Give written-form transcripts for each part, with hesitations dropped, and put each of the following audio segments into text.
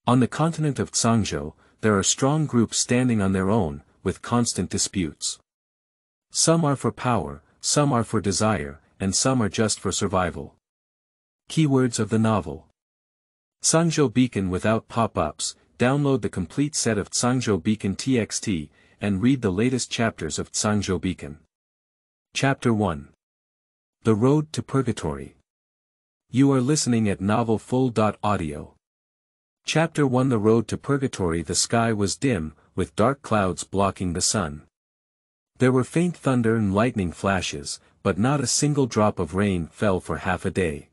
On the continent of Cangzhou, there are strong groups standing on their own, with constant disputes. Some are for power, some are for desire, and some are just for survival. Keywords of the novel. Cangzhou Beacon without pop-ups. Download the complete set of Cangzhou Beacon TXT, and read the latest chapters of Cangzhou Beacon. Chapter 1. The Road to Purgatory. You are listening at novelfull.audio. Chapter 1. The Road to Purgatory. The sky was dim, with dark clouds blocking the sun. There were faint thunder and lightning flashes, but not a single drop of rain fell for half a day.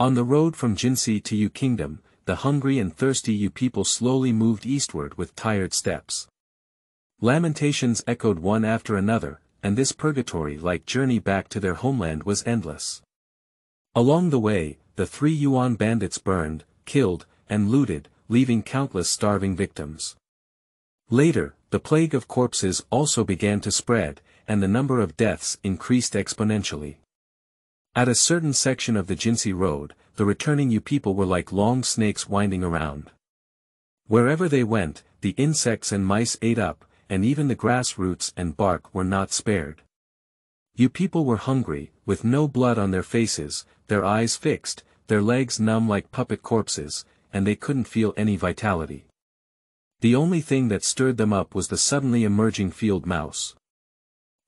On the road from Jinsi to Yu Kingdom, the hungry and thirsty Yu people slowly moved eastward with tired steps. Lamentations echoed one after another, and this purgatory-like journey back to their homeland was endless. Along the way, the 3 Yuan bandits burned, killed, and looted, leaving countless starving victims. Later, the plague of corpses also began to spread, and the number of deaths increased exponentially. At a certain section of the Jinsi road, the returning Yu people were like long snakes winding around. Wherever they went, the insects and mice ate up, and even the grass roots and bark were not spared. Yu people were hungry, with no blood on their faces, their eyes fixed, their legs numb like puppet corpses, and they couldn't feel any vitality. The only thing that stirred them up was the suddenly emerging field mouse.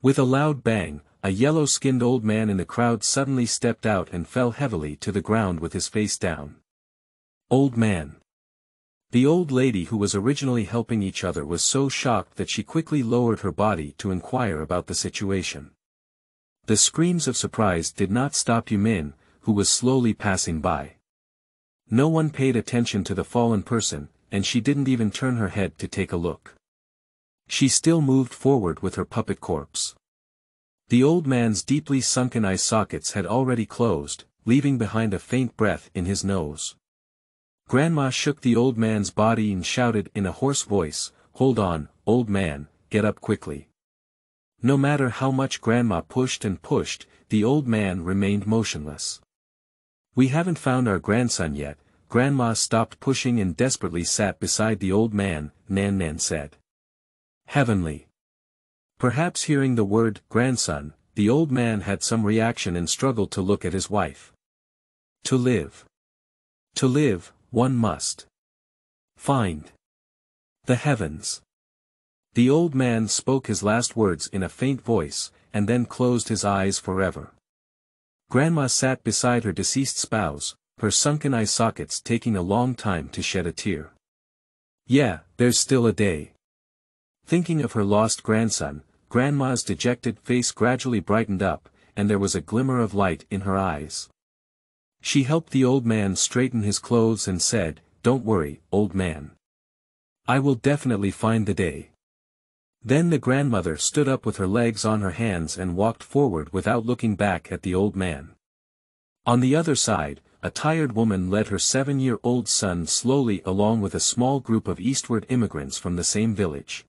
With a loud bang, a yellow-skinned old man in the crowd suddenly stepped out and fell heavily to the ground with his face down. Old man. The old lady who was originally helping each other was so shocked that she quickly lowered her body to inquire about the situation. The screams of surprise did not stop Yu Min, who was slowly passing by. No one paid attention to the fallen person, and she didn't even turn her head to take a look. She still moved forward with her puppet corpse. The old man's deeply sunken eye sockets had already closed, leaving behind a faint breath in his nose. Grandma shook the old man's body and shouted in a hoarse voice, "Hold on, old man, get up quickly." No matter how much Grandma pushed and pushed, the old man remained motionless. "We haven't found our grandson yet." Grandma stopped pushing and desperately sat beside the old man, Nan Nan said. Heavenly. Perhaps hearing the word, grandson, the old man had some reaction and struggled to look at his wife. To live. To live, one must find the heavens. The old man spoke his last words in a faint voice, and then closed his eyes forever. Grandma sat beside her deceased spouse, her sunken eye sockets taking a long time to shed a tear. Yeah, there's still a day. Thinking of her lost grandson, Grandma's dejected face gradually brightened up, and there was a glimmer of light in her eyes. She helped the old man straighten his clothes and said, "Don't worry, old man. I will definitely find the day." Then the grandmother stood up with her legs on her hands and walked forward without looking back at the old man. On the other side, a tired woman led her 7-year-old son slowly along with a small group of eastward immigrants from the same village.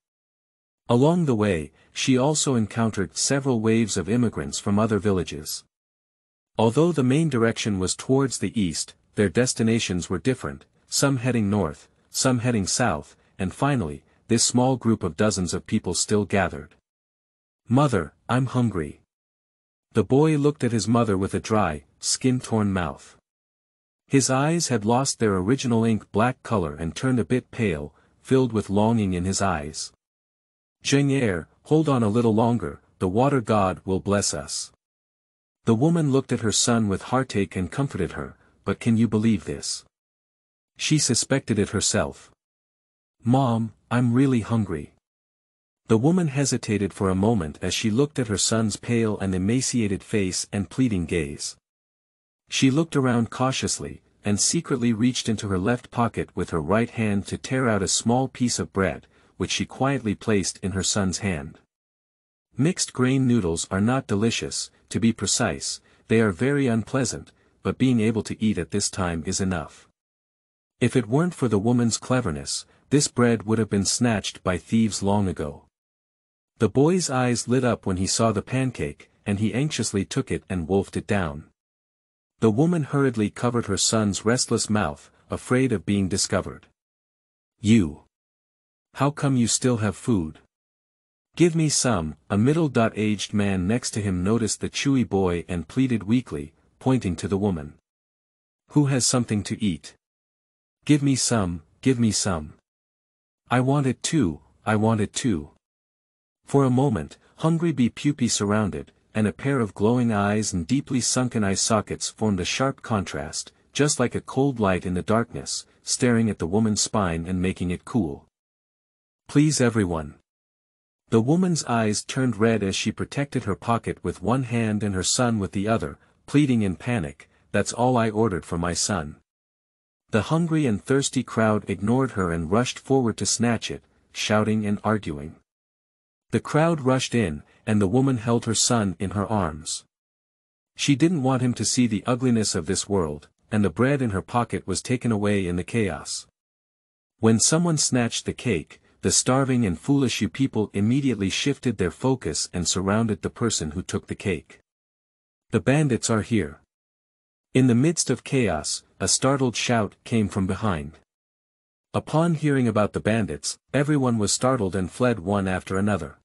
Along the way, she also encountered several waves of immigrants from other villages. Although the main direction was towards the east, their destinations were different, some heading north, some heading south, and finally, this small group of dozens of people still gathered. "Mother, I'm hungry." The boy looked at his mother with a dry, skin-torn mouth. His eyes had lost their original ink-black color and turned a bit pale, filled with longing in his eyes. "Zheng, hold on a little longer, the water god will bless us." The woman looked at her son with heartache and comforted her, "But can you believe this?" She suspected it herself. "Mom, I'm really hungry." The woman hesitated for a moment as she looked at her son's pale and emaciated face and pleading gaze. She looked around cautiously, and secretly reached into her left pocket with her right hand to tear out a small piece of bread, which she quietly placed in her son's hand. Mixed grain noodles are not delicious, to be precise, they are very unpleasant, but being able to eat at this time is enough. If it weren't for the woman's cleverness, this bread would have been snatched by thieves long ago. The boy's eyes lit up when he saw the pancake, and he anxiously took it and wolfed it down. The woman hurriedly covered her son's restless mouth, afraid of being discovered. You. How come you still have food? Give me some. A middle-aged man next to him noticed the chewy boy and pleaded weakly, pointing to the woman. Who has something to eat? Give me some, give me some. I want it too, I want it too. For a moment, hungry pupae surrounded, and a pair of glowing eyes and deeply sunken eye sockets formed a sharp contrast, just like a cold light in the darkness, staring at the woman's spine and making it cool. Please everyone. The woman's eyes turned red as she protected her pocket with one hand and her son with the other, pleading in panic, that's all I ordered for my son. The hungry and thirsty crowd ignored her and rushed forward to snatch it, shouting and arguing. The crowd rushed in, and the woman held her son in her arms. She didn't want him to see the ugliness of this world, and the bread in her pocket was taken away in the chaos. When someone snatched the cake, the starving and foolish people immediately shifted their focus and surrounded the person who took the cake. The bandits are here. In the midst of chaos, a startled shout came from behind. Upon hearing about the bandits, everyone was startled and fled one after another.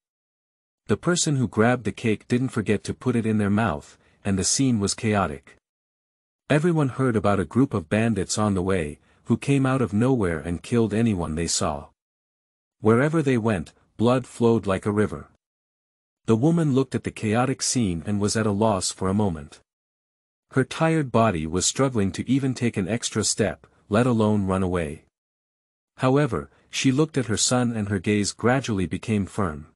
The person who grabbed the cake didn't forget to put it in their mouth, and the scene was chaotic. Everyone heard about a group of bandits on the way, who came out of nowhere and killed anyone they saw. Wherever they went, blood flowed like a river. The woman looked at the chaotic scene and was at a loss for a moment. Her tired body was struggling to even take an extra step, let alone run away. However, she looked at her son and her gaze gradually became firm.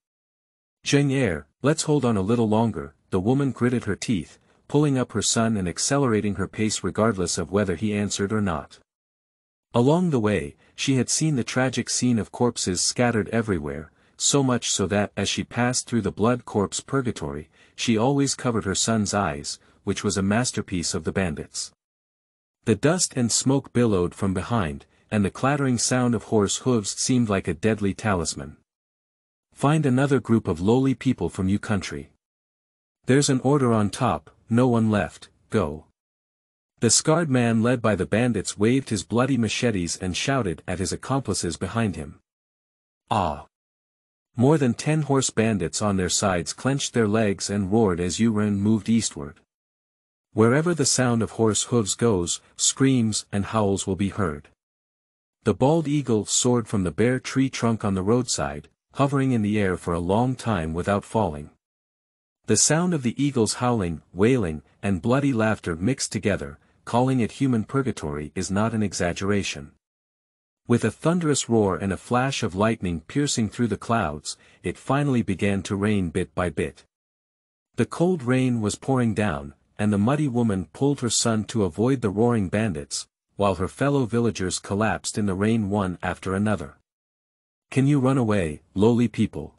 Zheng, let's hold on a little longer, the woman gritted her teeth, pulling up her son and accelerating her pace regardless of whether he answered or not. Along the way, she had seen the tragic scene of corpses scattered everywhere, so much so that as she passed through the blood corpse purgatory, she always covered her son's eyes, which was a masterpiece of the bandits. The dust and smoke billowed from behind, and the clattering sound of horse hooves seemed like a deadly talisman. Find another group of lowly people from your country. There's an order on top, no one left, go. The scarred man led by the bandits waved his bloody machetes and shouted at his accomplices behind him. Ah! More than 10 horse bandits on their sides clenched their legs and roared as Yueguo moved eastward. Wherever the sound of horse hooves goes, screams and howls will be heard. The bald eagle soared from the bare tree trunk on the roadside, hovering in the air for a long time without falling. The sound of the eagle's howling, wailing, and bloody laughter mixed together, calling it human purgatory is not an exaggeration. With a thunderous roar and a flash of lightning piercing through the clouds, it finally began to rain bit by bit. The cold rain was pouring down, and the muddy woman pulled her son to avoid the roaring bandits, while her fellow villagers collapsed in the rain one after another. Can you run away, lowly people?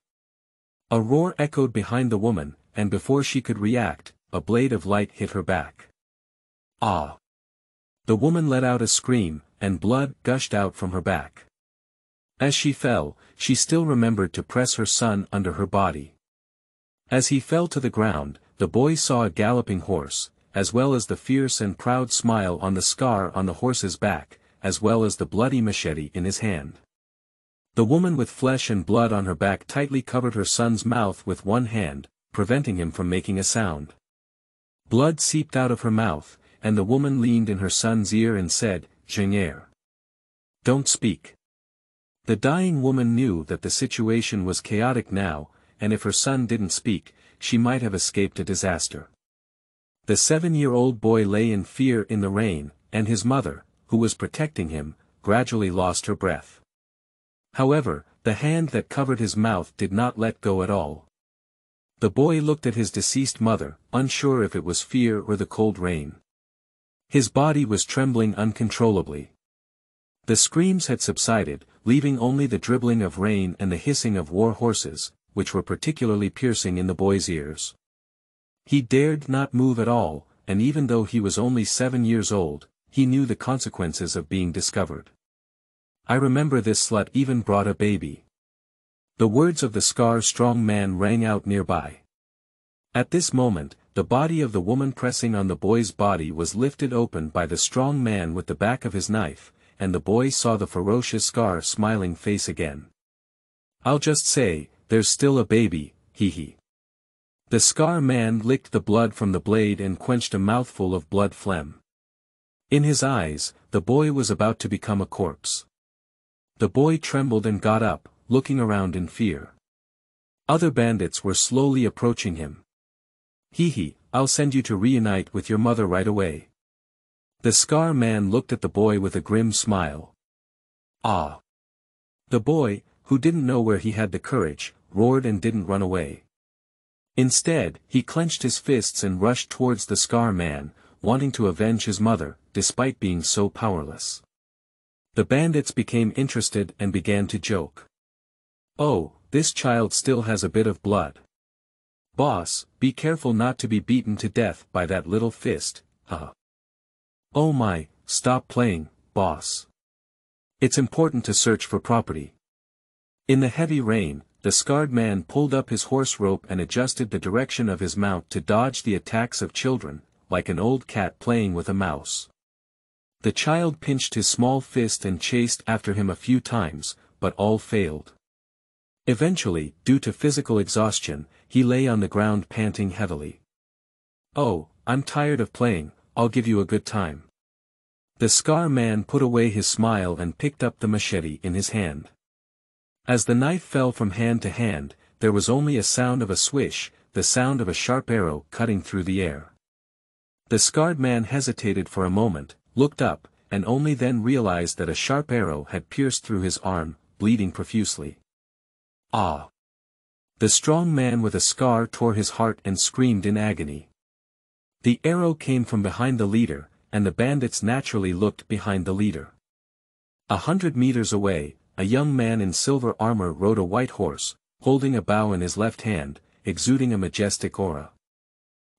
A roar echoed behind the woman, and before she could react, a blade of light hit her back. Ah! The woman let out a scream, and blood gushed out from her back. As she fell, she still remembered to press her son under her body. As he fell to the ground, the boy saw a galloping horse, as well as the fierce and proud smile on the scar on the horse's back, as well as the bloody machete in his hand. The woman with flesh and blood on her back tightly covered her son's mouth with one hand, preventing him from making a sound. Blood seeped out of her mouth, and the woman leaned in her son's ear and said, Zheng, don't speak. The dying woman knew that the situation was chaotic now, and if her son didn't speak, she might have escaped a disaster. The 7-year-old boy lay in fear in the rain, and his mother, who was protecting him, gradually lost her breath. However, the hand that covered his mouth did not let go at all. The boy looked at his deceased mother, unsure if it was fear or the cold rain. His body was trembling uncontrollably. The screams had subsided, leaving only the dribbling of rain and the hissing of war horses, which were particularly piercing in the boy's ears. He dared not move at all, and even though he was only 7 years old, he knew the consequences of being discovered. I remember this slut even brought a baby. The words of the scar-strong man rang out nearby. At this moment, the body of the woman pressing on the boy's body was lifted open by the strong man with the back of his knife, and the boy saw the ferocious scar smiling face again. "I'll just say, there's still a baby, hee. The scar man licked the blood from the blade and quenched a mouthful of blood phlegm. In his eyes, the boy was about to become a corpse. The boy trembled and got up, looking around in fear. Other bandits were slowly approaching him. "Hee, I'll send you to reunite with your mother right away." The scar man looked at the boy with a grim smile. "Ah!" The boy, who didn't know where he had the courage, roared and didn't run away. Instead, he clenched his fists and rushed towards the scar man, wanting to avenge his mother, despite being so powerless. The bandits became interested and began to joke. "Oh, this child still has a bit of blood. Boss, be careful not to be beaten to death by that little fist, huh?" "Oh my, stop playing, boss. It's important to search for property." In the heavy rain, the scarred man pulled up his horse rope and adjusted the direction of his mount to dodge the attacks of children, like an old cat playing with a mouse. The child pinched his small fist and chased after him a few times, but all failed. Eventually, due to physical exhaustion, he lay on the ground panting heavily. "Oh, I'm tired of playing, I'll give you a good time." The scar man put away his smile and picked up the machete in his hand. As the knife fell from hand to hand, there was only a sound of a swish, the sound of a sharp arrow cutting through the air. The scarred man hesitated for a moment, looked up, and only then realized that a sharp arrow had pierced through his arm, bleeding profusely. "Ah!" The strong man with a scar tore his heart and screamed in agony. The arrow came from behind the leader, and the bandits naturally looked behind the leader. 100 meters away, a young man in silver armor rode a white horse, holding a bow in his left hand, exuding a majestic aura.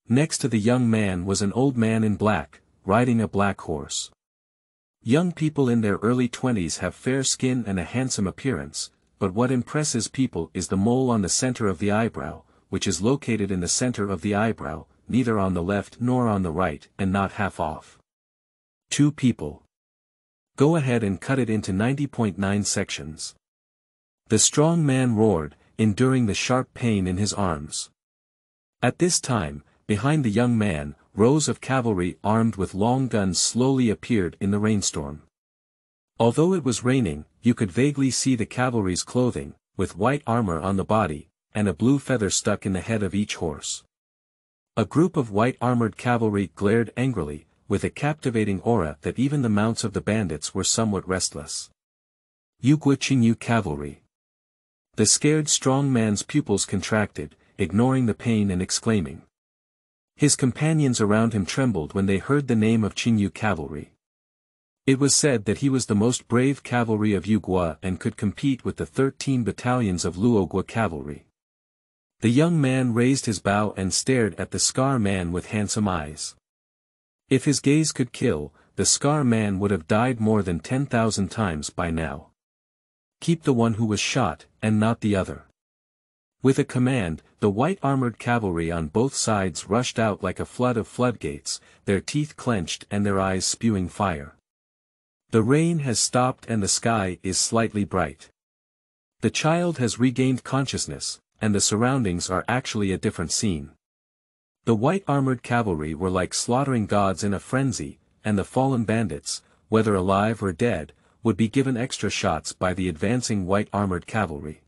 Next to the young man was an old man in black, riding a black horse. Young people in their early 20s have fair skin and a handsome appearance, but what impresses people is the mole on the center of the eyebrow, which is located in the center of the eyebrow, neither on the left nor on the right, and not half off. 2 people. Go ahead and cut it into 90.9 sections. The strong man roared, enduring the sharp pain in his arms. At this time, behind the young man, rows of cavalry armed with long guns slowly appeared in the rainstorm. Although it was raining, you could vaguely see the cavalry's clothing, with white armor on the body, and a blue feather stuck in the head of each horse. A group of white-armored cavalry glared angrily, with a captivating aura that even the mounts of the bandits were somewhat restless. Yueguo Qingyu cavalry. The scared strong man's pupils contracted, ignoring the pain and exclaiming. His companions around him trembled when they heard the name of Qingyu cavalry. It was said that he was the most brave cavalry of Yueguo and could compete with the 13 battalions of Luoguo cavalry. The young man raised his bow and stared at the scar man with handsome eyes. If his gaze could kill, the scar man would have died more than 10,000 times by now. Keep the one who was shot, and not the other. With a command, the white-armored cavalry on both sides rushed out like a flood of floodgates, their teeth clenched and their eyes spewing fire. The rain has stopped and the sky is slightly bright. The child has regained consciousness, and the surroundings are actually a different scene. The white-armored cavalry were like slaughtering gods in a frenzy, and the fallen bandits, whether alive or dead, would be given extra shots by the advancing white-armored cavalry.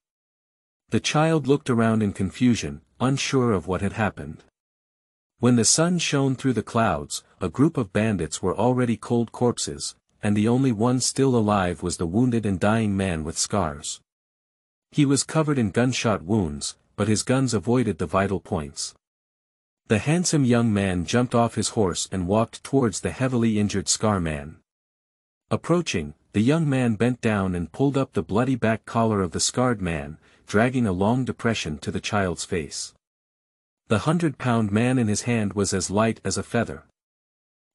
The child looked around in confusion, unsure of what had happened. When the sun shone through the clouds, a group of bandits were already cold corpses, and the only one still alive was the wounded and dying man with scars. He was covered in gunshot wounds, but his guns avoided the vital points. The handsome young man jumped off his horse and walked towards the heavily injured scar man. Approaching, the young man bent down and pulled up the bloody back collar of the scarred man, dragging a long depression to the child's face. The 100-pound man in his hand was as light as a feather.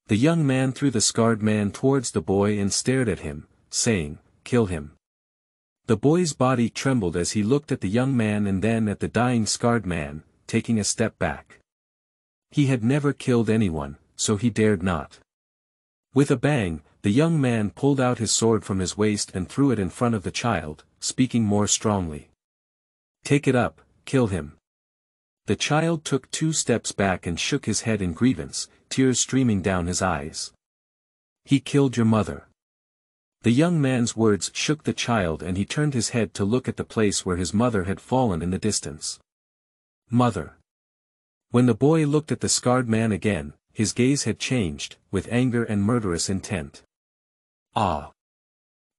The young man threw the scarred man towards the boy and stared at him, saying, "Kill him." The boy's body trembled as he looked at the young man and then at the dying scarred man, taking a step back. He had never killed anyone, so he dared not. With a bang, The young man pulled out his sword from his waist and threw it in front of the child, speaking more strongly. "Take it up, kill him." The child took 2 steps back and shook his head in grievance, tears streaming down his eyes. "He killed your mother." The young man's words shook the child and he turned his head to look at the place where his mother had fallen in the distance. Mother. When the boy looked at the scarred man again, his gaze had changed, with anger and murderous intent. "Ah!"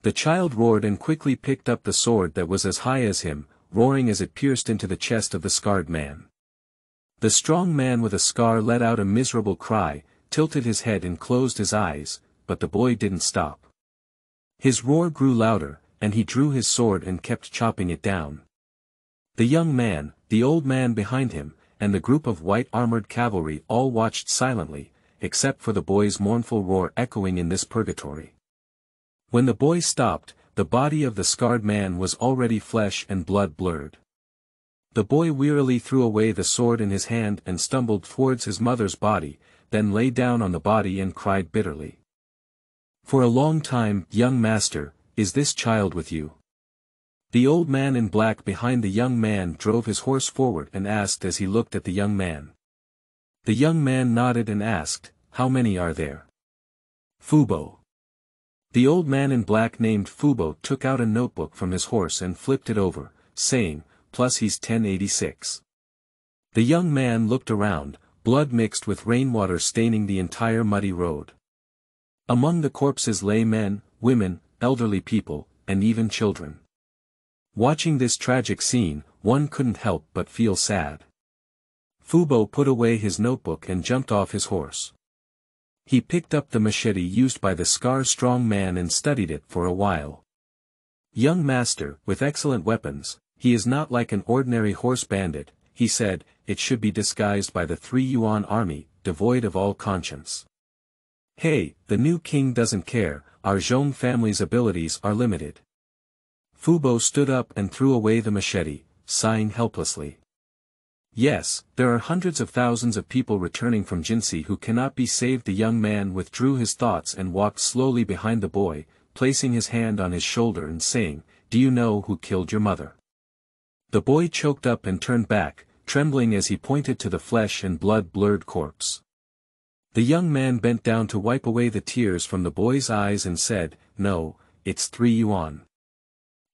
The child roared and quickly picked up the sword that was as high as him, roaring as it pierced into the chest of the scarred man. The strong man with a scar let out a miserable cry, tilted his head and closed his eyes, but the boy didn't stop. His roar grew louder, and he drew his sword and kept chopping it down. The young man, the old man behind him, and the group of white-armored cavalry all watched silently, except for the boy's mournful roar echoing in this purgatory. When the boy stopped, the body of the scarred man was already flesh and blood blurred. The boy wearily threw away the sword in his hand and stumbled towards his mother's body, then lay down on the body and cried bitterly. "For a long time, young master, is this child with you?" The old man in black behind the young man drove his horse forward and asked as he looked at the young man. The young man nodded and asked, "How many are there?" "Fubo." The old man in black named Fubo took out a notebook from his horse and flipped it over, saying, "Plus he's 1086. The young man looked around, blood mixed with rainwater staining the entire muddy road. Among the corpses lay men, women, elderly people, and even children. Watching this tragic scene, one couldn't help but feel sad. Fubo put away his notebook and jumped off his horse. He picked up the machete used by the scar-strong man and studied it for a while. "Young master, with excellent weapons, he is not like an ordinary horse bandit," he said. "It should be disguised by the 3 Yuan army, devoid of all conscience. Hey, the new king doesn't care, our Zhong family's abilities are limited." Fubo stood up and threw away the machete, sighing helplessly. "Yes, there are hundreds of thousands of people returning from Jinsi who cannot be saved." The young man withdrew his thoughts and walked slowly behind the boy, placing his hand on his shoulder and saying, "Do you know who killed your mother?" The boy choked up and turned back, trembling as he pointed to the flesh and blood-blurred corpse. The young man bent down to wipe away the tears from the boy's eyes and said, "No, it's 3 Yuan.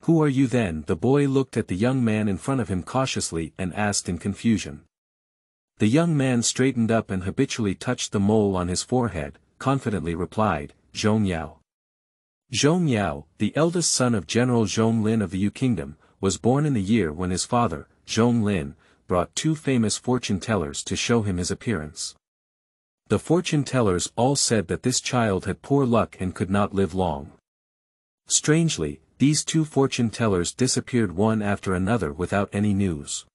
"Who are you then?" The boy looked at the young man in front of him cautiously and asked in confusion. The young man straightened up and habitually touched the mole on his forehead, confidently replied, "Zhong Yao." Zhong Yao, the eldest son of General Zhong Lin of the Yu Kingdom, was born in the year when his father, Zhong Lin, brought 2 famous fortune-tellers to show him his appearance. The fortune-tellers all said that this child had poor luck and could not live long. Strangely, these 2 fortune-tellers disappeared one after another without any news.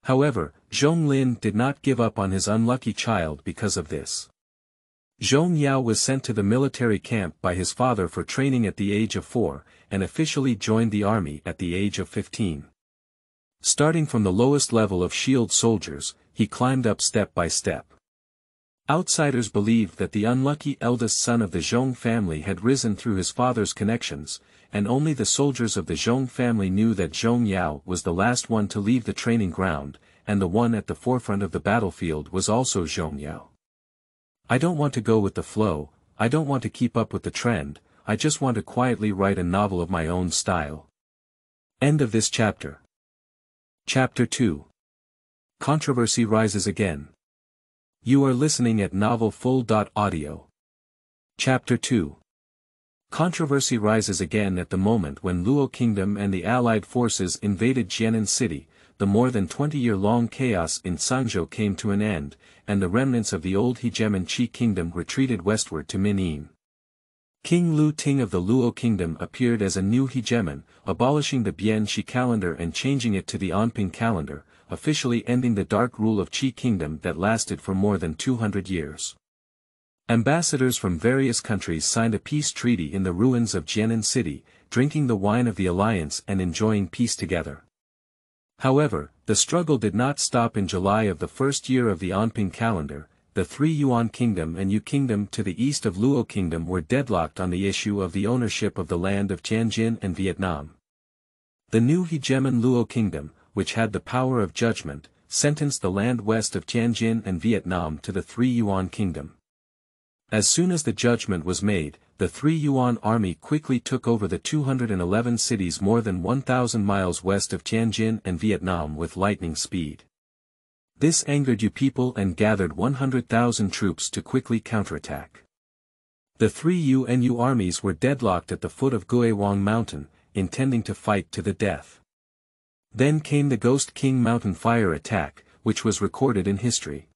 However, Zhong Lin did not give up on his unlucky child because of this. Zhong Yao was sent to the military camp by his father for training at the age of 4, and officially joined the army at the age of 15. Starting from the lowest level of shield soldiers, he climbed up step by step. Outsiders believed that the unlucky eldest son of the Zhong family had risen through his father's connections, and only the soldiers of the Zhong family knew that Zhong Yao was the last one to leave the training ground, and the one at the forefront of the battlefield was also Zhong Yao. "I don't want to go with the flow, I don't want to keep up with the trend, I just want to quietly write a novel of my own style." End of this chapter. Chapter 2. Controversy rises again. You are listening at novelfull.audio. Chapter 2. Controversy rises again at the moment when Luo Kingdom and the allied forces invaded Jianan City. The more than 20-year-long chaos in Cangzhou came to an end, and the remnants of the old hegemon Qi Kingdom retreated westward to Min'in. King Lu Ting of the Luo Kingdom appeared as a new hegemon, abolishing the Bian Shi calendar and changing it to the Anping calendar, officially ending the dark rule of Qi Kingdom that lasted for more than 200 years. Ambassadors from various countries signed a peace treaty in the ruins of Jianan City, drinking the wine of the alliance and enjoying peace together. However, the struggle did not stop in July of the first year of the Anping calendar. the three Yuan Kingdom and Yu Kingdom to the east of Luo Kingdom were deadlocked on the issue of the ownership of the land of Tianjin and Vietnam. The new hegemon Luo Kingdom, which had the power of judgment, sentenced the land west of Tianjin and Vietnam to the three Yuan Kingdom. As soon as the judgment was made, the three Yuan army quickly took over the 211 cities more than 1,000 miles west of Tianjin and Vietnam with lightning speed. This angered Yu people and gathered 100,000 troops to quickly counterattack. The three Yu and Yu armies were deadlocked at the foot of Guewang Mountain, intending to fight to the death. Then came the Ghost King Mountain fire attack, which was recorded in history.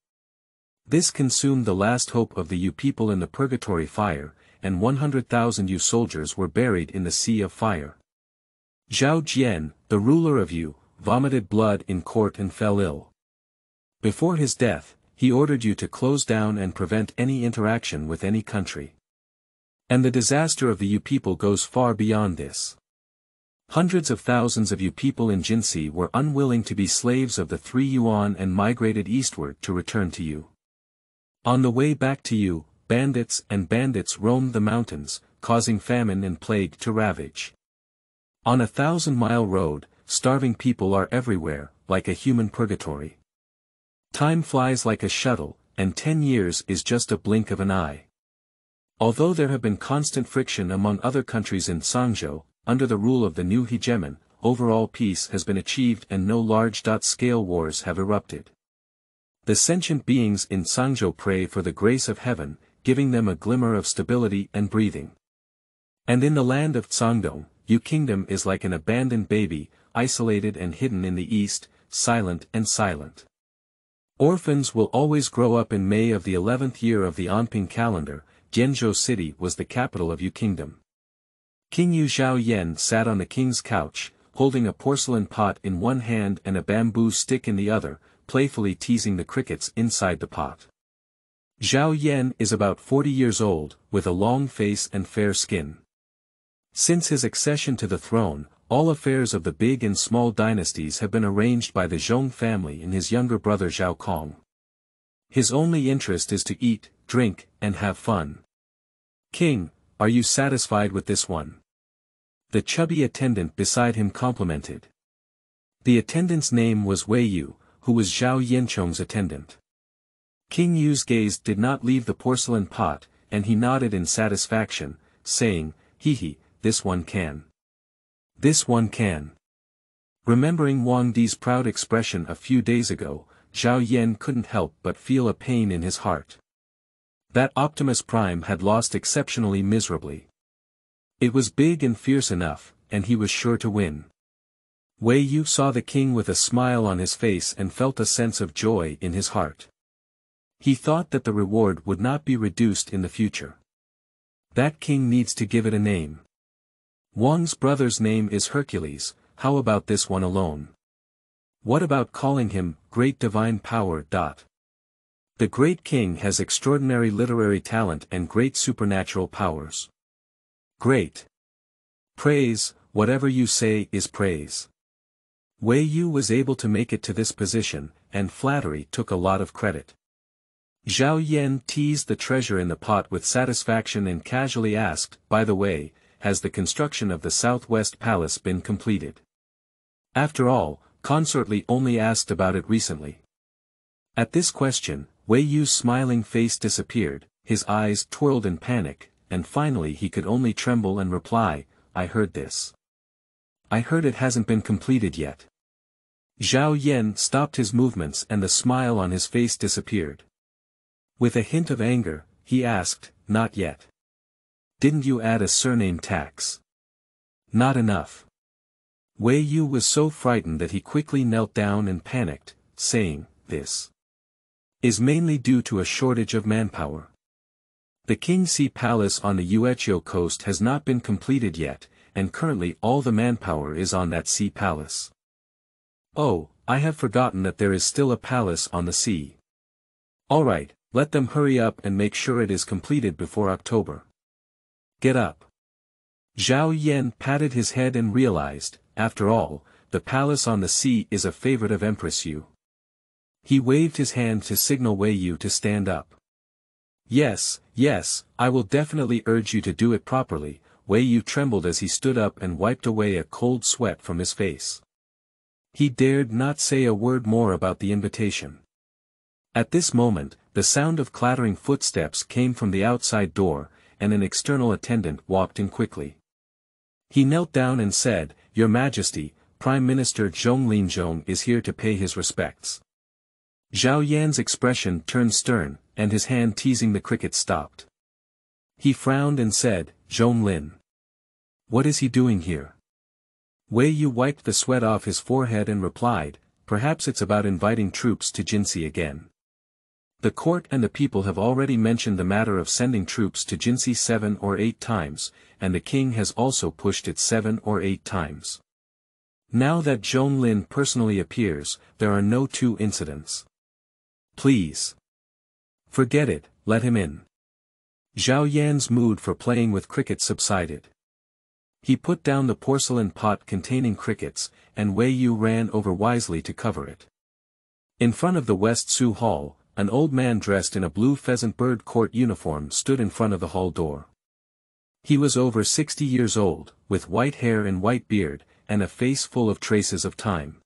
This consumed the last hope of the Yu people in the Purgatory fire, and 100,000 Yu soldiers were buried in the sea of fire. Zhao Jian, the ruler of Yu, vomited blood in court and fell ill. Before his death, he ordered Yu to close down and prevent any interaction with any country. And the disaster of the Yu people goes far beyond this. Hundreds of thousands of Yu people in Jinsi were unwilling to be slaves of the three Yuan and migrated eastward to return to Yu. On the way back to Yu, bandits roamed the mountains, causing famine and plague to ravage. On a 1,000-mile road, starving people are everywhere, like a human purgatory. Time flies like a shuttle, and 10 years is just a blink of an eye. Although there have been constant friction among other countries in Cangzhou, under the rule of the new hegemon, overall peace has been achieved and no large-scale wars have erupted. The sentient beings in Cangzhou pray for the grace of heaven, giving them a glimmer of stability and breathing. And in the land of Cangdong, Yu Kingdom is like an abandoned baby, isolated and hidden in the east, silent and silent. Orphans will always grow up. In May of the 11th year of the Anping calendar, Jianzhou city was the capital of Yu Kingdom. Qingyu Zhao Yan sat on the king's couch, holding a porcelain pot in one hand and a bamboo stick in the other, playfully teasing the crickets inside the pot. Zhao Yan is about 40 years old, with a long face and fair skin. Since his accession to the throne, all affairs of the big and small dynasties have been arranged by the Zhong family and his younger brother Zhao Kong. His only interest is to eat, drink, and have fun. King, are you satisfied with this one? The chubby attendant beside him complimented. The attendant's name was Wei Yu, who was Zhao Yanchong's attendant. King Yu's gaze did not leave the porcelain pot, and he nodded in satisfaction, saying, "Hee, this one can. This one can." Remembering Wang Di's proud expression a few days ago, Zhao Yan couldn't help but feel a pain in his heart. That Optimus Prime had lost exceptionally miserably. It was big and fierce enough, and he was sure to win. Wei Yu saw the king with a smile on his face and felt a sense of joy in his heart. He thought that the reward would not be reduced in the future. That king needs to give it a name. Wang's brother's name is Hercules, how about this one alone? What about calling him, Great Divine Power? The great king has extraordinary literary talent and great supernatural powers. Great. Praise, whatever you say is praise. Wei Yu was able to make it to this position, and flattery took a lot of credit. Zhao Yan teased the treasure in the pot with satisfaction and casually asked, "By the way, has the construction of the Southwest Palace been completed?" After all, Consortly only asked about it recently. At this question, Wei Yu's smiling face disappeared, his eyes twirled in panic, and finally he could only tremble and reply, "I heard this. I heard it hasn't been completed yet." Zhao Yan stopped his movements and the smile on his face disappeared. With a hint of anger, he asked, "Not yet? Didn't you add a surname tax?" "Not enough." Wei Yu was so frightened that he quickly knelt down and panicked, saying, "This is mainly due to a shortage of manpower. The Qingxi Palace on the Yueguo coast has not been completed yet, and currently all the manpower is on that sea palace." "Oh, I have forgotten that there is still a palace on the sea. All right, let them hurry up and make sure it is completed before October. Get up." Zhao Yan patted his head and realized, after all, the palace on the sea is a favorite of Empress Yu. He waved his hand to signal Wei Yu to stand up. Yes, yes, I will definitely urge you to do it properly. Wei Yu trembled as he stood up and wiped away a cold sweat from his face. He dared not say a word more about the invitation. At this moment, the sound of clattering footsteps came from the outside door, and an external attendant walked in quickly. He knelt down and said, "Your Majesty, Prime Minister Zhong is here to pay his respects." Zhao Yan's expression turned stern, and his hand teasing the cricket stopped. He frowned and said, "Zhong. What is he doing here?" Wei Yu wiped the sweat off his forehead and replied, "Perhaps it's about inviting troops to Jinsi again. The court and the people have already mentioned the matter of sending troops to Jinsi 7 or 8 times, and the king has also pushed it 7 or 8 times. Now that Zhong personally appears, there are no two incidents. Please. Forget it, let him in." Zhao Yan's mood for playing with cricket subsided. He put down the porcelain pot containing crickets, and Wei Yu ran over wisely to cover it. In front of the West Su Hall, an old man dressed in a blue pheasant bird court uniform stood in front of the hall door. He was over 60 years old, with white hair and white beard, and a face full of traces of time.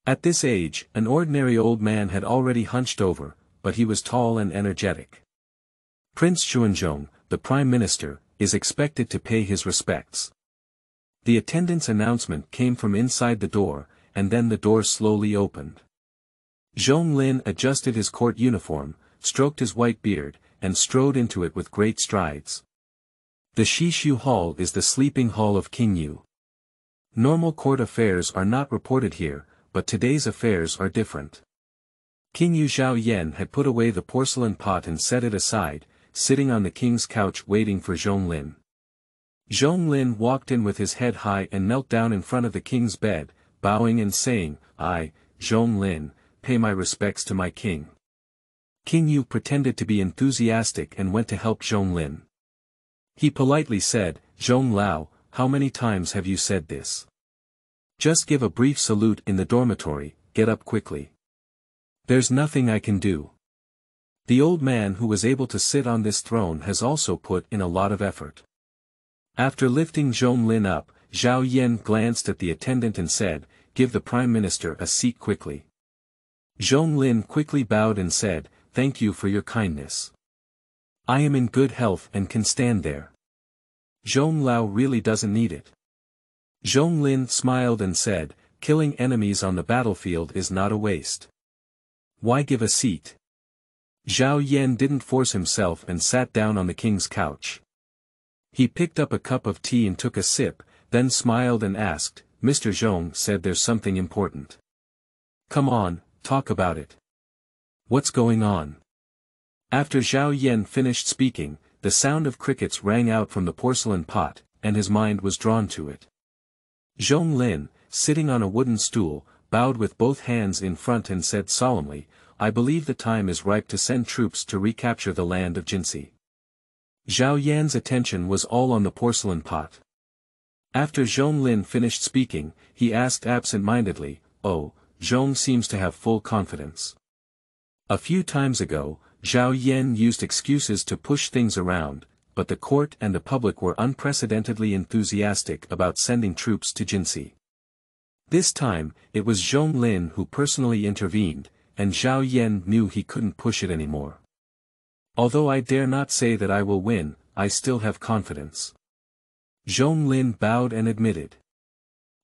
At this age, an ordinary old man had already hunched over, but he was tall and energetic. Prince Xuanzhong, the Prime Minister, is expected to pay his respects. The attendant's announcement came from inside the door, and then the door slowly opened. Zhong adjusted his court uniform, stroked his white beard, and strode into it with great strides. The Shishu Hall is the sleeping hall of Qingyu. Normal court affairs are not reported here, but today's affairs are different. Qingyu Zhao Yan had put away the porcelain pot and set it aside, sitting on the king's couch waiting for Zhong. Zhong walked in with his head high and knelt down in front of the king's bed, bowing and saying, "I, Zhong, pay my respects to my king." Qingyu pretended to be enthusiastic and went to help Zhong. He politely said, "Zhong Lao, how many times have you said this? Just give a brief salute in the dormitory, get up quickly. There's nothing I can do." The old man who was able to sit on this throne has also put in a lot of effort. After lifting Zhong up, Zhao Yan glanced at the attendant and said, "Give the Prime Minister a seat quickly." Zhong quickly bowed and said, "Thank you for your kindness. I am in good health and can stand there. Zhong Lao really doesn't need it." Zhong smiled and said, "Killing enemies on the battlefield is not a waste. Why give a seat?" Zhao Yan didn't force himself and sat down on the king's couch. He picked up a cup of tea and took a sip, then smiled and asked, "Mr. Zhong said there's something important. Come on, talk about it. What's going on?" After Zhao Yan finished speaking, the sound of crickets rang out from the porcelain pot, and his mind was drawn to it. Zhong, sitting on a wooden stool, bowed with both hands in front and said solemnly, "I believe the time is ripe to send troops to recapture the land of Jinsi." Zhao Yan's attention was all on the porcelain pot. After Zhong finished speaking, he asked absent-mindedly, "Oh, Zhong seems to have full confidence. A few times ago, Zhao Yan used excuses to push things around, but the court and the public were unprecedentedly enthusiastic about sending troops to Jinsi. This time, it was Zhong who personally intervened, and Zhao Yan knew he couldn't push it anymore. Although I dare not say that I will win, I still have confidence." Zhong bowed and admitted.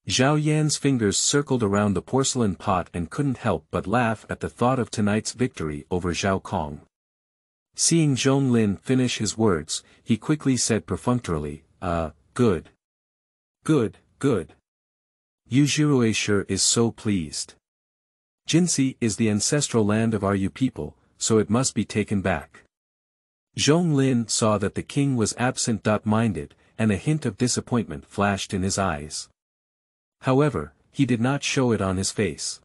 Zhao Yan's fingers circled around the porcelain pot and couldn't help but laugh at the thought of tonight's victory over Zhao Kong. Seeing Zhong finish his words, he quickly said perfunctorily, Good. Good, good. Yuzhirue sure is so pleased. Jinsi is the ancestral land of our Yu people, so it must be taken back." Zhong saw that the king was absent-minded, and a hint of disappointment flashed in his eyes. However, he did not show it on his face.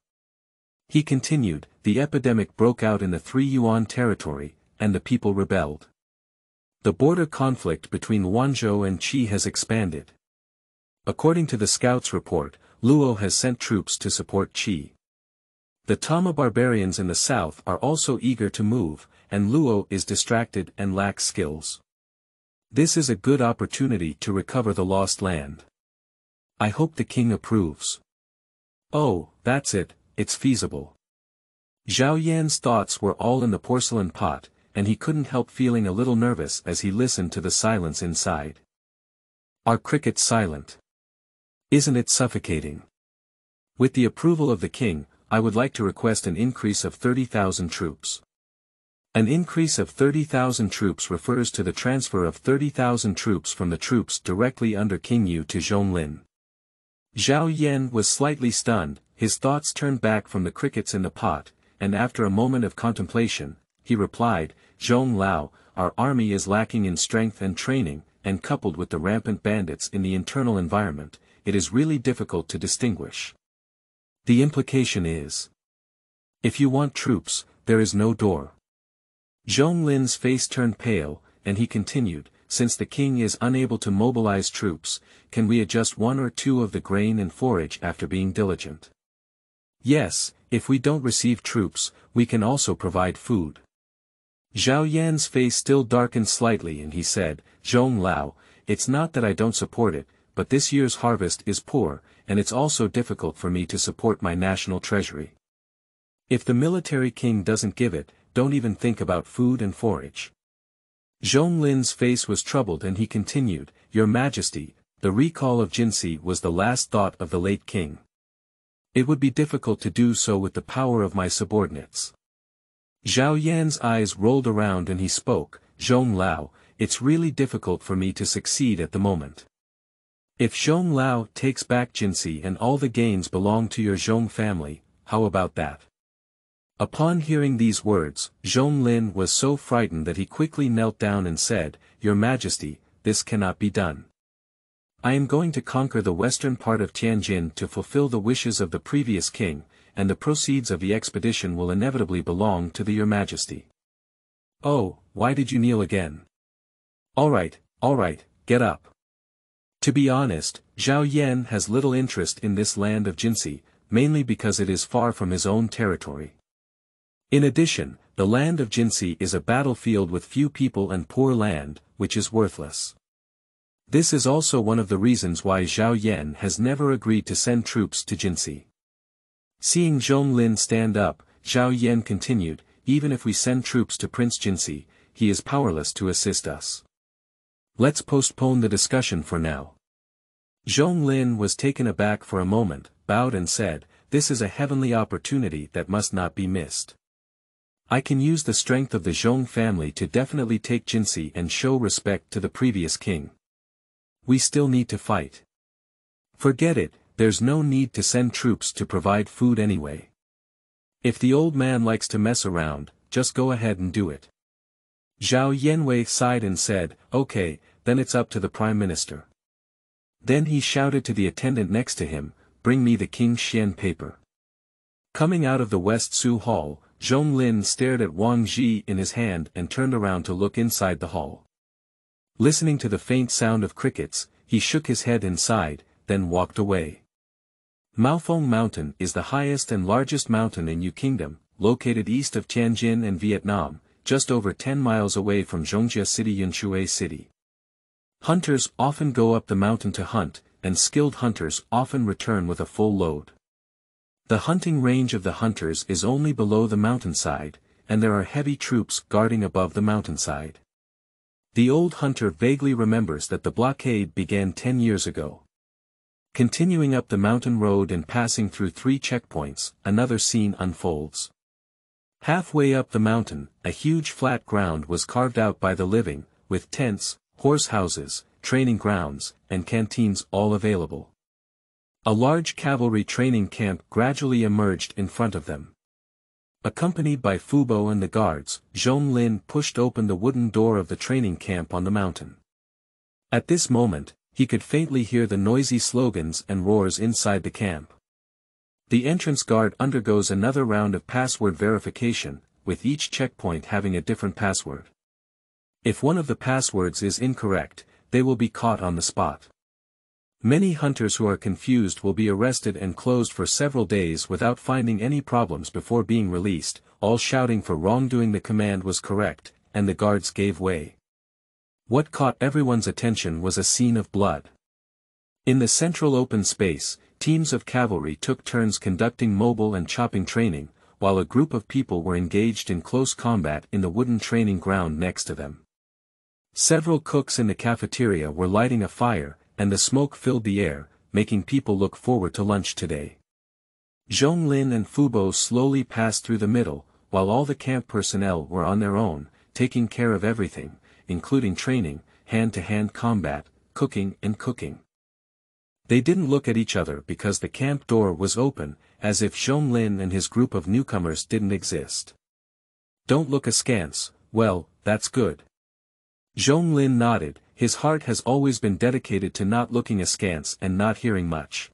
He continued, "The epidemic broke out in the 3 Yuan territory, and the people rebelled. The border conflict between Wanzhou and Qi has expanded. According to the scouts' report, Luo has sent troops to support Qi. The Tama barbarians in the south are also eager to move, and Luo is distracted and lacks skills. This is a good opportunity to recover the lost land. I hope the king approves. Oh, that's it, it's feasible. Zhao Yan's thoughts were all in the porcelain pot, and he couldn't help feeling a little nervous as he listened to the silence inside. Are crickets silent? Isn't it suffocating? With the approval of the king, I would like to request an increase of 30,000 troops. An increase of 30,000 troops refers to the transfer of 30,000 troops from the troops directly under Qingyu to Zhonglin. Zhao Yan was slightly stunned, his thoughts turned back from the crickets in the pot, and after a moment of contemplation, he replied, Zhong Lao, our army is lacking in strength and training, and coupled with the rampant bandits in the internal environment, it is really difficult to distinguish. The implication is, if you want troops, there is no door. Zhonglin's face turned pale, and he continued, since the king is unable to mobilize troops, can we adjust one or two of the grain and forage after being diligent? Yes, if we don't receive troops, we can also provide food. Zhao Yan's face still darkened slightly and he said, Zhong Lao, it's not that I don't support it, but this year's harvest is poor, and it's also difficult for me to support my national treasury. If the military king doesn't give it, don't even think about food and forage. Zhonglin's face was troubled and he continued, Your Majesty, the recall of Jinsi was the last thought of the late king. It would be difficult to do so with the power of my subordinates. Zhao Yan's eyes rolled around and he spoke, Zhong Lao, it's really difficult for me to succeed at the moment. If Zhong Lao takes back Jinsi and all the gains belong to your Zhong family, how about that? Upon hearing these words, Zhonglin was so frightened that he quickly knelt down and said, Your Majesty, this cannot be done. I am going to conquer the western part of Tianjin to fulfill the wishes of the previous king, and the proceeds of the expedition will inevitably belong to Your Majesty. Oh, why did you kneel again? All right, get up. To be honest, Zhao Yan has little interest in this land of Jinsi, mainly because it is far from his own territory. In addition, the land of Jinsi is a battlefield with few people and poor land, which is worthless. This is also one of the reasons why Zhao Yan has never agreed to send troops to Jinsi. Seeing Zhonglin stand up, Zhao Yan continued, even if we send troops to Prince Jinsi, he is powerless to assist us. Let's postpone the discussion for now. Zhonglin was taken aback for a moment, bowed and said, This is a heavenly opportunity that must not be missed. I can use the strength of the Zhong family to definitely take Jinsi and show respect to the previous king. We still need to fight. Forget it, there's no need to send troops to provide food anyway. If the old man likes to mess around, just go ahead and do it. Zhao Yanwei sighed and said, Okay, then it's up to the prime minister. Then he shouted to the attendant next to him, Bring me the King's Xian paper. Coming out of the West Su Hall, Zhonglin stared at Wang Ji in his hand and turned around to look inside the hall. Listening to the faint sound of crickets, he shook his head and sighed, then walked away. Maofeng Mountain is the highest and largest mountain in Yu Kingdom, located east of Tianjin and Vietnam, just over 10 miles away from Zhongjia City Yunshui City. Hunters often go up the mountain to hunt, and skilled hunters often return with a full load. The hunting range of the hunters is only below the mountainside, and there are heavy troops guarding above the mountainside. The old hunter vaguely remembers that the blockade began 10 years ago. Continuing up the mountain road and passing through 3 checkpoints, another scene unfolds. Halfway up the mountain, a huge flat ground was carved out by the living, with tents, horse houses, training grounds, and canteens all available. A large cavalry training camp gradually emerged in front of them. Accompanied by Fubo and the guards, Zhonglin pushed open the wooden door of the training camp on the mountain. At this moment, he could faintly hear the noisy slogans and roars inside the camp. The entrance guard undergoes another round of password verification, with each checkpoint having a different password. If one of the passwords is incorrect, they will be caught on the spot. Many hunters who are confused will be arrested and closed for several days without finding any problems before being released, all shouting for wrongdoing. The command was correct, and the guards gave way. What caught everyone's attention was a scene of blood. In the central open space, teams of cavalry took turns conducting mobile and chopping training, while a group of people were engaged in close combat in the wooden training ground next to them. Several cooks in the cafeteria were lighting a fire, and the smoke filled the air, making people look forward to lunch today. Zhong Lin and Fubo slowly passed through the middle, while all the camp personnel were on their own, taking care of everything, including training, hand-to-hand combat, cooking and cooking. They didn't look at each other because the camp door was open, as if Zhong Lin and his group of newcomers didn't exist. Don't look askance. Well, that's good. Zhong Lin nodded, his heart has always been dedicated to not looking askance and not hearing much.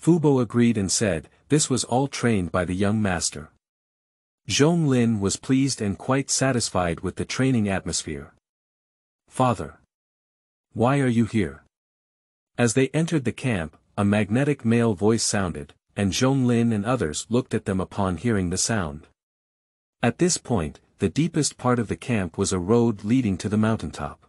Fubo agreed and said, this was all trained by the young master. Zhong Lin was pleased and quite satisfied with the training atmosphere. Father. Why are you here? As they entered the camp, a magnetic male voice sounded, and Zhong Lin and others looked at them upon hearing the sound. At this point, the deepest part of the camp was a road leading to the mountaintop.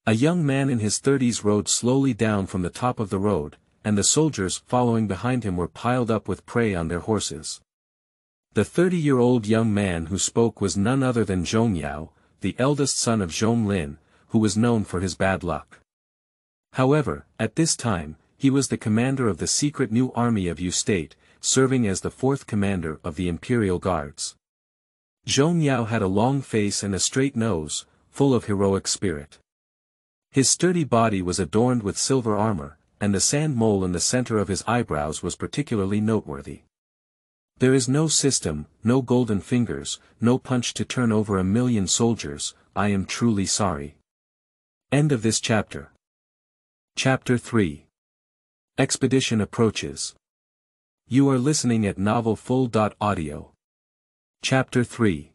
A young man in his 30s rode slowly down from the top of the road, and the soldiers following behind him were piled up with prey on their horses. The 30-year-old young man who spoke was none other than Zhong Yao, the eldest son of Zhong Lin, who was known for his bad luck. However, at this time, he was the commander of the secret new army of Yu State, serving as the fourth commander of the Imperial Guards. Zhong Yao had a long face and a straight nose, full of heroic spirit. His sturdy body was adorned with silver armor, and the sand mole in the center of his eyebrows was particularly noteworthy. There is no system, no golden fingers, no punch to turn over 1,000,000 soldiers. I am truly sorry. End of this chapter. Chapter 3. Expedition approaches. You are listening at novelfull.audio. Chapter 3.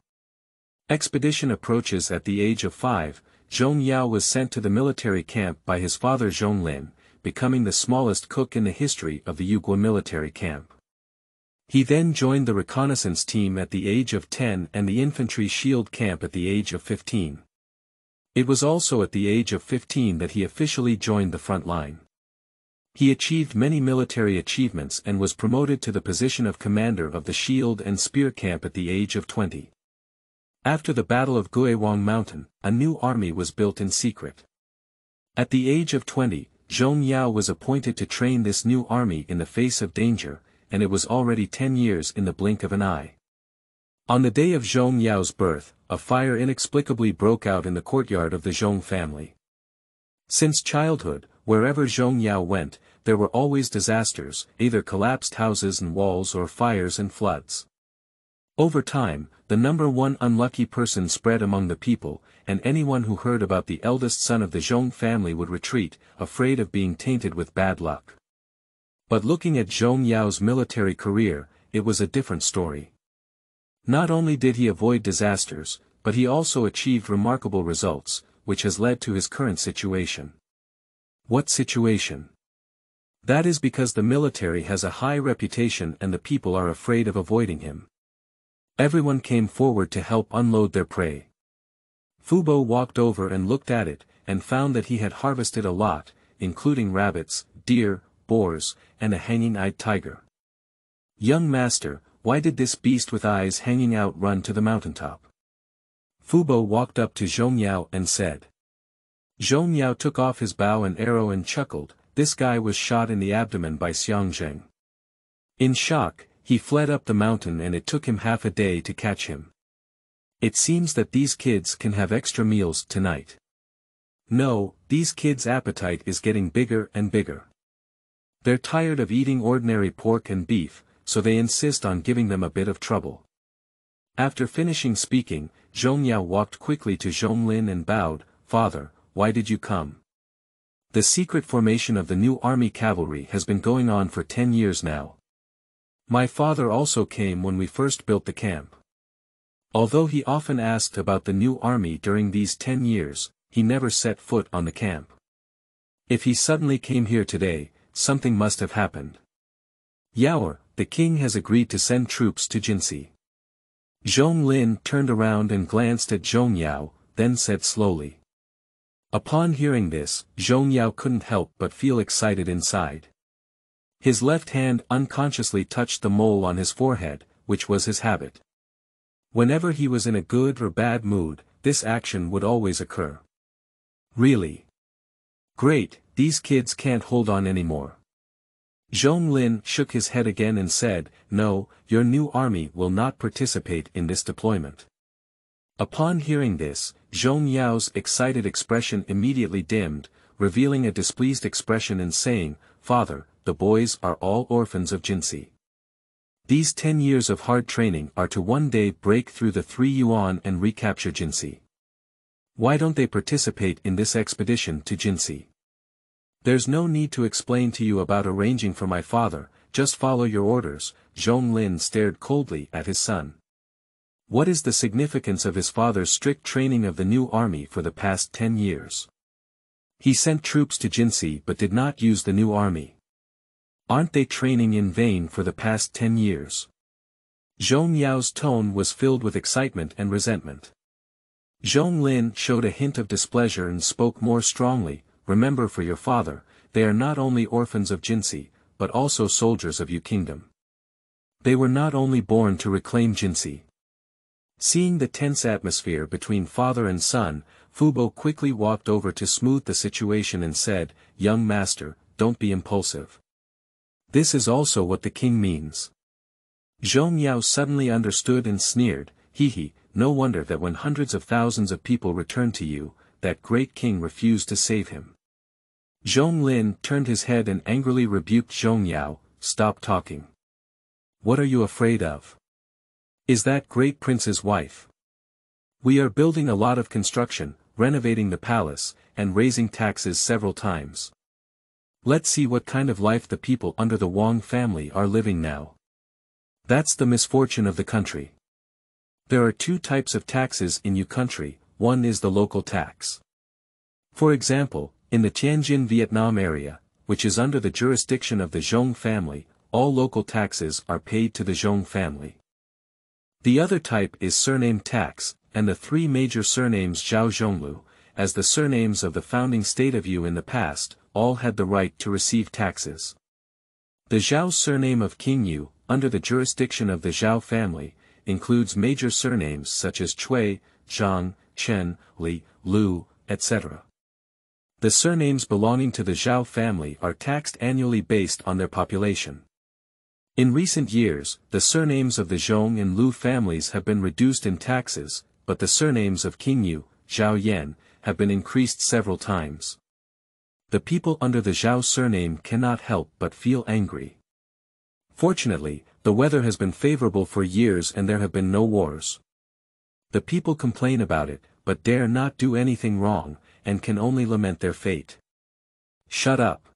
Expedition approaches. At the age of 5, Zhong Yao was sent to the military camp by his father Zhong Lin, becoming the smallest cook in the history of the Yueguo military camp. He then joined the reconnaissance team at the age of 10 and the infantry shield camp at the age of 15. It was also at the age of 15 that he officially joined the front line. He achieved many military achievements and was promoted to the position of commander of the shield and spear camp at the age of 20. After the Battle of Guiwang Mountain, a new army was built in secret. At the age of 20, Zhong Yao was appointed to train this new army in the face of danger, and it was already 10 years in the blink of an eye. On the day of Zhong Yao's birth, a fire inexplicably broke out in the courtyard of the Zhong family. Since childhood, wherever Zhong Yao went, there were always disasters, either collapsed houses and walls or fires and floods. Over time, the one unlucky person spread among the people, and anyone who heard about the eldest son of the Zhong family would retreat, afraid of being tainted with bad luck. But looking at Zhong Yao's military career, it was a different story. Not only did he avoid disasters, but he also achieved remarkable results, which has led to his current situation. What situation? That is because the military has a high reputation and the people are afraid of avoiding him. Everyone came forward to help unload their prey. Fubo walked over and looked at it, and found that he had harvested a lot, including rabbits, deer, boars, and a hanging-eyed tiger. Young master, why did this beast with eyes hanging out run to the mountaintop? Fubo walked up to Zhong Yao and said. Zhong Yao took off his bow and arrow and chuckled. This guy was shot in the abdomen by Xiangzheng. In shock, he fled up the mountain and it took him half a day to catch him. It seems that these kids can have extra meals tonight. No, these kids' appetite is getting bigger and bigger. They're tired of eating ordinary pork and beef, so they insist on giving them a bit of trouble. After finishing speaking, Zhong Yao walked quickly to Zhong Lin and bowed. Father, why did you come? The secret formation of the new army cavalry has been going on for 10 years now. My father also came when we first built the camp. Although he often asked about the new army during these 10 years, he never set foot on the camp. If he suddenly came here today, something must have happened. Yaoer, the king has agreed to send troops to Jinsi. Zhong Lin turned around and glanced at Zhong Yao, then said slowly. Upon hearing this, Zhong Yao couldn't help but feel excited inside. His left hand unconsciously touched the mole on his forehead, which was his habit. Whenever he was in a good or bad mood, this action would always occur. Really? Great, these kids can't hold on anymore. Zhong Lin shook his head again and said, no, your new army will not participate in this deployment. Upon hearing this, Zhong Yao's excited expression immediately dimmed, revealing a displeased expression and saying, Father, the boys are all orphans of Jinsi. These 10 years of hard training are to one day break through the 3 Yuan and recapture Jinsi. Why don't they participate in this expedition to Jinsi? There's no need to explain to you about arranging for my father, just follow your orders. Zhong Lin stared coldly at his son. What is the significance of his father's strict training of the new army for the past 10 years? He sent troops to Jinsi but did not use the new army. Aren't they training in vain for the past 10 years? Zhong Yao's tone was filled with excitement and resentment. Zhong Lin showed a hint of displeasure and spoke more strongly. Remember, for your father, they are not only orphans of Jinsi, but also soldiers of Yu Kingdom. They were not only born to reclaim Jinsi. Seeing the tense atmosphere between father and son, Fubo quickly walked over to smooth the situation and said, Young master, don't be impulsive. This is also what the king means. Zhong Yao suddenly understood and sneered, Hee, no wonder that when hundreds of thousands of people returned to you, that great king refused to save him. Zhong Lin turned his head and angrily rebuked Zhong Yao, stop talking. What are you afraid of? Is that great prince's wife? We are building a lot of construction, renovating the palace, and raising taxes several times. Let's see what kind of life the people under the Wang family are living now. That's the misfortune of the country. There are 2 types of taxes in Yu country. One is the local tax. For example, in the Tianjin Vietnam area, which is under the jurisdiction of the Zhong family, all local taxes are paid to the Zhong family. The other type is surname tax, and the 3 major surnames Zhao Zhonglu, as the surnames of the founding state of Yu in the past, all had the right to receive taxes. The Zhao surname of Qingyu, under the jurisdiction of the Zhao family, includes major surnames such as Cui, Zhang, Chen, Li, Lu, etc. The surnames belonging to the Zhao family are taxed annually based on their population. In recent years, the surnames of the Zhong and Lu families have been reduced in taxes, but the surnames of Qingyu, Zhao Yan, have been increased several times. The people under the Zhao surname cannot help but feel angry. Fortunately, the weather has been favorable for years and there have been no wars. The people complain about it, but dare not do anything wrong, and can only lament their fate. Shut up!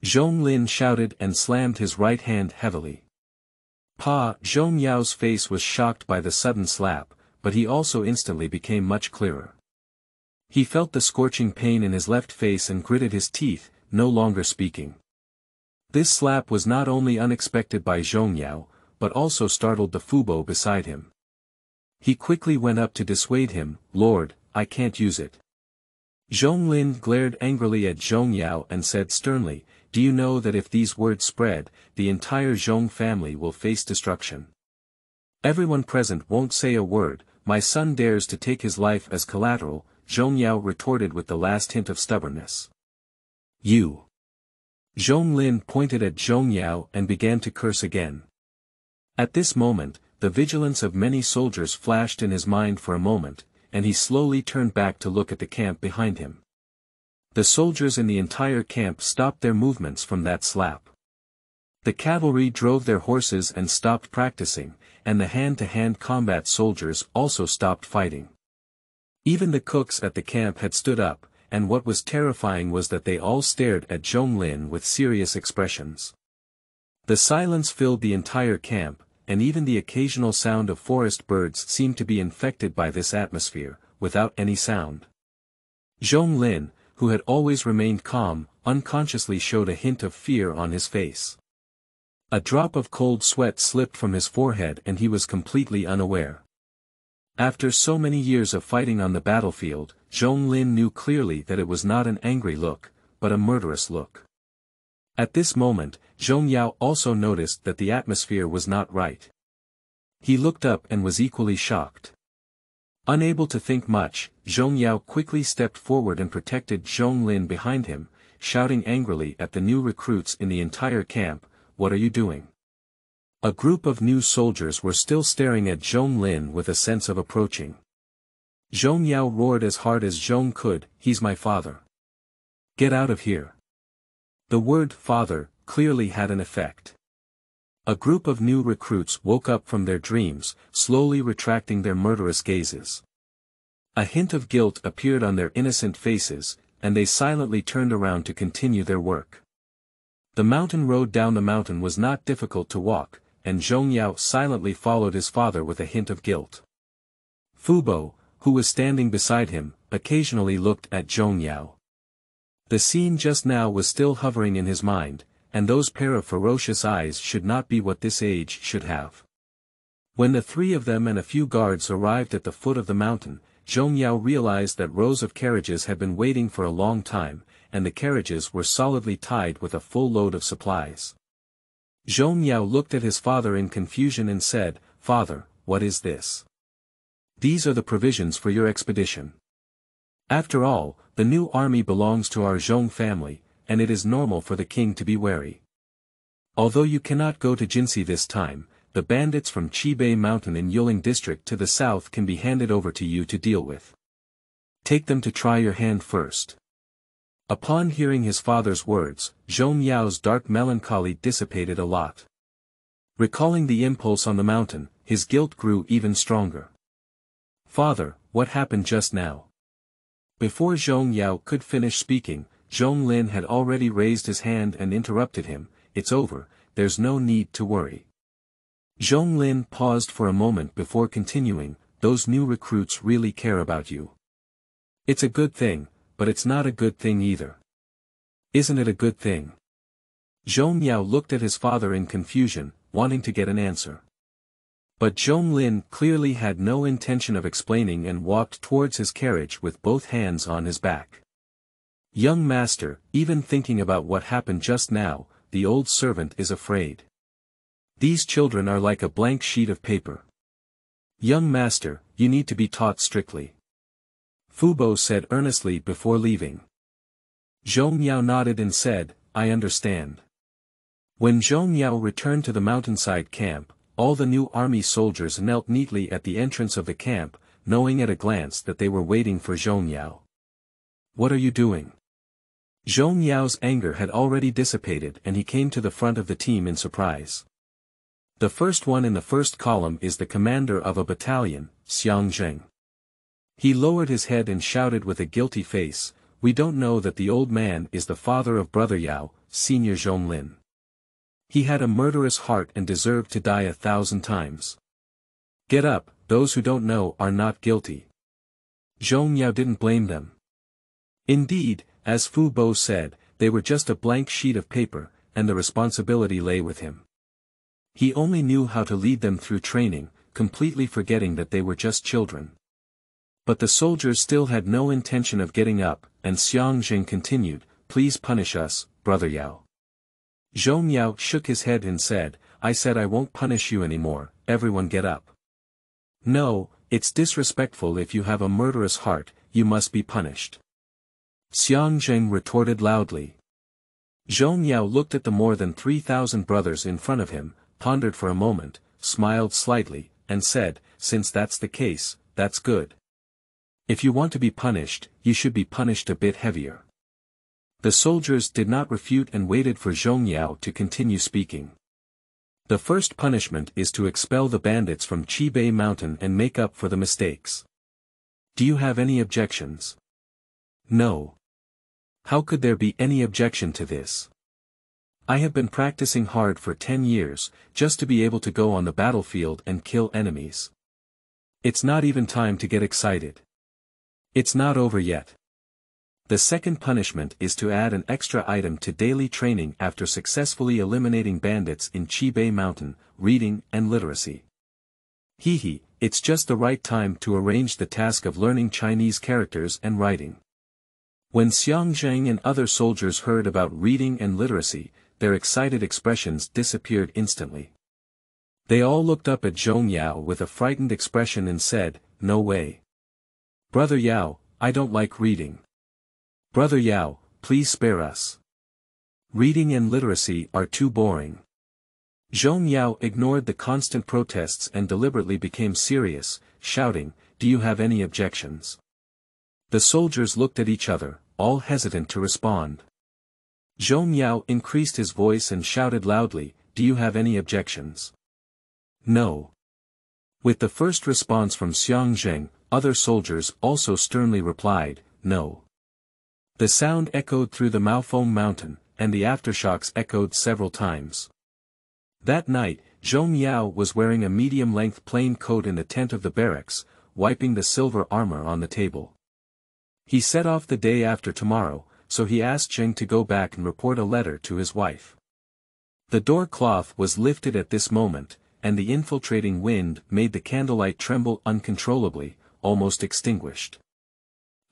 Zhong Lin shouted and slammed his right hand heavily. Zhong Yao's face was shocked by the sudden slap, but he also instantly became much clearer. He felt the scorching pain in his left face and gritted his teeth, no longer speaking. This slap was not only unexpected by Zhong Yao, but also startled the Fubo beside him. He quickly went up to dissuade him, Lord, I can't use it. Zhong Lin glared angrily at Zhong Yao and said sternly, do you know that if these words spread, the entire Zhong family will face destruction? Everyone present won't say a word. My son dares to take his life as collateral, Zhong Yao retorted with the last hint of stubbornness. You! Zhong Lin pointed at Zhong Yao and began to curse again. At this moment, the vigilance of many soldiers flashed in his mind for a moment, and he slowly turned back to look at the camp behind him. The soldiers in the entire camp stopped their movements from that slap. The cavalry drove their horses and stopped practicing, and the hand-to-hand combat soldiers also stopped fighting. Even the cooks at the camp had stood up, and what was terrifying was that they all stared at Zhong Lin with serious expressions. The silence filled the entire camp, and even the occasional sound of forest birds seemed to be infected by this atmosphere, without any sound. Zhong Lin, who had always remained calm, unconsciously showed a hint of fear on his face. A drop of cold sweat slipped from his forehead and he was completely unaware. After so many years of fighting on the battlefield, Zhong Lin knew clearly that it was not an angry look, but a murderous look. At this moment, Zhong Yao also noticed that the atmosphere was not right. He looked up and was equally shocked. Unable to think much, Zhong Yao quickly stepped forward and protected Zhong Lin behind him, shouting angrily at the new recruits in the entire camp, "What are you doing?" A group of new soldiers were still staring at Zhong Lin with a sense of approaching. Zhong Yao roared as hard as Zhong could, "He's my father. Get out of here." The word father clearly had an effect. A group of new recruits woke up from their dreams, slowly retracting their murderous gazes. A hint of guilt appeared on their innocent faces, and they silently turned around to continue their work. The mountain road down the mountain was not difficult to walk, and Zhong Yao silently followed his father with a hint of guilt. Fubo, who was standing beside him, occasionally looked at Zhong Yao. The scene just now was still hovering in his mind, and those pair of ferocious eyes should not be what this age should have. When the three of them and a few guards arrived at the foot of the mountain, Zhong Yao realized that rows of carriages had been waiting for a long time, and the carriages were solidly tied with a full load of supplies. Zhong Yao looked at his father in confusion and said, "Father, what is this?" "These are the provisions for your expedition. After all, the new army belongs to our Zhong family, and it is normal for the king to be wary. Although you cannot go to Jinsi this time, the bandits from Qibei Mountain in Yuling district to the south can be handed over to you to deal with. Take them to try your hand first." Upon hearing his father's words, Zhong Yao's dark melancholy dissipated a lot. Recalling the impulse on the mountain, his guilt grew even stronger. "Father, what happened just now?" Before Zhong Yao could finish speaking, Zhong Lin had already raised his hand and interrupted him, "It's over, there's no need to worry." Zhong Lin paused for a moment before continuing, "Those new recruits really care about you. It's a good thing, but it's not a good thing either." "Isn't it a good thing?" Zhong Yao looked at his father in confusion, wanting to get an answer. But Zhong Lin clearly had no intention of explaining and walked towards his carriage with both hands on his back. "Young master, even thinking about what happened just now, the old servant is afraid. These children are like a blank sheet of paper. Young master, you need to be taught strictly," Fubo said earnestly before leaving. Zhong Yao nodded and said, "I understand." When Zhong Yao returned to the mountainside camp, all the new army soldiers knelt neatly at the entrance of the camp, knowing at a glance that they were waiting for Zhong Yao. "What are you doing?" Zhong Yao's anger had already dissipated and he came to the front of the team in surprise. The first one in the first column is the commander of a battalion, Xiang Zheng. He lowered his head and shouted with a guilty face, "We don't know that the old man is the father of brother Yao, senior Zhong Lin. He had a murderous heart and deserved to die 1,000 times. Get up, those who don't know are not guilty." Zhong Yao didn't blame them. Indeed, as Fu Bo said, they were just a blank sheet of paper, and the responsibility lay with him. He only knew how to lead them through training, completely forgetting that they were just children. But the soldiers still had no intention of getting up, and Xiang Zheng continued, "Please punish us, brother Yao." Zhong Yao shook his head and said, "I said I won't punish you anymore, everyone get up." "No, it's disrespectful if you have a murderous heart, you must be punished," Xiang Zheng retorted loudly. Zhong Yao looked at the more than 3,000 brothers in front of him, pondered for a moment, smiled slightly, and said, "Since that's the case, that's good. If you want to be punished, you should be punished a bit heavier." The soldiers did not refute and waited for Zhong Yao to continue speaking. "The first punishment is to expel the bandits from Qibei Mountain and make up for the mistakes. Do you have any objections?" "No. How could there be any objection to this? I have been practicing hard for 10 years, just to be able to go on the battlefield and kill enemies. It's not even time to get excited. It's not over yet." The second punishment is to add an extra item to daily training after successfully eliminating bandits in Qibei Mountain, reading and literacy. Hehe, it's just the right time to arrange the task of learning Chinese characters and writing. When Xiang Zheng and other soldiers heard about reading and literacy, their excited expressions disappeared instantly. They all looked up at Zhong Yao with a frightened expression and said, "No way. Brother Yao, I don't like reading. Brother Yao, please spare us. Reading and literacy are too boring." Zhong Yao ignored the constant protests and deliberately became serious, shouting, "Do you have any objections?" The soldiers looked at each other, all hesitant to respond. Zhong Yao increased his voice and shouted loudly, "Do you have any objections?" "No." With the first response from Xiang Zheng, other soldiers also sternly replied, "No." The sound echoed through the Maofeng mountain, and the aftershocks echoed several times. That night, Zhong Yao was wearing a medium-length plain coat in the tent of the barracks, wiping the silver armor on the table. He set off the day after tomorrow, so he asked Zheng to go back and report a letter to his wife. The door cloth was lifted at this moment, and the infiltrating wind made the candlelight tremble uncontrollably, almost extinguished.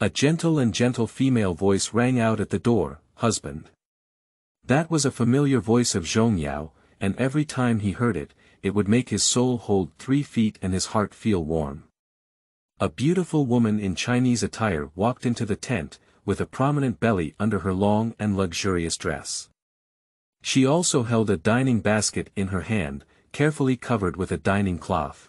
A gentle female voice rang out at the door, "Husband." That was a familiar voice of Zhong Yao, and every time he heard it, it would make his soul hold 3 feet and his heart feel warm. A beautiful woman in Chinese attire walked into the tent, with a prominent belly under her long and luxurious dress. She also held a dining basket in her hand, carefully covered with a dining cloth.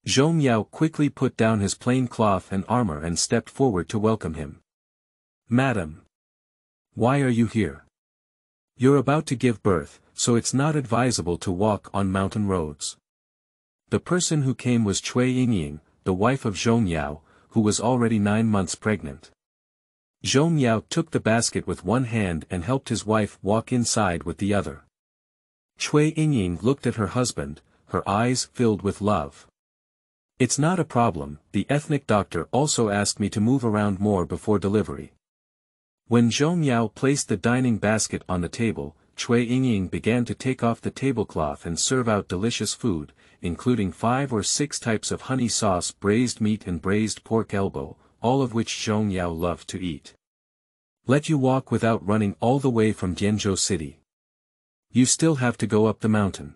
Zhong Yao quickly put down his plain cloth and armor and stepped forward to welcome him. "Madam. Why are you here? You're about to give birth, so it's not advisable to walk on mountain roads." The person who came was Cui Yingying, the wife of Zhong Yao, who was already 9 months pregnant. Zhong Yao took the basket with one hand and helped his wife walk inside with the other. Cui Yingying looked at her husband, her eyes filled with love. "It's not a problem, the ethnic doctor also asked me to move around more before delivery." When Zhong Yao placed the dining basket on the table, Cui Yingying began to take off the tablecloth and serve out delicious food, including 5 or 6 types of honey sauce, braised meat and braised pork elbow, all of which Zhong Yao loved to eat. "Let you walk without running all the way from Dianzhou City. You still have to go up the mountain.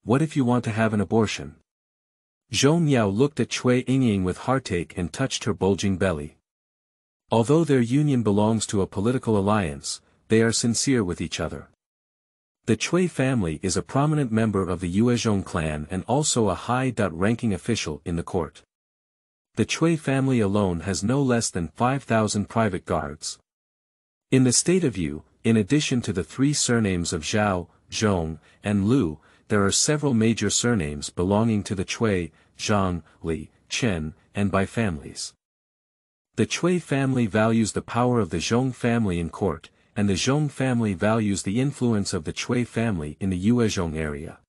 What if you want to have an abortion?" Zhong Yao looked at Cui Yingying with heartache and touched her bulging belly. Although their union belongs to a political alliance, they are sincere with each other. The Cui family is a prominent member of the Yueguo clan and also a high-ranking official in the court. The Cui family alone has no less than 5,000 private guards. In the state of Yu, in addition to the 3 surnames of Zhao, Zhong, and Lu, there are several major surnames belonging to the Cui, Zhang, Li, Chen, and Bai families. The Cui family values the power of the Zhong family in court, and the Zhong family values the influence of the Cui family in the Yuezhong area.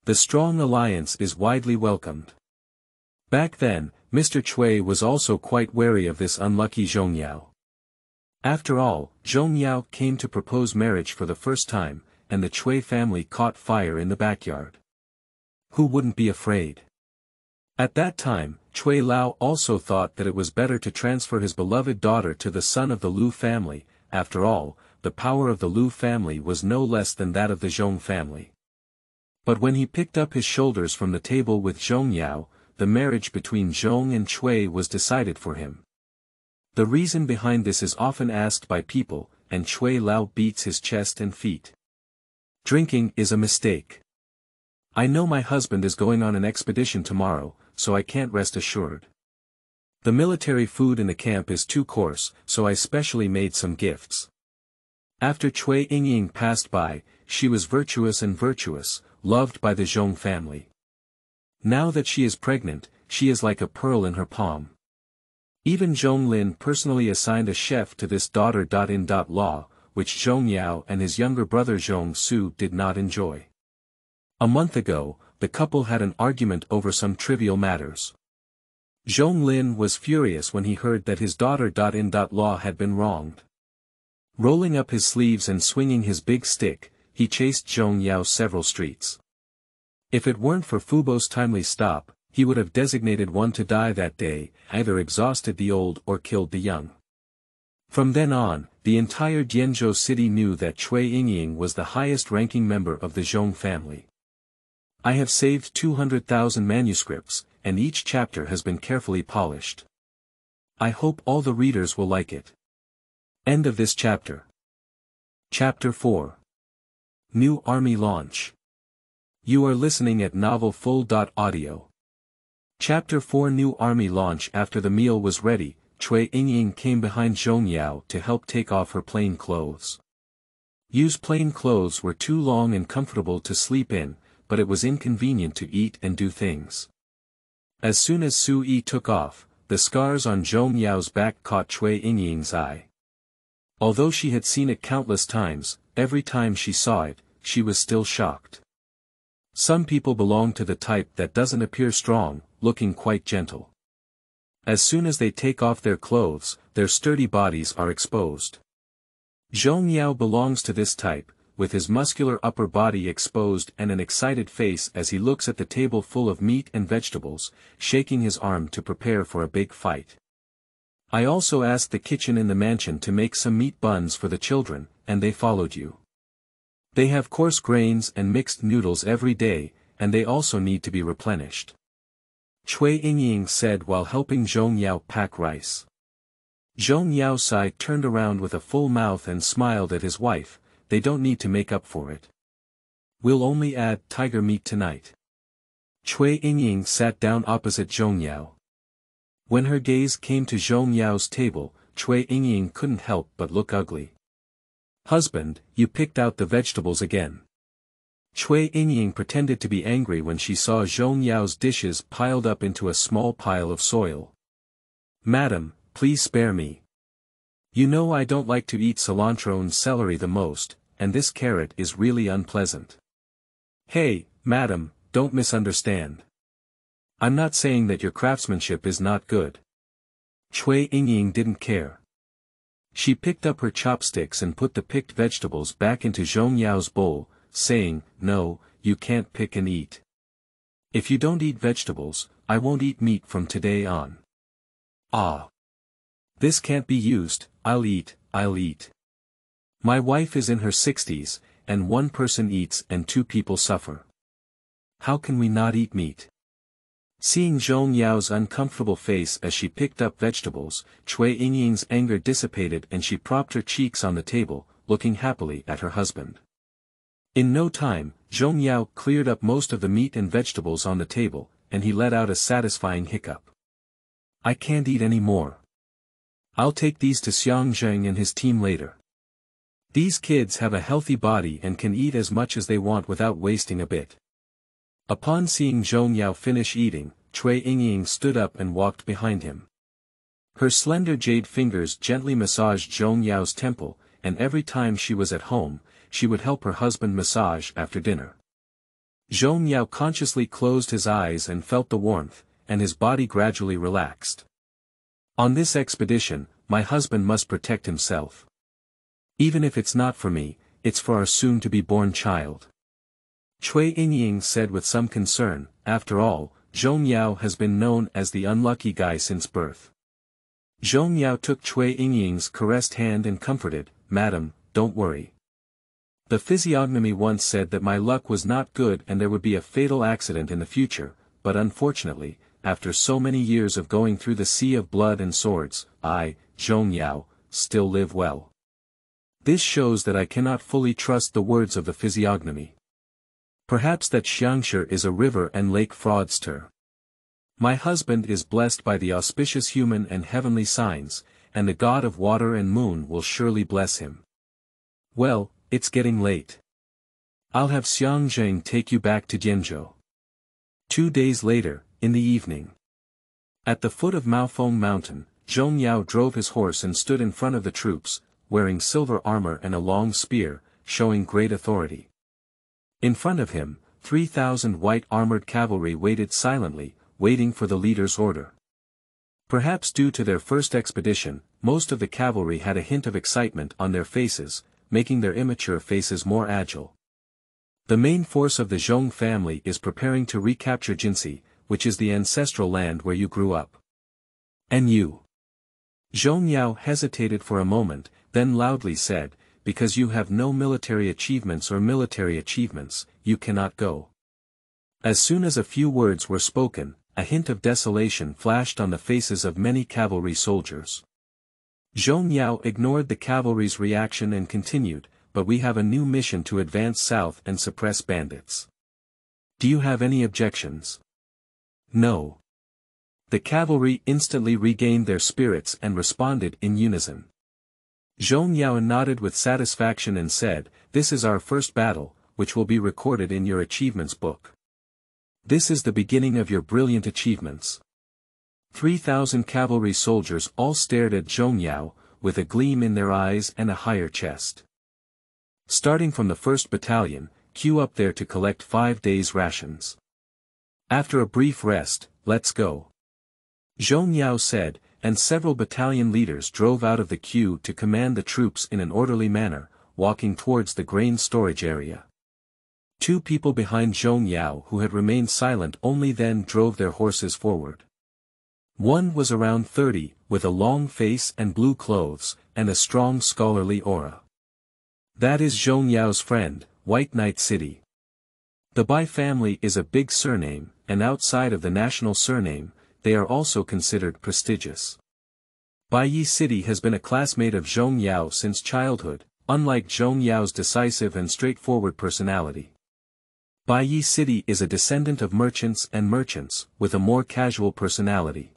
The strong alliance is widely welcomed. Back then, Mr. Cui was also quite wary of this unlucky Zhong Yao. After all, Zhong Yao came to propose marriage for the first time, and the Cui family caught fire in the backyard. Who wouldn't be afraid? At that time, Cui Lao also thought that it was better to transfer his beloved daughter to the son of the Lu family. After all, the power of the Lu family was no less than that of the Zhong family. But when he picked up his shoulders from the table with Zhong Yao, the marriage between Zhong and Cui was decided for him. The reason behind this is often asked by people, and Cui Lao beats his chest and feet. Drinking is a mistake. I know my husband is going on an expedition tomorrow, so I can't rest assured. The military food in the camp is too coarse, so I specially made some gifts. After Cui Yingying passed by, she was virtuous and virtuous, loved by the Zhong family. Now that she is pregnant, she is like a pearl in her palm. Even Zhong Lin personally assigned a chef to this daughter-in-law, which Zhong Yao and his younger brother Zhong Su did not enjoy. A month ago, the couple had an argument over some trivial matters. Zhong Lin was furious when he heard that his daughter-in-law had been wronged. Rolling up his sleeves and swinging his big stick, he chased Zhong Yao several streets. If it weren't for Fubo's timely stop, he would have designated one to die that day, either exhausted the old or killed the young. From then on, the entire Dianzhou city knew that Cui Yingying was the highest-ranking member of the Zhong family. I have saved 200,000 manuscripts, and each chapter has been carefully polished. I hope all the readers will like it. End of this chapter. Chapter 4. New Army Launch. You are listening at novelfull.audio. Chapter 4 New Army Launch. After the meal was ready, Cui Yingying came behind Zhong Yao to help take off her plain clothes. Yu's plain clothes were too long and comfortable to sleep in, but it was inconvenient to eat and do things. As soon as Su Yi took off, the scars on Zhong Yao's back caught Cui Yingying's eye. Although she had seen it countless times, every time she saw it, she was still shocked. Some people belong to the type that doesn't appear strong, looking quite gentle. As soon as they take off their clothes, their sturdy bodies are exposed. Zhong Yao belongs to this type, with his muscular upper body exposed and an excited face as he looks at the table full of meat and vegetables, shaking his arm to prepare for a big fight. I also asked the kitchen in the mansion to make some meat buns for the children, and they followed you. They have coarse grains and mixed noodles every day, and they also need to be replenished. Cui Yingying said while helping Zhong Yao pack rice. Zhong Yao's side turned around with a full mouth and smiled at his wife. They don't need to make up for it. We'll only add tiger meat tonight. Cui Yingying sat down opposite Zhong Yao. When her gaze came to Zhong Yao's table, Cui Yingying couldn't help but look ugly. Husband, you picked out the vegetables again. Cui Yingying pretended to be angry when she saw Zhong Yao's dishes piled up into a small pile of soil. Madam, please spare me. You know I don't like to eat cilantro and celery the most, and this carrot is really unpleasant. Hey, madam, don't misunderstand. I'm not saying that your craftsmanship is not good. Cui Yingying didn't care. She picked up her chopsticks and put the picked vegetables back into Zhong Yao's bowl, saying, No, you can't pick and eat. If you don't eat vegetables, I won't eat meat from today on. Ah. This can't be used, I'll eat. My wife is in her 60s, and one person eats and two people suffer. How can we not eat meat? Seeing Zhong Yao's uncomfortable face as she picked up vegetables, Cui Yingying's anger dissipated and she propped her cheeks on the table, looking happily at her husband. In no time, Zhong Yao cleared up most of the meat and vegetables on the table, and he let out a satisfying hiccup. I can't eat any more. I'll take these to Xiang Zheng and his team later. These kids have a healthy body and can eat as much as they want without wasting a bit. Upon seeing Zhong Yao finish eating, Cui Yingying stood up and walked behind him. Her slender jade fingers gently massaged Zhong Yao's temple, and every time she was at home, she would help her husband massage after dinner. Zhong Yao consciously closed his eyes and felt the warmth, and his body gradually relaxed. On this expedition, my husband must protect himself. Even if it's not for me, it's for our soon-to-be-born child. Cui Yingying said with some concern. After all, Zhong Yao has been known as the unlucky guy since birth. Zhong Yao took Cui Yingying's caressed hand and comforted, Madam, don't worry. The physiognomy once said that my luck was not good and there would be a fatal accident in the future, but unfortunately, after so many years of going through the sea of blood and swords, I, Zhong Yao, still live well. This shows that I cannot fully trust the words of the physiognomy. Perhaps that Xiangshi is a river and lake fraudster. My husband is blessed by the auspicious human and heavenly signs, and the god of water and moon will surely bless him. Well, it's getting late. I'll have Xiang Zheng take you back to Dianzhou. 2 days later, in the evening. At the foot of Maofeng Mountain, Zhong Yao drove his horse and stood in front of the troops, wearing silver armor and a long spear, showing great authority. In front of him, 3,000 white armored cavalry waited silently, waiting for the leader's order. Perhaps due to their first expedition, most of the cavalry had a hint of excitement on their faces, making their immature faces more agile. The main force of the Zhong family is preparing to recapture Jinsi, which is the ancestral land where you grew up. And you? Zhong Yao hesitated for a moment, then loudly said, because you have no military achievements, you cannot go. As soon as a few words were spoken, a hint of desolation flashed on the faces of many cavalry soldiers. Zhong Yao ignored the cavalry's reaction and continued, but we have a new mission to advance south and suppress bandits. Do you have any objections? No. The cavalry instantly regained their spirits and responded in unison. Zhong Yao nodded with satisfaction and said, "This is our first battle, which will be recorded in your achievements book. This is the beginning of your brilliant achievements." 3,000 cavalry soldiers all stared at Zhong Yao, with a gleam in their eyes and a higher chest. Starting from the 1st Battalion, queue up there to collect 5 days' rations. After a brief rest, let's go. Zhong Yao said, and several battalion leaders drove out of the queue to command the troops in an orderly manner, walking towards the grain storage area. 2 people behind Zhong Yao who had remained silent only then drove their horses forward. One was around 30, with a long face and blue clothes, and a strong scholarly aura. That is Zhong Yao's friend, White Knight City. The Bai family is a big surname, and outside of the national surname, they are also considered prestigious. Bai Yi City has been a classmate of Zhong Yao since childhood, unlike Zhong Yao's decisive and straightforward personality. Bai Yi City is a descendant of merchants, with a more casual personality.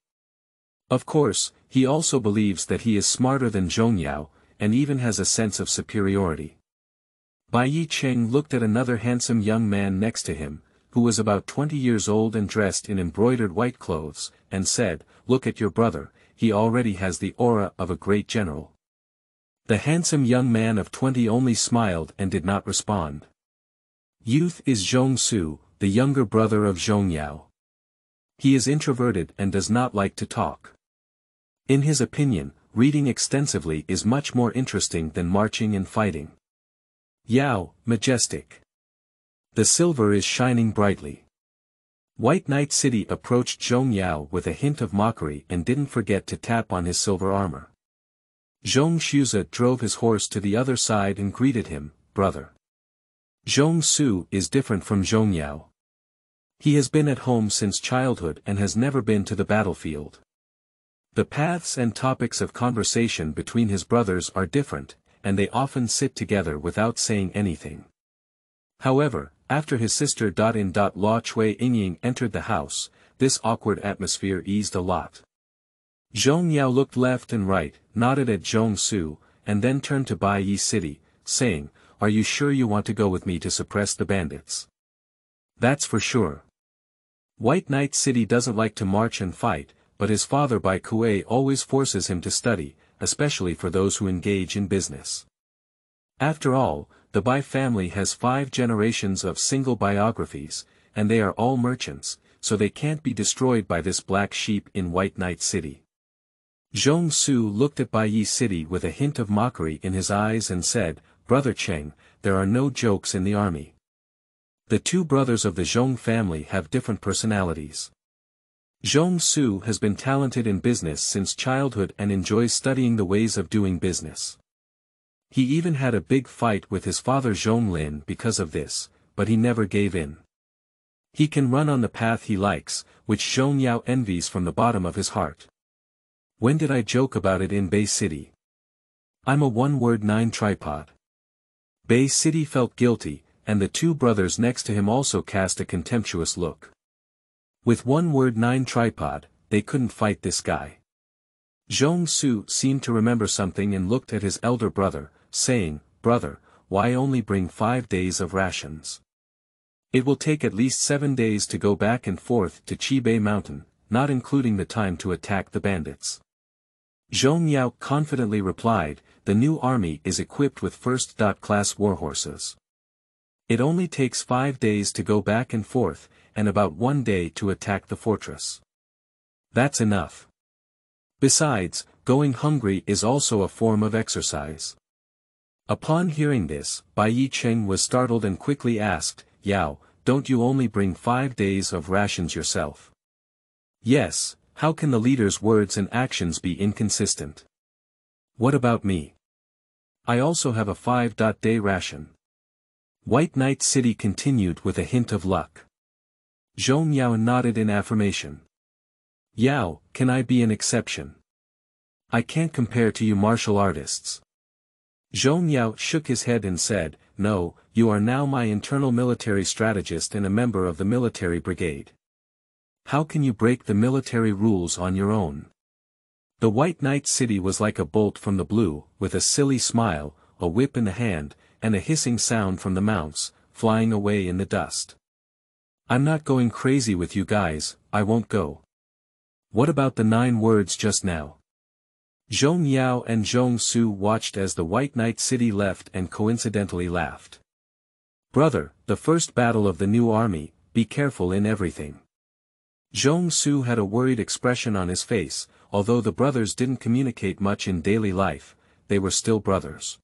Of course, he also believes that he is smarter than Zhong Yao, and even has a sense of superiority. Bai Yi Cheng looked at another handsome young man next to him, who was about 20 years old and dressed in embroidered white clothes, and said, "Look at your brother, he already has the aura of a great general." The handsome young man of 20 only smiled and did not respond. Youth is Zhong Su, the younger brother of Zhong Yao. He is introverted and does not like to talk. In his opinion, reading extensively is much more interesting than marching and fighting. Yao, majestic. The silver is shining brightly. White Knight City approached Zhong Yao with a hint of mockery and didn't forget to tap on his silver armor. Zhong Shuza drove his horse to the other side and greeted him, "Brother." Zhong Su is different from Zhong Yao. He has been at home since childhood and has never been to the battlefield. The paths and topics of conversation between his brothers are different, and they often sit together without saying anything. However, after his sister Lo Chui Yingying entered the house, this awkward atmosphere eased a lot. Zhong Yao looked left and right, nodded at Zhong Su, and then turned to Bai Yi City, saying, "Are you sure you want to go with me to suppress the bandits?" "That's for sure." White Knight City doesn't like to march and fight, but his father Bai Kuei always forces him to study, especially for those who engage in business. After all, the Bai family has 5 generations of single biographies, and they are all merchants, so they can't be destroyed by this black sheep in White Knight City. Zhong Su looked at Bai Yi City with a hint of mockery in his eyes and said, "Brother Cheng, there are no jokes in the army." The 2 brothers of the Zhong family have different personalities. Zhong Su has been talented in business since childhood and enjoys studying the ways of doing business. He even had a big fight with his father Zhong Lin because of this, but he never gave in. He can run on the path he likes, which Zhong Yao envies from the bottom of his heart. When did I joke about it in Bay City? I'm a 1-word 9 tripod. Bay City felt guilty, and the 2 brothers next to him also cast a contemptuous look. With 1-word 9 tripod, they couldn't fight this guy. Zhong Su seemed to remember something and looked at his elder brother, saying, "Brother, why only bring 5 days of rations? It will take at least 7 days to go back and forth to Qibei Mountain, not including the time to attack the bandits." Zhong Yao confidently replied, "The new army is equipped with first-class warhorses. It only takes 5 days to go back and forth, and about 1 day to attack the fortress. That's enough." Besides, going hungry is also a form of exercise. Upon hearing this, Bai Yicheng was startled and quickly asked, Yao, don't you only bring 5 days of rations yourself? Yes, how can the leader's words and actions be inconsistent? What about me? I also have a 5-day ration. White Knight City continued with a hint of luck. Zhong Yao nodded in affirmation. Yao, can I be an exception? I can't compare to you martial artists. Zhong Yao shook his head and said, no, you are now my internal military strategist and a member of the military brigade. How can you break the military rules on your own? The White Knight City was like a bolt from the blue, with a silly smile, a whip in the hand, and a hissing sound from the mounts, flying away in the dust. I'm not going crazy with you guys, I won't go. What about the 9 words just now? Zhong Yao and Zhong Su watched as the White Knight City left and coincidentally laughed. Brother, the first battle of the new army, be careful in everything. Zhong Su had a worried expression on his face, although the brothers didn't communicate much in daily life, they were still brothers.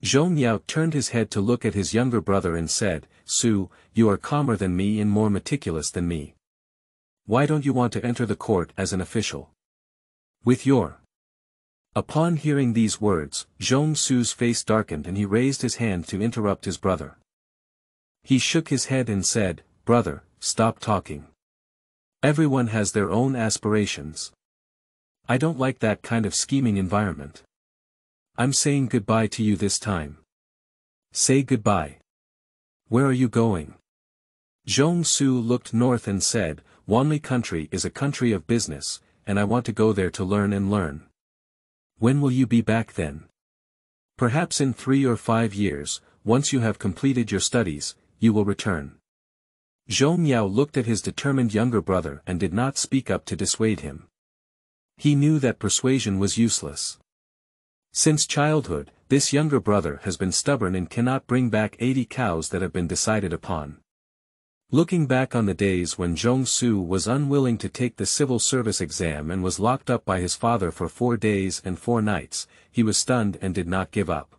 Zhong Yao turned his head to look at his younger brother and said, Su, you are calmer than me and more meticulous than me. Why don't you want to enter the court as an official? With your... Upon hearing these words, Zhong Su's face darkened and he raised his hand to interrupt his brother. He shook his head and said, Brother, stop talking. Everyone has their own aspirations. I don't like that kind of scheming environment. I'm saying goodbye to you this time. Say goodbye. Where are you going? Zhong Su looked north and said, Wanli country is a country of business, and I want to go there to learn and learn. When will you be back then? Perhaps in 3 or 5 years, once you have completed your studies, you will return. Zhong Yao looked at his determined younger brother and did not speak up to dissuade him. He knew that persuasion was useless. Since childhood, this younger brother has been stubborn and cannot bring back 80 cows that have been decided upon. Looking back on the days when Zhong Su was unwilling to take the civil service exam and was locked up by his father for 4 days and 4 nights, he was stunned and did not give up.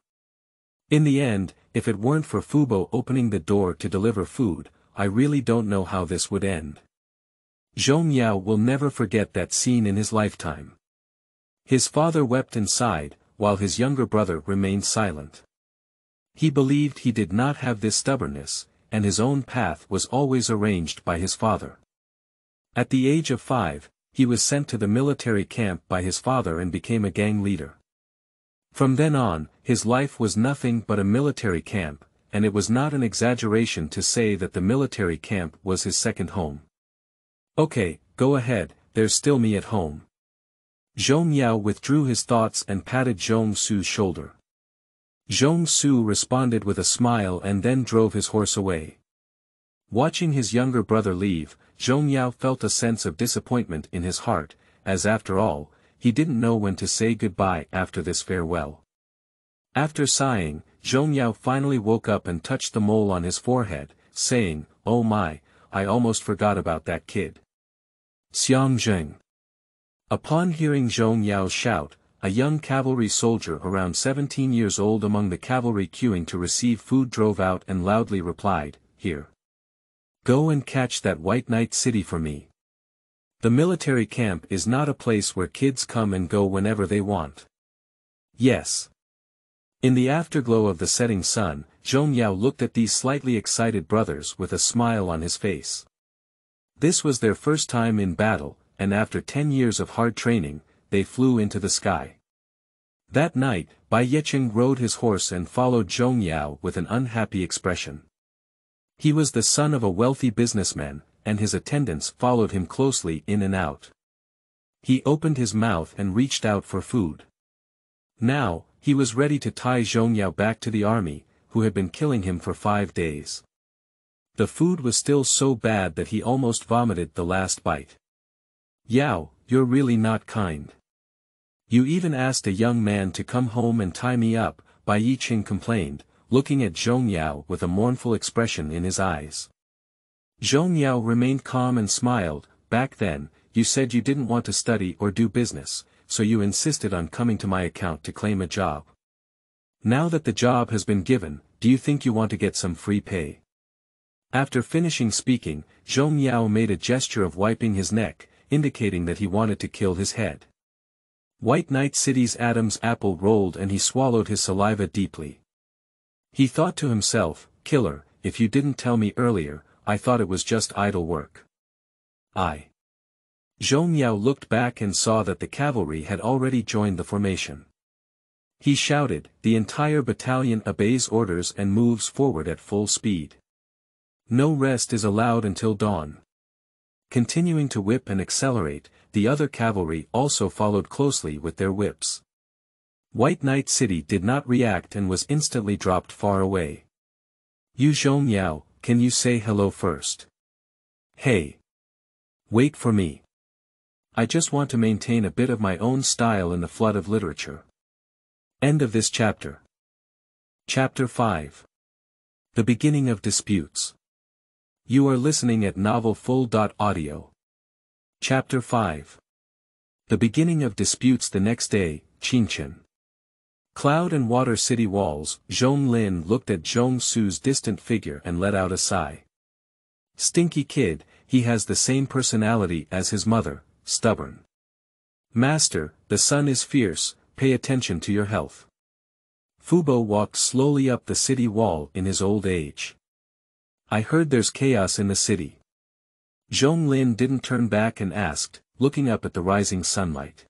In the end, if it weren't for Fubo opening the door to deliver food, I really don't know how this would end. Zhong Yao will never forget that scene in his lifetime. His father wept and sighed, while his younger brother remained silent. He believed he did not have this stubbornness, and his own path was always arranged by his father. At the age of 5, he was sent to the military camp by his father and became a gang leader. From then on, his life was nothing but a military camp, and it was not an exaggeration to say that the military camp was his second home. Okay, go ahead, there's still me at home. Zhong Yao withdrew his thoughts and patted Zhong Su's shoulder. Zhong Su responded with a smile and then drove his horse away. Watching his younger brother leave, Zhong Yao felt a sense of disappointment in his heart, as after all, he didn't know when to say goodbye after this farewell. After sighing, Zhong Yao finally woke up and touched the mole on his forehead, saying, Oh my, I almost forgot about that kid. Xiang Zheng. Upon hearing Zhong Yao's shout, a young cavalry soldier around 17 years old among the cavalry queuing to receive food drove out and loudly replied, Here. Go and catch that White Knight City for me. The military camp is not a place where kids come and go whenever they want. Yes. In the afterglow of the setting sun, Zhong Yao looked at these slightly excited brothers with a smile on his face. This was their first time in battle, and after 10 years of hard training, they flew into the sky. That night, Bai Yicheng rode his horse and followed Zhong Yao with an unhappy expression. He was the son of a wealthy businessman, and his attendants followed him closely in and out. He opened his mouth and reached out for food. Now, he was ready to tie Zhong Yao back to the army, who had been killing him for 5 days. The food was still so bad that he almost vomited the last bite. Yao, you're really not kind. You even asked a young man to come home and tie me up, Bai Yicheng complained, looking at Zhong Yao with a mournful expression in his eyes. Zhong Yao remained calm and smiled. Back then, you said you didn't want to study or do business, so you insisted on coming to my account to claim a job. Now that the job has been given, do you think you want to get some free pay?" After finishing speaking, Zhong Yao made a gesture of wiping his neck, indicating that he wanted to kill his head. White Knight City's Adam's apple rolled and he swallowed his saliva deeply. He thought to himself, "Killer, if you didn't tell me earlier, I thought it was just idle work." Zhong Yao looked back and saw that the cavalry had already joined the formation. He shouted, "The entire battalion obeys orders and moves forward at full speed. No rest is allowed until dawn." Continuing to whip and accelerate, the other cavalry also followed closely with their whips. White Knight City did not react and was instantly dropped far away. "You Zhong Yao, can you say hello first?" "Hey. Wait for me. I just want to maintain a bit of my own style in the flood of literature." End of this chapter. Chapter 5. The Beginning of Disputes. You are listening at novelfull.audio. Chapter 5. The Beginning of Disputes. The next day, Qingchen. Cloud and Water City walls. Zhong Lin looked at Zhong Su's distant figure and let out a sigh. Stinky kid, he has the same personality as his mother, stubborn. Master, the sun is fierce, pay attention to your health. Fubo walked slowly up the city wall in his old age. I heard there's chaos in the city. Zhong Lin didn't turn back and asked, looking up at the rising sunlight.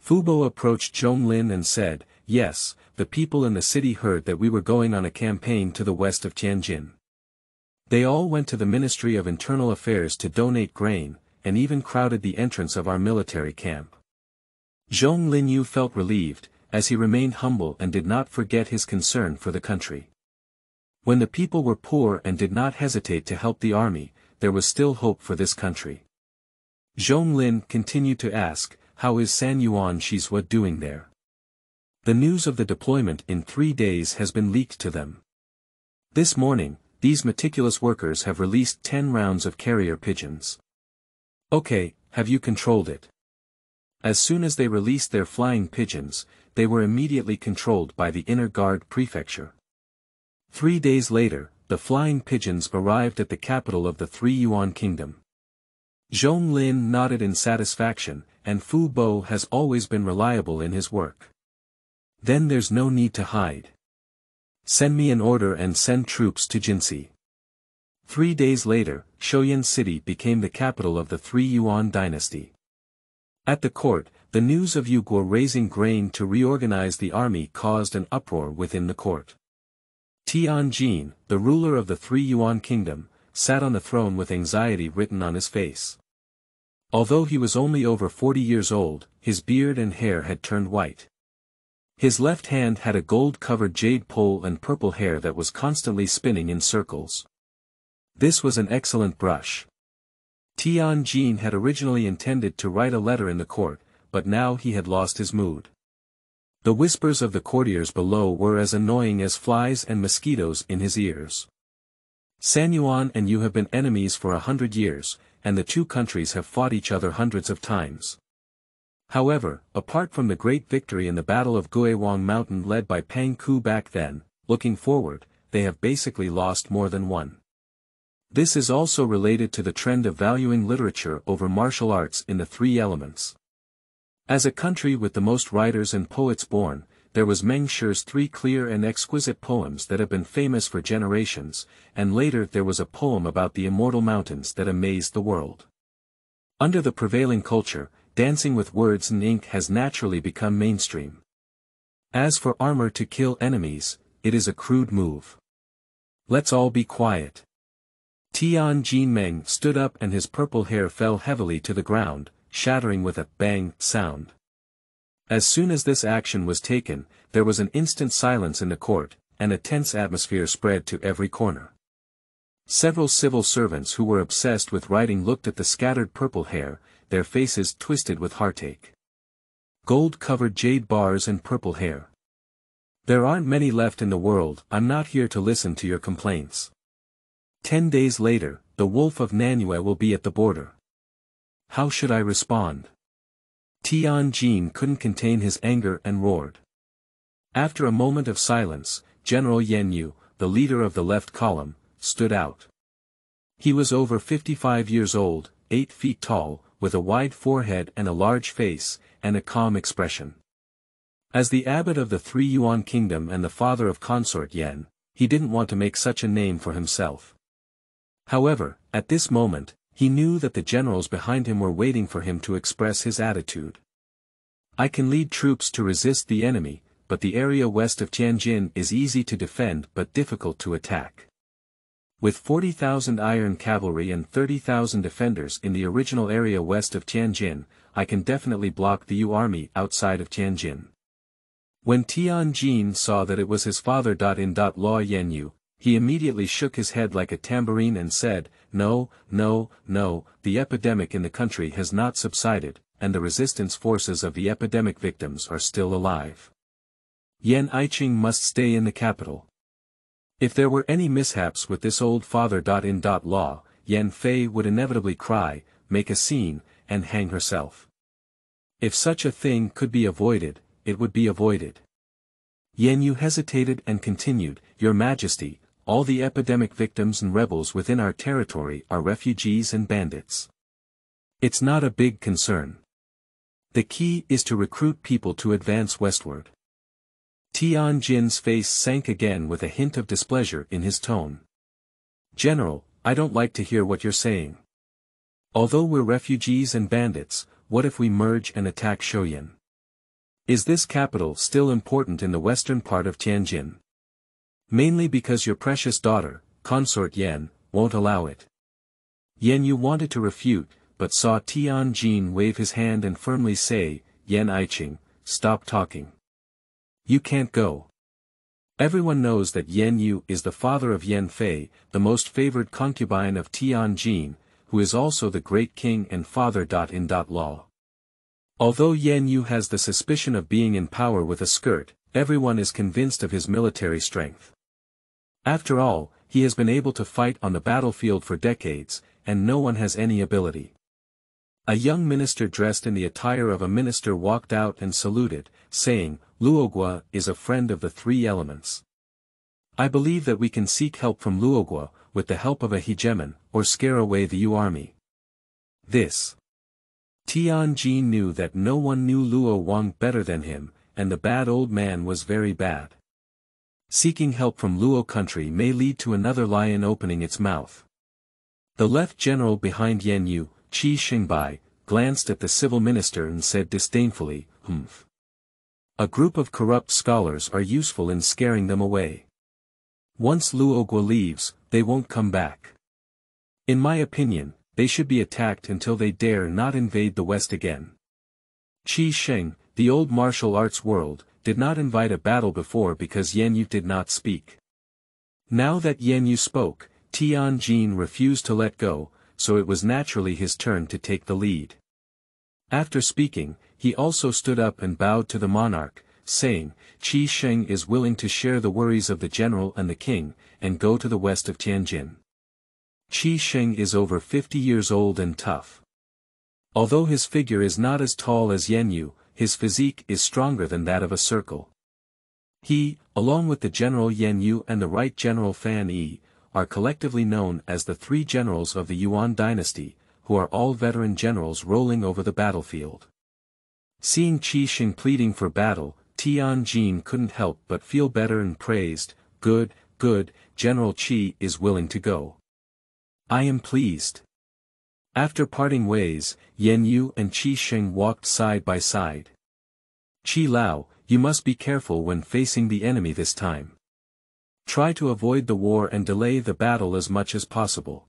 Fubo approached Zhong Lin and said, "Yes, the people in the city heard that we were going on a campaign to the west of Tianjin. They all went to the Ministry of Internal Affairs to donate grain, and even crowded the entrance of our military camp." Zhong Linyu felt relieved, as he remained humble and did not forget his concern for the country. When the people were poor and did not hesitate to help the army, there was still hope for this country. Zhong Lin continued to ask, "How is San Yuan Shizhua doing there?" The news of the deployment in 3 days has been leaked to them. This morning, these meticulous workers have released 10 rounds of carrier pigeons. Okay, have you controlled it? As soon as they released their flying pigeons, they were immediately controlled by the Inner Guard Prefecture. 3 days later, the flying pigeons arrived at the capital of the Three Yuan Kingdom. Zhong Lin nodded in satisfaction, and Fu Bo has always been reliable in his work. Then there's no need to hide. Send me an order and send troops to Jinsi. 3 days later, Shoyan City became the capital of the Three Yuan dynasty. At the court, the news of Yueguo raising grain to reorganize the army caused an uproar within the court. Tianjin, the ruler of the Three Yuan Kingdom, sat on the throne with anxiety written on his face. Although he was only over 40 years old, his beard and hair had turned white. His left hand had a gold-covered jade pole and purple hair that was constantly spinning in circles. This was an excellent brush. Tianjin had originally intended to write a letter in the court, but now he had lost his mood. The whispers of the courtiers below were as annoying as flies and mosquitoes in his ears. San Yuan and you have been enemies for 100 years, and the two countries have fought each other hundreds of times. However, apart from the great victory in the Battle of Guewang Mountain led by Pang Ku back then, looking forward, they have basically lost more than one. This is also related to the trend of valuing literature over martial arts in the three elements. As a country with the most writers and poets born, there was Meng Shi's 3 clear and exquisite poems that have been famous for generations, and later there was a poem about the immortal mountains that amazed the world. Under the prevailing culture, dancing with words and ink has naturally become mainstream. As for armor to kill enemies, it is a crude move. Let's all be quiet. Tianjin Meng stood up and his purple hair fell heavily to the ground, shattering with a bang sound. As soon as this action was taken, there was an instant silence in the court, and a tense atmosphere spread to every corner. Several civil servants who were obsessed with writing looked at the scattered purple hair, their faces twisted with heartache. Gold-covered jade bars and purple hair. There aren't many left in the world. I'm not here to listen to your complaints. 10 days later, the wolf of Nanyue will be at the border. How should I respond? Tianjin couldn't contain his anger and roared. After a moment of silence, General Yueguo, the leader of the left column, stood out. He was over 55 years old, 8 feet tall, with a wide forehead and a large face, and a calm expression. As the abbot of the Three Yuan Kingdom and the father of Consort Yan, he didn't want to make such a name for himself. However, at this moment, he knew that the generals behind him were waiting for him to express his attitude. I can lead troops to resist the enemy, but the area west of Tianjin is easy to defend but difficult to attack. With 40,000 iron cavalry and 30,000 defenders in the original area west of Tianjin, I can definitely block the Yu army outside of Tianjin. When Tianjin saw that it was his father-in-law Yueguo, he immediately shook his head like a tambourine and said, "No, no, no, the epidemic in the country has not subsided, and the resistance forces of the epidemic victims are still alive. Yan Iching must stay in the capital. If there were any mishaps with this old father-in-law, Yan Fei would inevitably cry, make a scene, and hang herself. If such a thing could be avoided, it would be avoided." Yueguo hesitated and continued, "Your Majesty, all the epidemic victims and rebels within our territory are refugees and bandits. It's not a big concern. The key is to recruit people to advance westward." Tianjin's face sank again with a hint of displeasure in his tone. "General, I don't like to hear what you're saying. Although we're refugees and bandits, what if we merge and attack Shoyan? Is this capital still important in the western part of Tianjin? Mainly because your precious daughter, Consort Yan, won't allow it." Yueguo wanted to refute, but saw Tianjin wave his hand and firmly say, "Yan Iching, stop talking. You can't go." Everyone knows that Yueguo is the father of Yan Fei, the most favored concubine of Tianjin, who is also the great king and father-in-law. Although Yueguo has the suspicion of being in power with a skirt, everyone is convinced of his military strength. After all, he has been able to fight on the battlefield for decades, and no one has any ability. A young minister dressed in the attire of a minister walked out and saluted, saying, "Yueguo is a friend of the three elements. I believe that we can seek help from Yueguo, with the help of a hegemon, or scare away the Yu army." This. Tianjin knew that no one knew Luo Wang better than him, and the bad old man was very bad. Seeking help from Luo country may lead to another lion opening its mouth. The left general behind Yueguo, Qi Xingbai, glanced at the civil minister and said disdainfully, "Humph. A group of corrupt scholars are useful in scaring them away. Once Luoguo leaves, they won't come back. In my opinion, they should be attacked until they dare not invade the West again." Qi Sheng, the old martial arts world, did not invite a battle before because Yueguo did not speak. Now that Yueguo spoke, Tianjin refused to let go, so it was naturally his turn to take the lead. After speaking, he also stood up and bowed to the monarch, saying, "Qi Sheng is willing to share the worries of the general and the king, and go to the west of Tianjin." Qi Sheng is over 50 years old and tough. Although his figure is not as tall as Yueguo, his physique is stronger than that of a circle. He, along with the General Yueguo and the Right General Fan Yi, are collectively known as the three generals of the Yuan dynasty, who are all veteran generals rolling over the battlefield. Seeing Qi Sheng pleading for battle, Tianjin couldn't help but feel better and praised, "Good, good, General Qi is willing to go. I am pleased." After parting ways, Yueguo and Qi Sheng walked side by side. "Qi Lao, you must be careful when facing the enemy this time. Try to avoid the war and delay the battle as much as possible.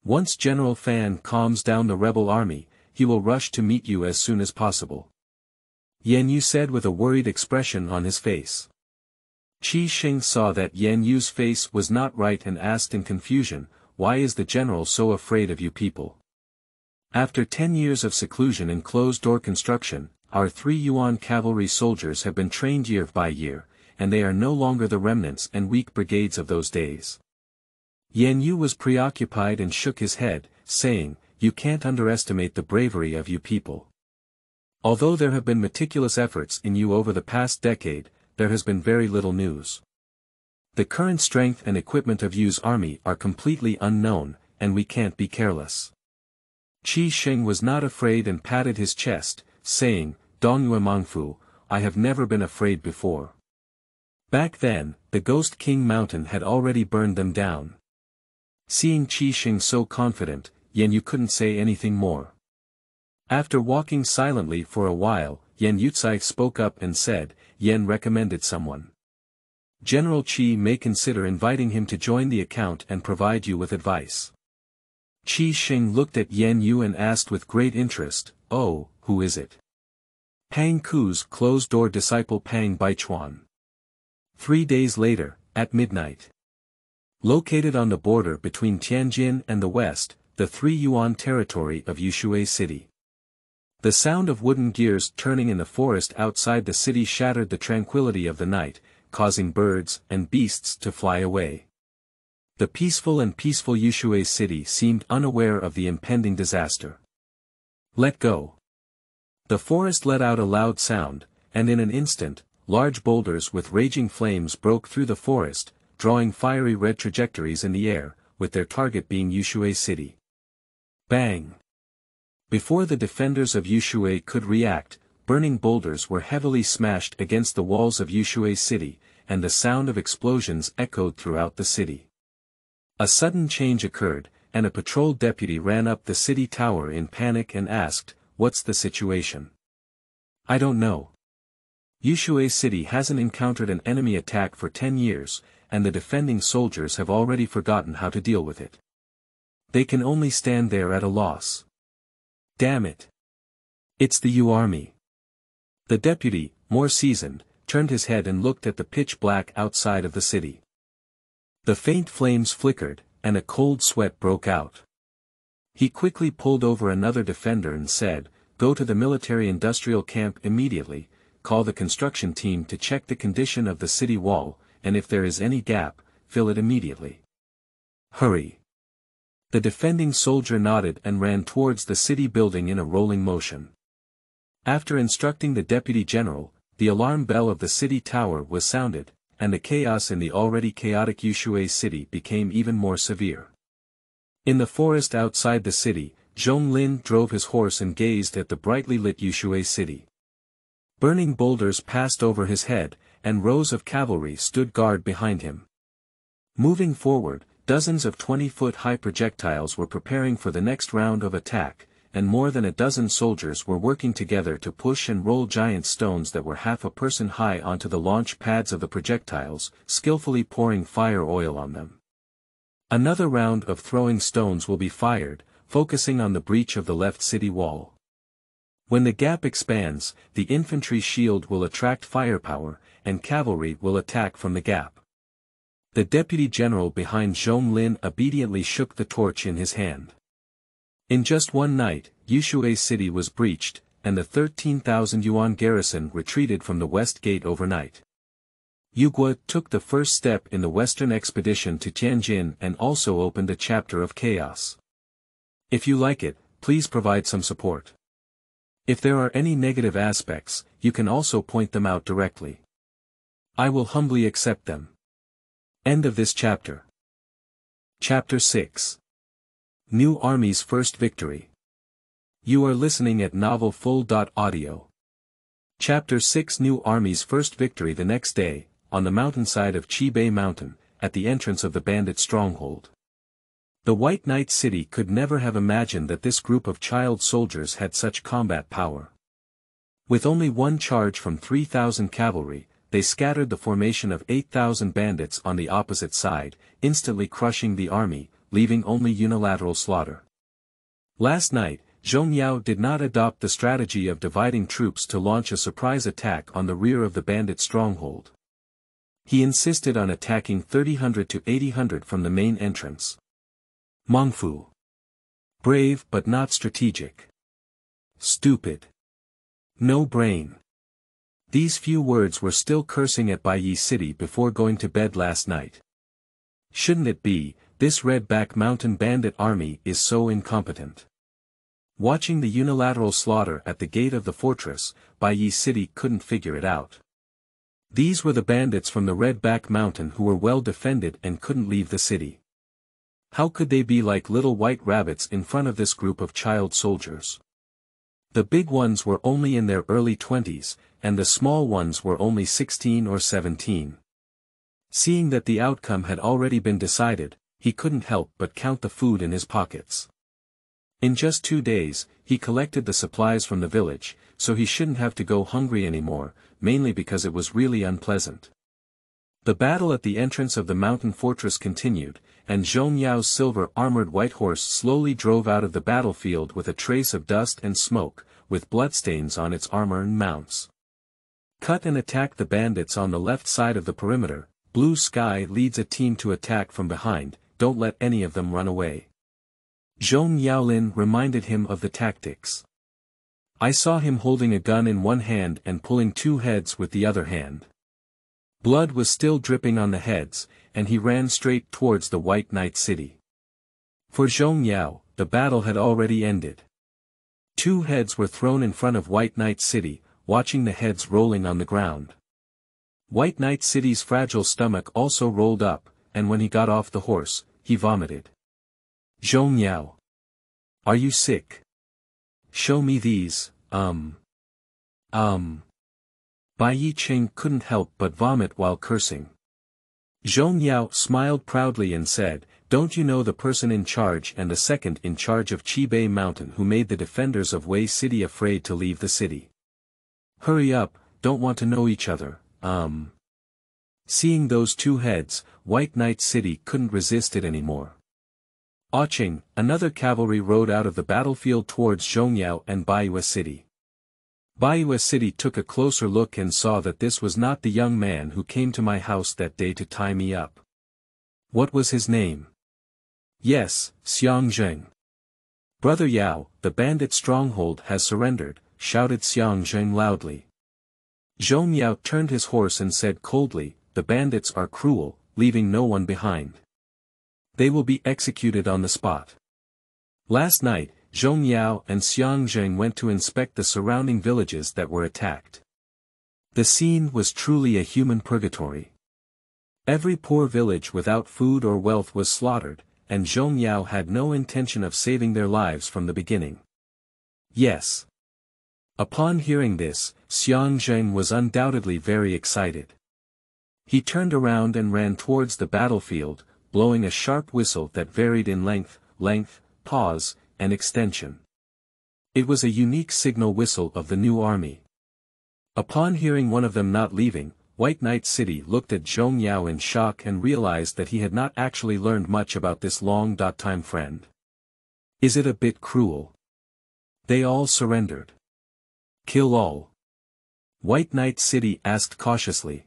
Once General Fan calms down the rebel army, he will rush to meet you as soon as possible," Yueguo said with a worried expression on his face. Qi Sheng saw that Yueguo's face was not right and asked in confusion, "Why is the general so afraid of you people?" "After 10 years of seclusion and closed-door construction, our 3 Yuan cavalry soldiers have been trained year by year, and they are no longer the remnants and weak brigades of those days." Yueguo was preoccupied and shook his head, saying, you can't underestimate the bravery of you people. Although there have been meticulous efforts in you over the past decade, there has been very little news. The current strength and equipment of Yu's army are completely unknown, and we can't be careless. Qi Sheng was not afraid and patted his chest, saying, Dongyue Mangfu, I have never been afraid before. Back then, the Ghost King Mountain had already burned them down. Seeing Qi Sheng so confident, Yan Yu couldn't say anything more. After walking silently for a while, Yan Yucai spoke up and said, Yan recommended someone. General Qi may consider inviting him to join the account and provide you with advice. Qi Sheng looked at Yan Yu and asked with great interest, oh, who is it? Pang Ku's closed-door disciple Pang Baichuan. 3 days later, at midnight. Located on the border between Tianjin and the west, the 3 Yuan territory of Yushui City. The sound of wooden gears turning in the forest outside the city shattered the tranquility of the night, causing birds and beasts to fly away. The peaceful Yushui city seemed unaware of the impending disaster. Let go. The forest let out a loud sound, and in an instant, large boulders with raging flames broke through the forest, drawing fiery red trajectories in the air, with their target being Yushui city. Bang! Before the defenders of Yushui could react, burning boulders were heavily smashed against the walls of Yushui city, and the sound of explosions echoed throughout the city. A sudden change occurred, and a patrol deputy ran up the city tower in panic and asked, "What's the situation?" "I don't know. Yushui city hasn't encountered an enemy attack for 10 years, and the defending soldiers have already forgotten how to deal with it. They can only stand there at a loss. Damn it. It's the Yu army." The deputy, more seasoned, turned his head and looked at the pitch black outside of the city. The faint flames flickered, and a cold sweat broke out. He quickly pulled over another defender and said, "Go to the military-industrial camp immediately, call the construction team to check the condition of the city wall, and if there is any gap, fill it immediately. Hurry." The defending soldier nodded and ran towards the city building in a rolling motion. After instructing the deputy general, the alarm bell of the city tower was sounded, and the chaos in the already chaotic Yushui city became even more severe. In the forest outside the city, Zhong Lin drove his horse and gazed at the brightly lit Yushui city. Burning boulders passed over his head, and rows of cavalry stood guard behind him. Moving forward, dozens of 20-foot-high projectiles were preparing for the next round of attack, and more than a dozen soldiers were working together to push and roll giant stones that were half a person high onto the launch pads of the projectiles, skillfully pouring fire oil on them. Another round of throwing stones will be fired, focusing on the breach of the left city wall. When the gap expands, the infantry shield will attract firepower, and cavalry will attack from the gap. The deputy general behind Zhong Lin obediently shook the torch in his hand. In just one night, Yushui city was breached, and the 13,000 yuan garrison retreated from the west gate overnight. Yueguo took the first step in the western expedition to Tianjin and also opened a chapter of chaos. If you like it, please provide some support. If there are any negative aspects, you can also point them out directly. I will humbly accept them. End of this chapter. Chapter 6. New Army's First Victory. You are listening at novelfull.audio. Chapter 6. New Army's First Victory. The next day, on the mountainside of Qibei Mountain, at the entrance of the bandit stronghold. The White Knight City could never have imagined that this group of child soldiers had such combat power. With only one charge from 3,000 cavalry, they scattered the formation of 8,000 bandits on the opposite side, instantly crushing the army, leaving only unilateral slaughter. Last night, Zhong Yao did not adopt the strategy of dividing troops to launch a surprise attack on the rear of the bandit stronghold. He insisted on attacking 300 to 800 from the main entrance. Mangfu. Brave but not strategic. Stupid. No brain. These few words were still cursing at Baiyi City before going to bed last night. Shouldn't it be, this red-back mountain bandit army is so incompetent. Watching the unilateral slaughter at the gate of the fortress, Baiyi City couldn't figure it out. These were the bandits from the Red Back Mountain who were well defended and couldn't leave the city. How could they be like little white rabbits in front of this group of child soldiers? The big ones were only in their early 20s, and the small ones were only 16 or 17. Seeing that the outcome had already been decided, he couldn't help but count the food in his pockets. In just 2 days, he collected the supplies from the village, so he shouldn't have to go hungry anymore, mainly because it was really unpleasant. The battle at the entrance of the mountain fortress continued, and Zhong Yao's silver-armored white horse slowly drove out of the battlefield with a trace of dust and smoke, with bloodstains on its armor and mounts. Cut and attack the bandits on the left side of the perimeter. Blue Sky leads a team to attack from behind, don't let any of them run away. Zhong Yaolin reminded him of the tactics. I saw him holding a gun in one hand and pulling 2 heads with the other hand. Blood was still dripping on the heads, and he ran straight towards the White Knight City. For Zhong Yao, the battle had already ended. 2 heads were thrown in front of White Knight City, watching the heads rolling on the ground. White Knight City's fragile stomach also rolled up, and when he got off the horse, he vomited. Zhong Yao. Are you sick? Show me these, Bai Yiqing couldn't help but vomit while cursing. Zhong Yao smiled proudly and said, don't you know the person in charge and the second in charge of Qibei Mountain who made the defenders of Wei City afraid to leave the city? Hurry up, don't want to know each other, Seeing those 2 heads, White Knight City couldn't resist it anymore. Oching, another cavalry rode out of the battlefield towards Zhong Yao and Baiyue City. Baiyue City took a closer look and saw that this was not the young man who came to my house that day to tie me up. What was his name? Yes, Xiang Zheng. Brother Yao, the bandit stronghold has surrendered, shouted Xiang Zheng loudly. Zhong Yao turned his horse and said coldly, the bandits are cruel, leaving no one behind. They will be executed on the spot. Last night, Zhong Yao and Xiang Zheng went to inspect the surrounding villages that were attacked. The scene was truly a human purgatory. Every poor village without food or wealth was slaughtered, and Zhong Yao had no intention of saving their lives from the beginning. Yes. Upon hearing this, Xiang Zheng was undoubtedly very excited. He turned around and ran towards the battlefield, blowing a sharp whistle that varied in length, pause, and extension. It was a unique signal whistle of the new army. Upon hearing one of them not leaving, White Knight City looked at Zhong Yao in shock and realized that he had not actually learned much about this long-time friend. Is it a bit cruel? They all surrendered. Kill all? White Knight City asked cautiously.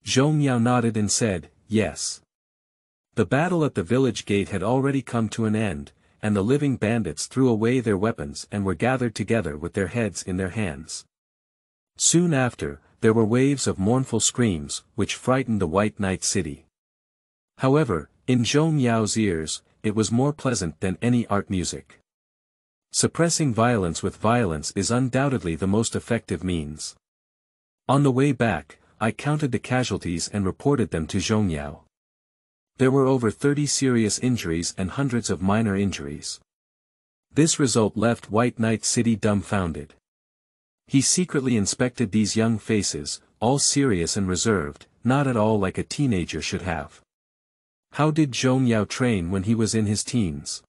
Zhong Yao nodded and said, yes. The battle at the village gate had already come to an end, and the living bandits threw away their weapons and were gathered together with their heads in their hands. Soon after, there were waves of mournful screams, which frightened the White Knight City. However, in Zhong Yao's ears, it was more pleasant than any art music. Suppressing violence with violence is undoubtedly the most effective means. On the way back, I counted the casualties and reported them to Zhong Yao. There were over 30 serious injuries and hundreds of minor injuries. This result left White Knight City dumbfounded. He secretly inspected these young faces, all serious and reserved, not at all like a teenager should have. How did Zhong Yao train when he was in his teens?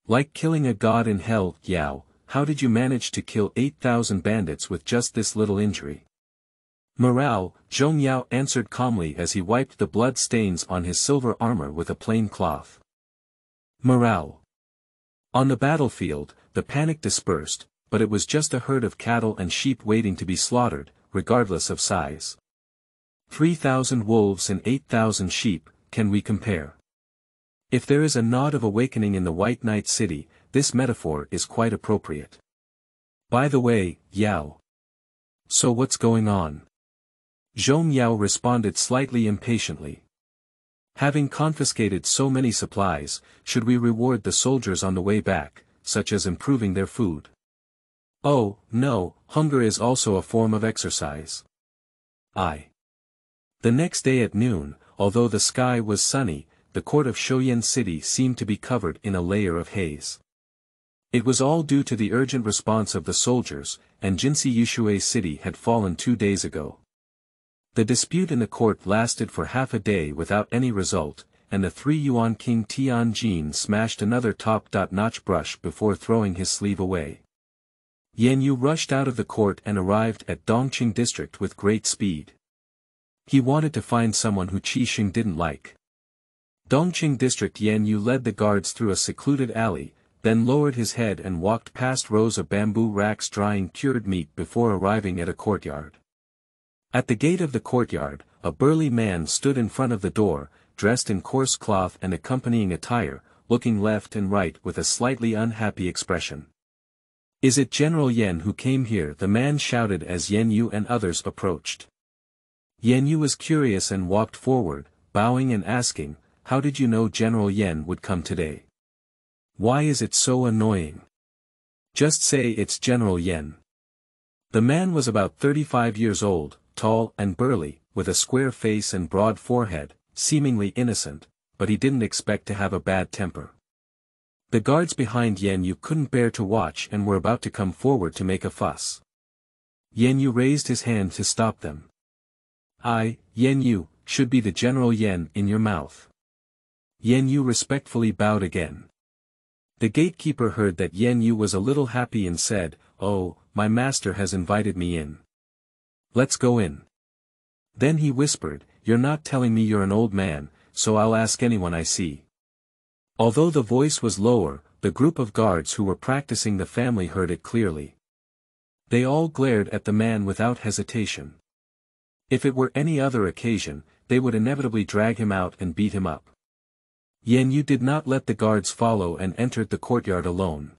Like killing a god in hell. Yao, how did you manage to kill 8,000 bandits with just this little injury? Morale, Zhong Yao answered calmly as he wiped the blood stains on his silver armor with a plain cloth. Morale. On the battlefield, the panic dispersed, but it was just a herd of cattle and sheep waiting to be slaughtered, regardless of size. 3,000 wolves and 8,000 sheep, can we compare? If there is a nod of awakening in the White Knight City, this metaphor is quite appropriate. By the way, Yao. So what's going on? Zhong Yao responded slightly impatiently. Having confiscated so many supplies, should we reward the soldiers on the way back, such as improving their food. Oh, no, hunger is also a form of exercise. The next day at noon, although the sky was sunny, the court of Shouyan City seemed to be covered in a layer of haze. It was all due to the urgent response of the soldiers, and Jinsi Yushui City had fallen 2 days ago. The dispute in the court lasted for half a day without any result, and the 3-yuan King Tianjin smashed another top-notch brush before throwing his sleeve away. Yan Yu rushed out of the court and arrived at Dongqing district with great speed. He wanted to find someone who Qi Xing didn't like. Dongqing district. Yan Yu led the guards through a secluded alley, then lowered his head and walked past rows of bamboo racks drying cured meat before arriving at a courtyard. At the gate of the courtyard, a burly man stood in front of the door, dressed in coarse cloth and accompanying attire, looking left and right with a slightly unhappy expression. "Is it General Yan who came here?" the man shouted as Yan Yu and others approached. Yan Yu was curious and walked forward, bowing and asking, "How did you know General Yan would come today? Why is it so annoying? Just say it's General Yan." The man was about 35 years old, tall and burly, with a square face and broad forehead, seemingly innocent, but he didn't expect to have a bad temper. The guards behind Yan Yu couldn't bear to watch and were about to come forward to make a fuss. Yan Yu raised his hand to stop them. "I, Yan Yu, should be the General Yan in your mouth." Yan Yu respectfully bowed again. The gatekeeper heard that Yan Yu was a little happy and said, "Oh, my master has invited me in. Let's go in." Then he whispered, "You're not telling me you're an old man, so I'll ask anyone I see." Although the voice was lower, the group of guards who were practicing the family heard it clearly. They all glared at the man without hesitation. If it were any other occasion, they would inevitably drag him out and beat him up. Yan Yu did not let the guards follow and entered the courtyard alone.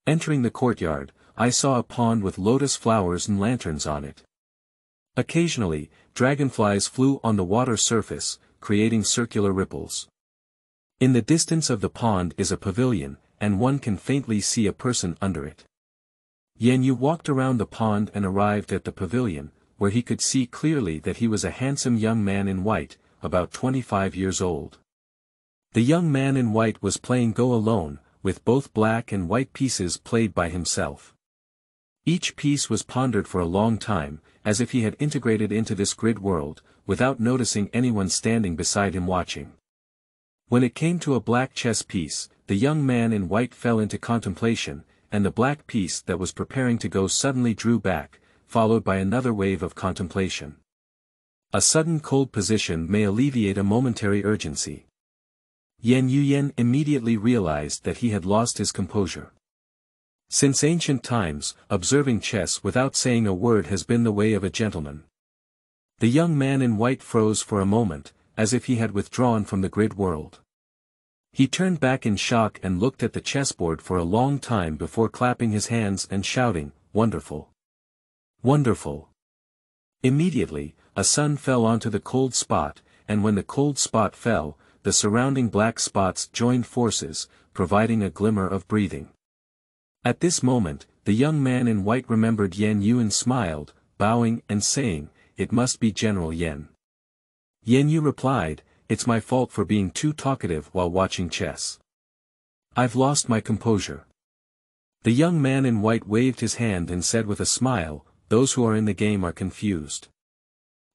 Entering the courtyard, I saw a pond with lotus flowers and lanterns on it. Occasionally, dragonflies flew on the water surface, creating circular ripples. In the distance of the pond is a pavilion, and one can faintly see a person under it. Yan Yu walked around the pond and arrived at the pavilion, where he could see clearly that he was a handsome young man in white, about 25 years old. The young man in white was playing Go alone, with both black and white pieces played by himself. Each piece was pondered for a long time, as if he had integrated into this grid world, without noticing anyone standing beside him watching. When it came to a black chess piece, the young man in white fell into contemplation, and the black piece that was preparing to go suddenly drew back, followed by another wave of contemplation. A sudden cold position may alleviate a momentary urgency. Yan Yuyen immediately realized that he had lost his composure. Since ancient times, observing chess without saying a word has been the way of a gentleman. The young man in white froze for a moment, as if he had withdrawn from the grid world. He turned back in shock and looked at the chessboard for a long time before clapping his hands and shouting, "Wonderful! Wonderful!" Immediately, a sun fell onto the cold spot, and when the cold spot fell, the surrounding black spots joined forces, providing a glimmer of breathing. At this moment, the young man in white remembered Yan Yu and smiled, bowing and saying, "It must be General Yan." Yan Yu replied, "It's my fault for being too talkative while watching chess. I've lost my composure." The young man in white waved his hand and said with a smile, "Those who are in the game are confused.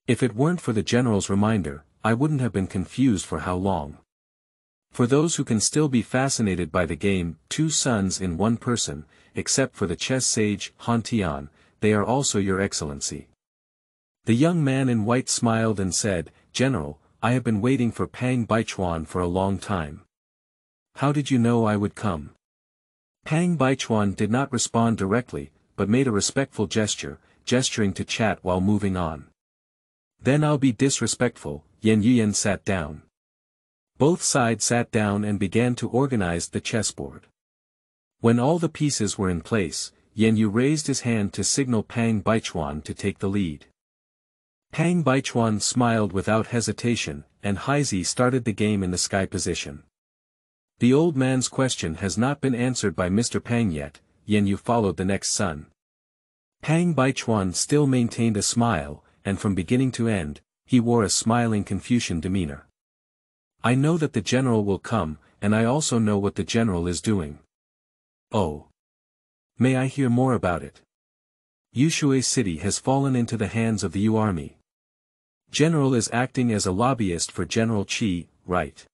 If it weren't for the general's reminder, I wouldn't have been confused for how long. For those who can still be fascinated by the game, 2 suns in 1 person, except for the chess sage, Han Tian, they are also your excellency." The young man in white smiled and said, "General, I have been waiting for Pang Baichuan for a long time. How did you know I would come?" Pang Baichuan did not respond directly, but made a respectful gesture, gesturing to chat while moving on. "Then I'll be disrespectful." Yan Yuyen sat down. Both sides sat down and began to organize the chessboard. When all the pieces were in place, Yan Yu raised his hand to signal Pang Baichuan to take the lead. Pang Baichuan smiled without hesitation, and Haizi started the game in the sky position. The old man's question has not been answered by Mr. Pang yet. Yan Yu followed the next son. Pang Baichuan still maintained a smile, and from beginning to end, he wore a smiling Confucian demeanor. I know that the general will come, and I also know what the general is doing. Oh. May I hear more about it? Yushui City has fallen into the hands of the Yu Army. General is acting as a lobbyist for General Qi, right?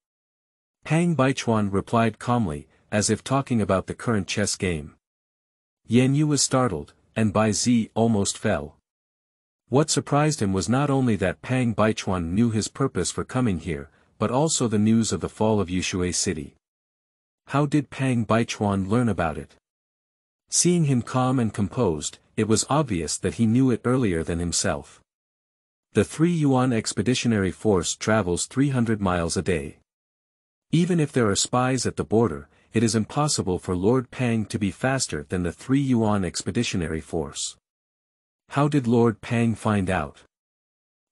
Pang Baichuan replied calmly, as if talking about the current chess game. Yan Yu was startled, and Bai Zi almost fell. What surprised him was not only that Pang Baichuan knew his purpose for coming here, but also the news of the fall of Yushui City. How did Pang Baichuan learn about it? Seeing him calm and composed, it was obvious that he knew it earlier than himself. The 3 Yuan Expeditionary Force travels 300 miles a day. Even if there are spies at the border, it is impossible for Lord Pang to be faster than the 3 Yuan Expeditionary Force. How did Lord Pang find out?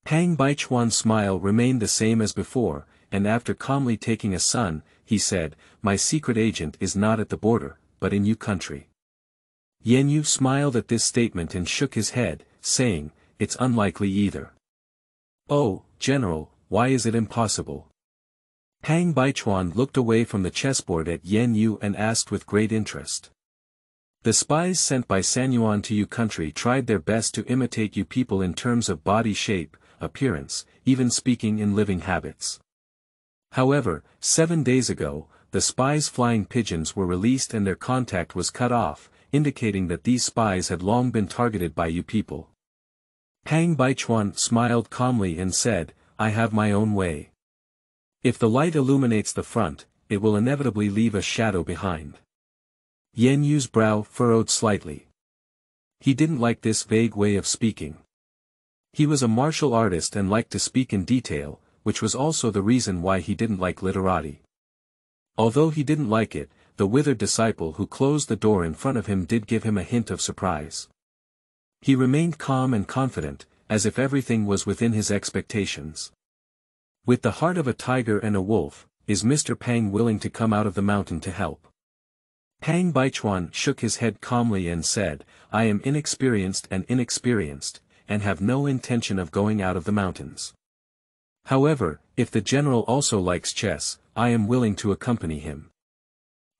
Pang Baichuan's smile remained the same as before, and after calmly taking a sun, he said, my secret agent is not at the border, but in Yu country. Yan Yu smiled at this statement and shook his head, saying, it's unlikely either. Oh, General, why is it impossible? Pang Baichuan looked away from the chessboard at Yan Yu and asked with great interest. The spies sent by Sanyuan to Yu country tried their best to imitate Yu people in terms of body shape, appearance, even speaking in living habits. However, 7 days ago, the spies' flying pigeons were released and their contact was cut off, indicating that these spies had long been targeted by Yu people. Pang Baichuan smiled calmly and said, I have my own way. If the light illuminates the front, it will inevitably leave a shadow behind. Yan Yu's brow furrowed slightly. He didn't like this vague way of speaking. He was a martial artist and liked to speak in detail, which was also the reason why he didn't like literati. Although he didn't like it, the withered disciple who closed the door in front of him did give him a hint of surprise. He remained calm and confident, as if everything was within his expectations. With the heart of a tiger and a wolf, is Mr. Pang willing to come out of the mountain to help? Pang Baichuan shook his head calmly and said, I am inexperienced, and have no intention of going out of the mountains. However, if the general also likes chess, I am willing to accompany him.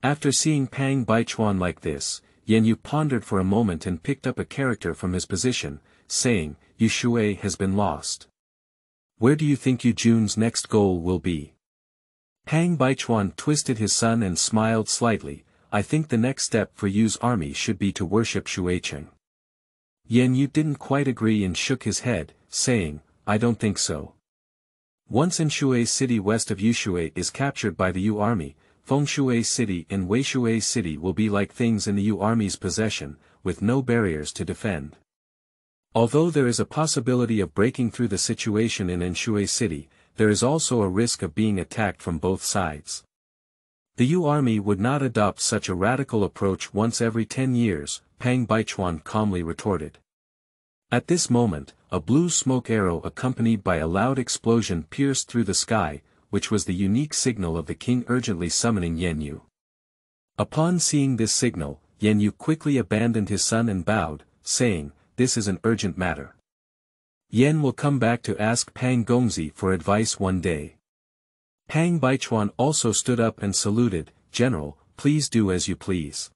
After seeing Pang Baichuan like this, Yan Yu pondered for a moment and picked up a character from his position, saying, Yushui has been lost. Where do you think Yu Jun's next goal will be? Pang Baichuan twisted his son and smiled slightly, I think the next step for Yu's army should be to worship Shuicheng. Yan Yu didn't quite agree and shook his head, saying, I don't think so. Once Shui City west of Yushui is captured by the Yu army, Fengshui City and Weishui City will be like things in the Yu army's possession, with no barriers to defend. Although there is a possibility of breaking through the situation in Enshui City, there is also a risk of being attacked from both sides. The Yu army would not adopt such a radical approach once every 10 years, Pang Baichuan calmly retorted. At this moment, a blue smoke arrow accompanied by a loud explosion pierced through the sky, which was the unique signal of the king urgently summoning Yan Yu. Upon seeing this signal, Yan Yu quickly abandoned his son and bowed, saying, this is an urgent matter. Yan will come back to ask Pang Gongzi for advice one day. Pang Baichuan also stood up and saluted, General, please do as you please.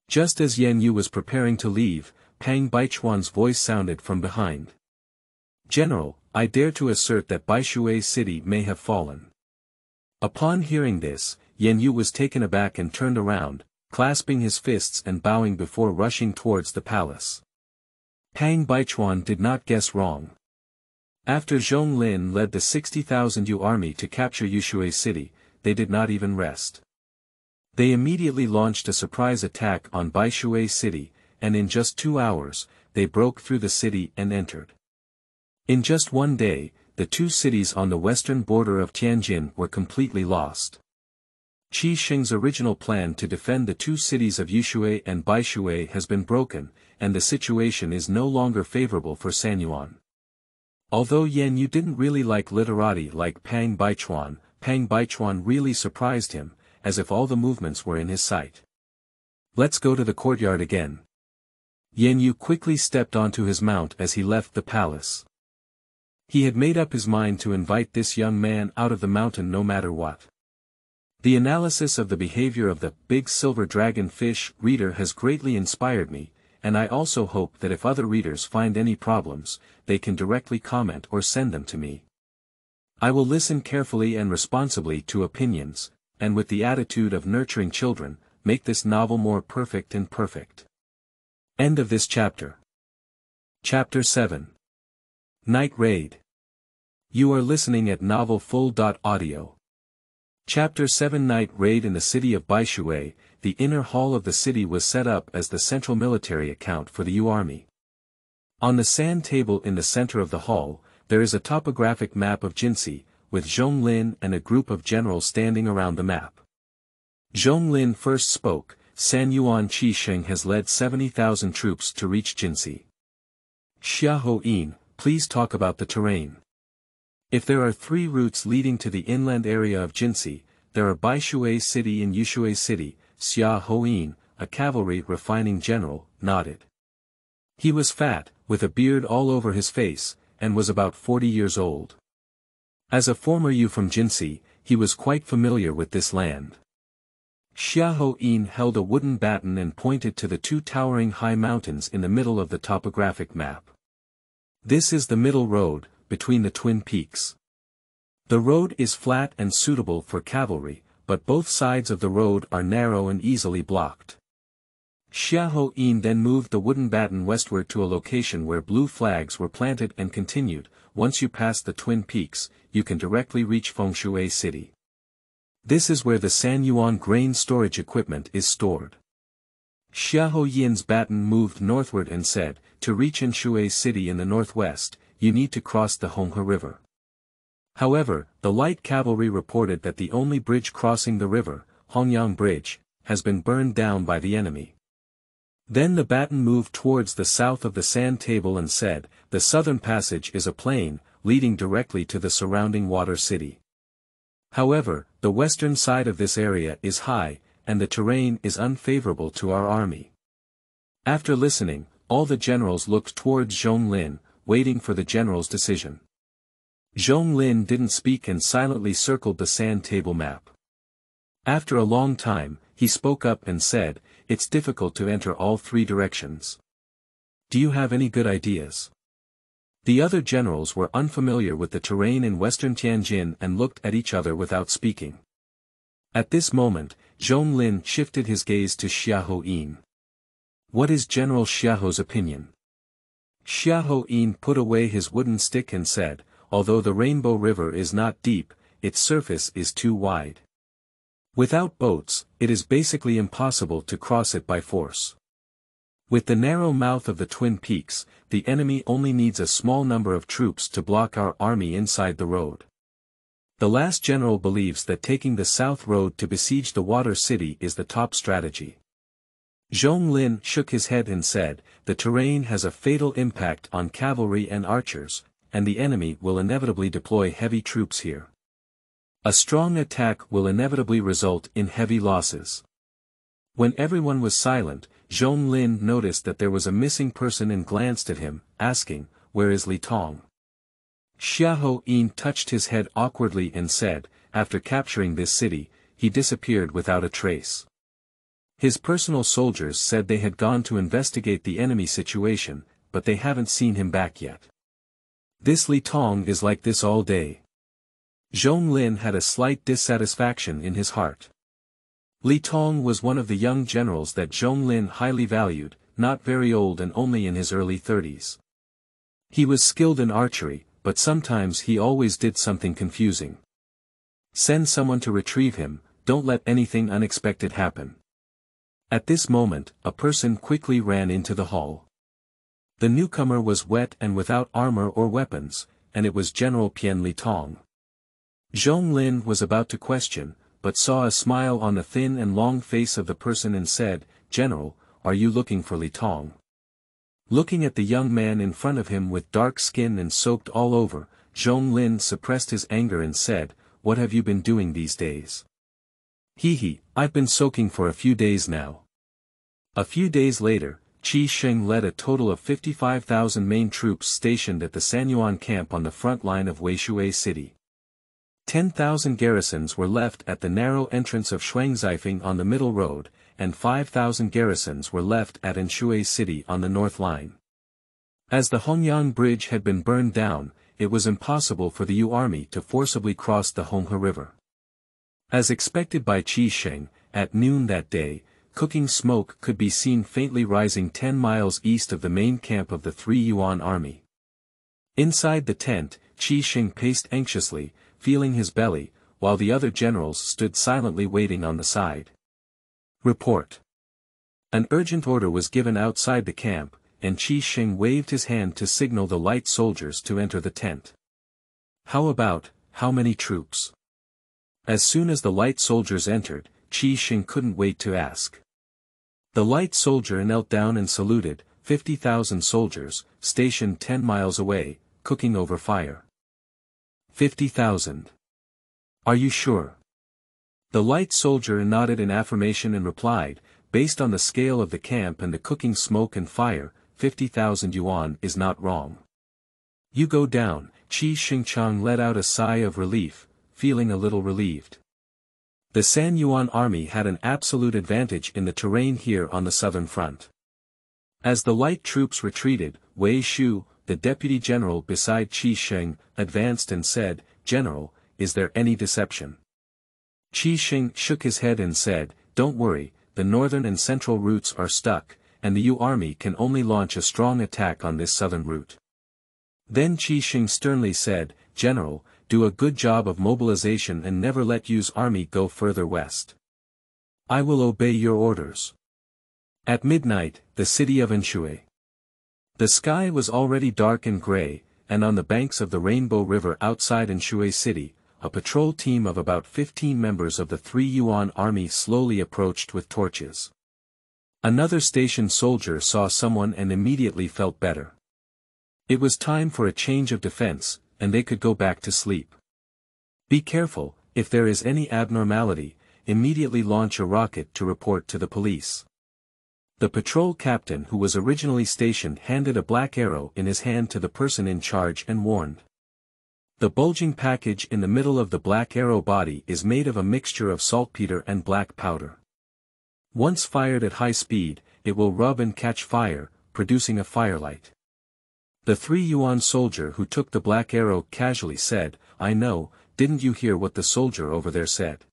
Just as Yan Yu was preparing to leave, Pang Baichuan's voice sounded from behind. General, I dare to assert that Baishui City may have fallen. Upon hearing this, Yan Yu was taken aback and turned around, clasping his fists and bowing before rushing towards the palace. Pang Baichuan did not guess wrong. After Zhong Lin led the 60,000 Yu army to capture Yushui City, they did not even rest. They immediately launched a surprise attack on Baishui City, and in just 2 hours, they broke through the city and entered. In just one day, the 2 cities on the western border of Tianjin were completely lost. Qi Sheng's original plan to defend the 2 cities of Yushui and Baishui has been broken, and the situation is no longer favorable for Sanyuan. Although Yan Yu didn't really like literati like Pang Baichuan really surprised him, as if all the movements were in his sight. Let's go to the courtyard again. Yan Yu quickly stepped onto his mount as he left the palace. He had made up his mind to invite this young man out of the mountain no matter what. The analysis of the behavior of the big silver dragon fish reader has greatly inspired me, and I also hope that if other readers find any problems, they can directly comment or send them to me. I will listen carefully and responsibly to opinions, and with the attitude of nurturing children, make this novel more perfect and perfect. End of this chapter. Chapter 7. Night Raid. You are listening at novelfull.audio. Chapter 7 Night Raid. In the city of Baishui, the inner hall of the city was set up as the central military account for the Yu army. On the sand table in the center of the hall, there is a topographic map of Jinsi, with Zhong Lin and a group of generals standing around the map. Zhong Lin first spoke. San Yuan Qi Sheng has led 70,000 troops to reach Jinsi. Xiahou Yin, please talk about the terrain. If there are 3 routes leading to the inland area of Jinsi, there are Baishui City and Yushui City. Xiahou Yin, a cavalry refining general, nodded. He was fat, with a beard all over his face, and was about 40 years old. As a former Yu from Jinsi, he was quite familiar with this land. Xiahou Yin held a wooden baton and pointed to the 2 towering high mountains in the middle of the topographic map. This is the middle road, between the twin peaks. The road is flat and suitable for cavalry, but both sides of the road are narrow and easily blocked. Xiahou Yin then moved the wooden baton westward to a location where blue flags were planted and continued. Once you pass the twin peaks, you can directly reach Fengshui City. This is where the San Yuan grain storage equipment is stored. Xiahou Yin's baton moved northward and said, to reach Fengshui City in the northwest, you need to cross the Honghe River. However, the light cavalry reported that the only bridge crossing the river, Hongyang Bridge, has been burned down by the enemy. Then the baton moved towards the south of the sand table and said, the southern passage is a plain, leading directly to the surrounding water city. However, the western side of this area is high, and the terrain is unfavorable to our army. After listening, all the generals looked towards Zhong Lin, waiting for the general's decision. Zhong Lin didn't speak and silently circled the sand table map. After a long time, he spoke up and said, it's difficult to enter all 3 directions. Do you have any good ideas? The other generals were unfamiliar with the terrain in western Tianjin and looked at each other without speaking. At this moment, Zhong Lin shifted his gaze to Xiahou Yin. What is General Xiahou's opinion? Xiahou Yin put away his wooden stick and said, although the Rainbow River is not deep, its surface is too wide. Without boats, it is basically impossible to cross it by force. With the narrow mouth of the Twin Peaks, the enemy only needs a small number of troops to block our army inside the road. The last general believes that taking the south road to besiege the water city is the top strategy. Zhong Lin shook his head and said, the terrain has a fatal impact on cavalry and archers, and the enemy will inevitably deploy heavy troops here. A strong attack will inevitably result in heavy losses. When everyone was silent, Zhong Lin noticed that there was a missing person and glanced at him, asking, where is Li Tong? Xiahou Yin touched his head awkwardly and said, after capturing this city, he disappeared without a trace. His personal soldiers said they had gone to investigate the enemy situation, but they haven't seen him back yet. This Li Tong is like this all day. Zhong Lin had a slight dissatisfaction in his heart. Li Tong was one of the young generals that Zhong Lin highly valued, not very old and only in his early 30s. He was skilled in archery, but sometimes he always did something confusing. Send someone to retrieve him, don't let anything unexpected happen. At this moment, a person quickly ran into the hall. The newcomer was wet and without armor or weapons, and it was General Pian Li Tong. Zhong Lin was about to question, but saw a smile on the thin and long face of the person and said, General, are you looking for Li Tong? Looking at the young man in front of him with dark skin and soaked all over, Zhong Lin suppressed his anger and said, what have you been doing these days? Hee, I've been soaking for a few days now. A few days later, Qi Sheng led a total of 55,000 main troops stationed at the Sanyuan camp on the front line of Weishui city. 10,000 garrisons were left at the narrow entrance of Shuangzifeng on the middle road, and 5,000 garrisons were left at Anshui city on the north line. As the Hongyang bridge had been burned down, it was impossible for the Yu army to forcibly cross the Honghe River. As expected by Qi Sheng, at noon that day, cooking smoke could be seen faintly rising 10 miles east of the main camp of the 3 Yuan army. Inside the tent, Qi Sheng paced anxiously, feeling his belly, while the other generals stood silently waiting on the side. Report. An urgent order was given outside the camp, and Qi Sheng waved his hand to signal the light soldiers to enter the tent. How many troops? As soon as the light soldiers entered, Qi Sheng couldn't wait to ask. The light soldier knelt down and saluted, 50,000 soldiers, stationed 10 miles away, cooking over fire. 50,000. Are you sure? The light soldier nodded in affirmation and replied, based on the scale of the camp and the cooking smoke and fire, 50,000 yuan is not wrong. You go down. Qi Shengchang let out a sigh of relief, feeling a little relieved. The San Yuan army had an absolute advantage in the terrain here on the southern front. As the light troops retreated, Wei Shu, the deputy general beside Qi Sheng, advanced and said, "General, is there any deception?" Qi Sheng shook his head and said, "Don't worry, the northern and central routes are stuck, and the Yu army can only launch a strong attack on this southern route." Then Qi Sheng sternly said, "General, do a good job of mobilization and never let Yu's army go further west. I will obey your orders." At midnight, the city of Anshui. The sky was already dark and gray, and on the banks of the Rainbow River outside Anshui city, a patrol team of about 15 members of the 3 Yuan army slowly approached with torches. Another stationed soldier saw someone and immediately felt better. It was time for a change of defense, and they could go back to sleep. Be careful, if there is any abnormality, immediately launch a rocket to report to the police. The patrol captain who was originally stationed handed a black arrow in his hand to the person in charge and warned. The bulging package in the middle of the black arrow body is made of a mixture of saltpeter and black powder. Once fired at high speed, it will rub and catch fire, producing a firelight. The 3 Yuan soldier who took the black arrow casually said, "I know, didn't you hear what the soldier over there said?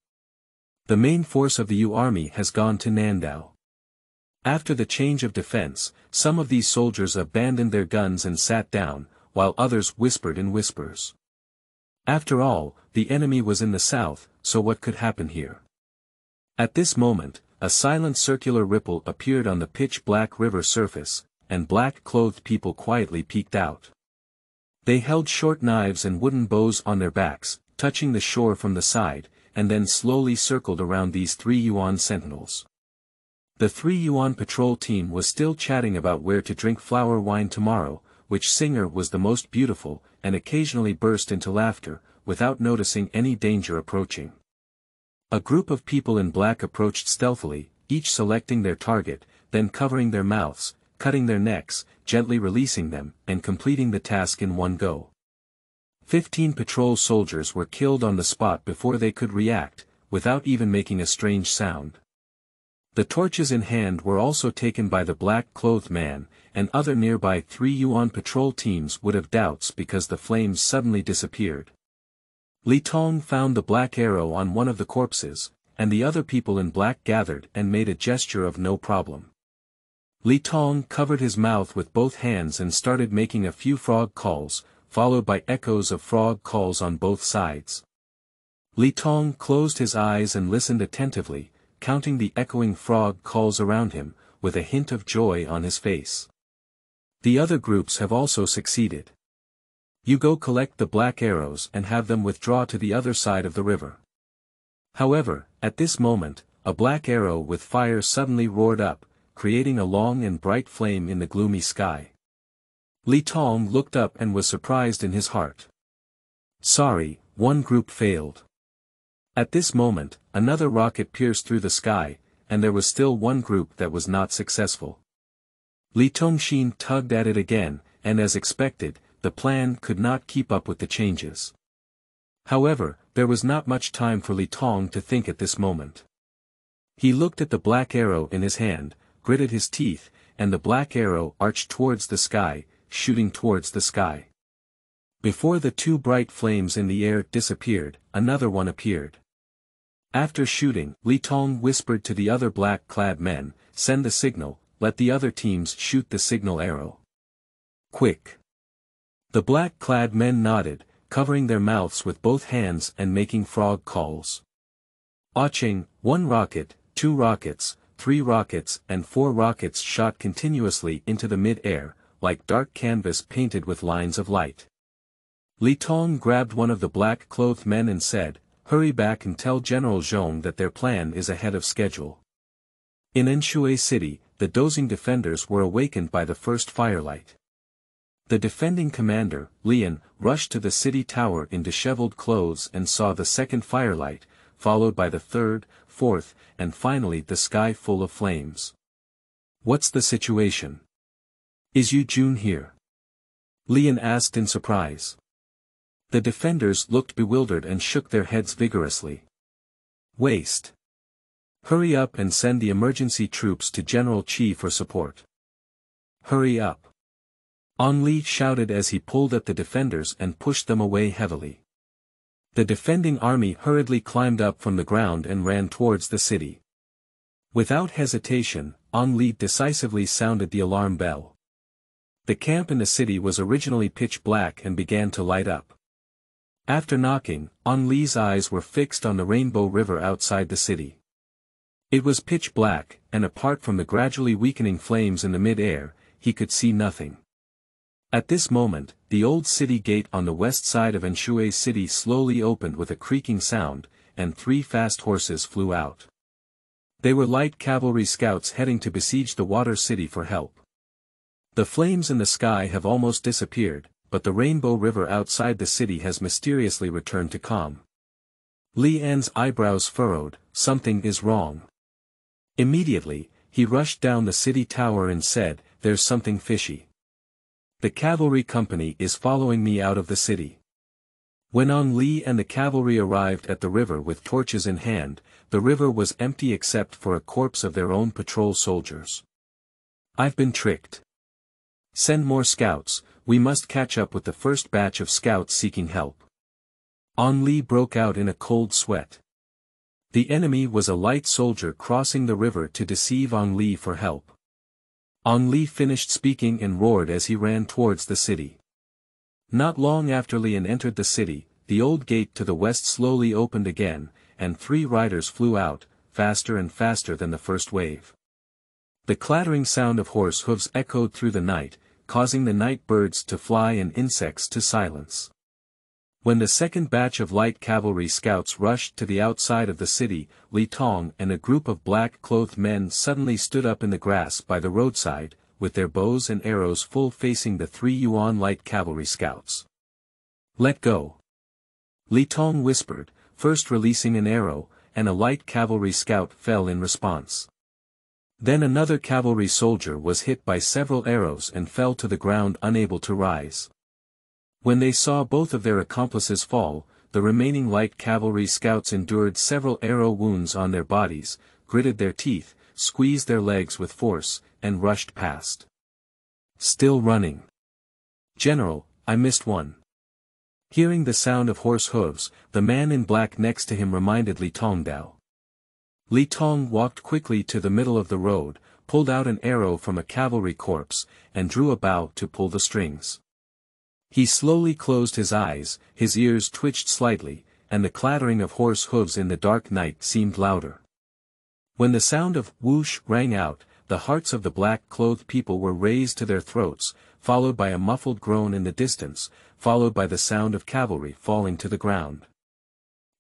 The main force of the Yu army has gone to Nandao." After the change of defense, some of these soldiers abandoned their guns and sat down, while others whispered in whispers. After all, the enemy was in the south, so what could happen here? At this moment, a silent circular ripple appeared on the pitch-black river surface, and black-clothed people quietly peeked out. They held short knives and wooden bows on their backs, touching the shore from the side, and then slowly circled around these 3 Yuan sentinels. The 3 Yuan patrol team was still chatting about where to drink flower wine tomorrow, which singer was the most beautiful, and occasionally burst into laughter, without noticing any danger approaching. A group of people in black approached stealthily, each selecting their target, then covering their mouths, cutting their necks, gently releasing them, and completing the task in one go. 15 patrol soldiers were killed on the spot before they could react, without even making a strange sound. The torches in hand were also taken by the black-clothed man, and other nearby 3 Yuan patrol teams would have doubts because the flames suddenly disappeared. Li Tong found the black arrow on one of the corpses, and the other people in black gathered and made a gesture of no problem. Li Tong covered his mouth with both hands and started making a few frog calls, followed by echoes of frog calls on both sides. Li Tong closed his eyes and listened attentively, counting the echoing frog calls around him, with a hint of joy on his face. The other groups have also succeeded. You go collect the black arrows and have them withdraw to the other side of the river. However, at this moment, a black arrow with fire suddenly roared up, creating a long and bright flame in the gloomy sky. Li Tong looked up and was surprised in his heart. Sorry, one group failed. At this moment, another rocket pierced through the sky, and there was still one group that was not successful. Li Tongxin tugged at it again, and as expected, the plan could not keep up with the changes. However, there was not much time for Li Tong to think at this moment. He looked at the black arrow in his hand, gritted his teeth, and the black arrow arched towards the sky, shooting towards the sky. Before the two bright flames in the air disappeared, another one appeared. After shooting, Li Tong whispered to the other black-clad men, "Send the signal, let the other teams shoot the signal arrow. Quick!" The black-clad men nodded, covering their mouths with both hands and making frog calls. Aching, 1 rocket, 2 rockets, 3 rockets and 4 rockets shot continuously into the mid-air, like dark canvas painted with lines of light. Li Tong grabbed one of the black-clothed men and said, "Hurry back and tell General Zhong that their plan is ahead of schedule." In Enshui City, the dozing defenders were awakened by the first firelight. The defending commander, Lian, rushed to the city tower in disheveled clothes and saw the second firelight, followed by the third, fourth, and finally the sky full of flames. "What's the situation? Is Yu Jun here?" Lian asked in surprise. The defenders looked bewildered and shook their heads vigorously. "Waste. Hurry up and send the emergency troops to General Qi for support. Hurry up." On Li shouted as he pulled at the defenders and pushed them away heavily. The defending army hurriedly climbed up from the ground and ran towards the city. Without hesitation, On Li decisively sounded the alarm bell. The camp in the city was originally pitch black and began to light up. After knocking, On Li's eyes were fixed on the Rainbow River outside the city. It was pitch black, and apart from the gradually weakening flames in the mid-air, he could see nothing. At this moment, the old city gate on the west side of Enshui City slowly opened with a creaking sound, and 3 fast horses flew out. They were light cavalry scouts heading to besiege the water city for help. The flames in the sky have almost disappeared, but the Rainbow River outside the city has mysteriously returned to calm. Li An's eyebrows furrowed, something is wrong. Immediately, he rushed down the city tower and said, "There's something fishy. The cavalry company is following me out of the city." When On Li and the cavalry arrived at the river with torches in hand, the river was empty except for a corpse of their own patrol soldiers. "I've been tricked. Send more scouts, we must catch up with the first batch of scouts seeking help." On Li broke out in a cold sweat. The enemy was a light soldier crossing the river to deceive On Li for help. On Li finished speaking and roared as he ran towards the city. Not long after Lian entered the city, the old gate to the west slowly opened again, and 3 riders flew out, faster and faster than the first wave. The clattering sound of horse hooves echoed through the night, causing the night birds to fly and insects to silence. When the second batch of light cavalry scouts rushed to the outside of the city, Li Tong and a group of black-clothed men suddenly stood up in the grass by the roadside, with their bows and arrows full facing the 3 Yuan light cavalry scouts. "Let go!" Li Tong whispered, first releasing an arrow, and a light cavalry scout fell in response. Then another cavalry soldier was hit by several arrows and fell to the ground unable to rise. When they saw both of their accomplices fall, the remaining light cavalry scouts endured several arrow wounds on their bodies, gritted their teeth, squeezed their legs with force, and rushed past. "Still running. General, I missed one." Hearing the sound of horse hooves, the man in black next to him reminded Li Tongdao. Li Tong walked quickly to the middle of the road, pulled out an arrow from a cavalry corpse, and drew a bow to pull the strings. He slowly closed his eyes, his ears twitched slightly, and the clattering of horse hooves in the dark night seemed louder. When the sound of whoosh rang out, the hearts of the black-clothed people were raised to their throats, followed by a muffled groan in the distance, followed by the sound of cavalry falling to the ground.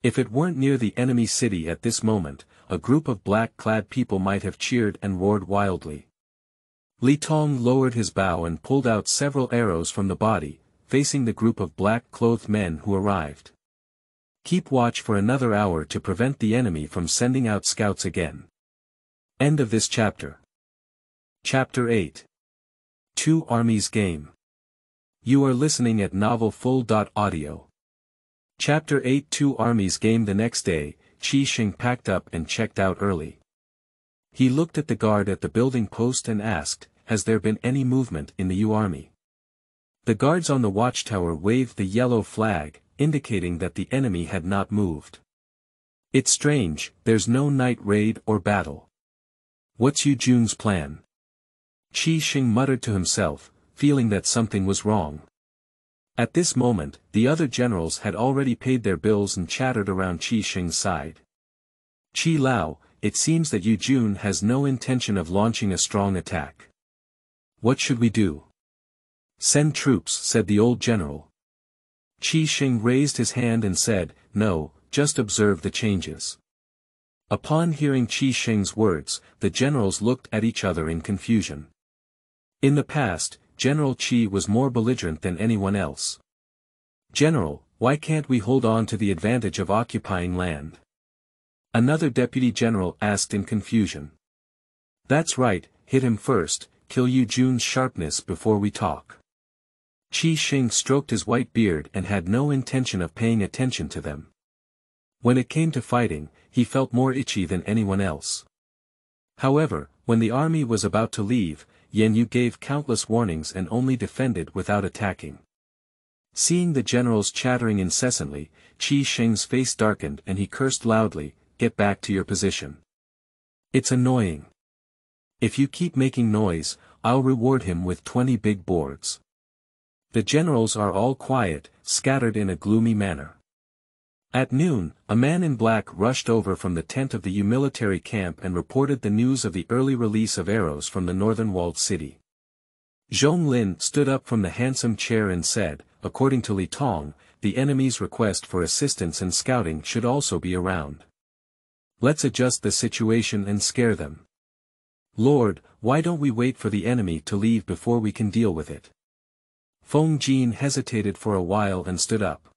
If it weren't near the enemy city at this moment, a group of black-clad people might have cheered and roared wildly. Li Tong lowered his bow and pulled out several arrows from the body, facing the group of black-clothed men who arrived. Keep watch for another hour to prevent the enemy from sending out scouts again. End of this chapter. Chapter 8. Two Armies Game. You are listening at novelfull.audio. Chapter 8. Two Armies Game. The next day, Qi Sheng packed up and checked out early. He looked at the guard at the building post and asked, "Has there been any movement in the Yu army?" The guards on the watchtower waved the yellow flag, indicating that the enemy had not moved. "It's strange, there's no night raid or battle. What's Yu Jun's plan?" Qi Sheng muttered to himself, feeling that something was wrong. At this moment, the other generals had already paid their bills and chattered around Qi Sheng's side. "Qi Lao, it seems that Yu Jun has no intention of launching a strong attack. What should we do?" "Send troops," said the old general. Qi Sheng raised his hand and said, "No, just observe the changes." Upon hearing Qi Sheng's words, the generals looked at each other in confusion. In the past, General Qi was more belligerent than anyone else. "General, why can't we hold on to the advantage of occupying land?" Another deputy general asked in confusion. "That's right, hit him first, kill Yu Jun's sharpness before we talk." Qi Sheng stroked his white beard and had no intention of paying attention to them. When it came to fighting, he felt more itchy than anyone else. However, when the army was about to leave, Yan Yu gave countless warnings and only defended without attacking. Seeing the generals chattering incessantly, Qi Sheng's face darkened and he cursed loudly, "Get back to your position. It's annoying. If you keep making noise, I'll reward him with 20 big boards." The generals are all quiet, scattered in a gloomy manner. At noon, a man in black rushed over from the tent of the Yu military camp and reported the news of the early release of arrows from the northern walled city. Zhong Lin stood up from the handsome chair and said, "According to Li Tong, the enemy's request for assistance and scouting should also be around. Let's adjust the situation and scare them. Lord, why don't we wait for the enemy to leave before we can deal with it?" Feng Jin hesitated for a while and stood up.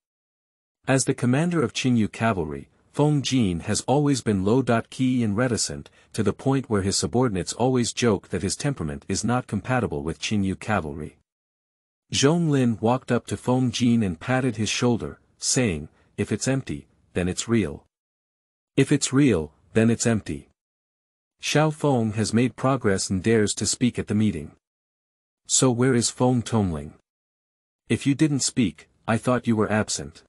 As the commander of Qingyu cavalry, Feng Jin has always been low-key and reticent, to the point where his subordinates always joke that his temperament is not compatible with Qingyu cavalry. Zhong Lin walked up to Feng Jin and patted his shoulder, saying, "If it's empty, then it's real. If it's real, then it's empty." Xiao Feng has made progress and dares to speak at the meeting. "So where is Feng Tongling? If you didn't speak, I thought you were absent."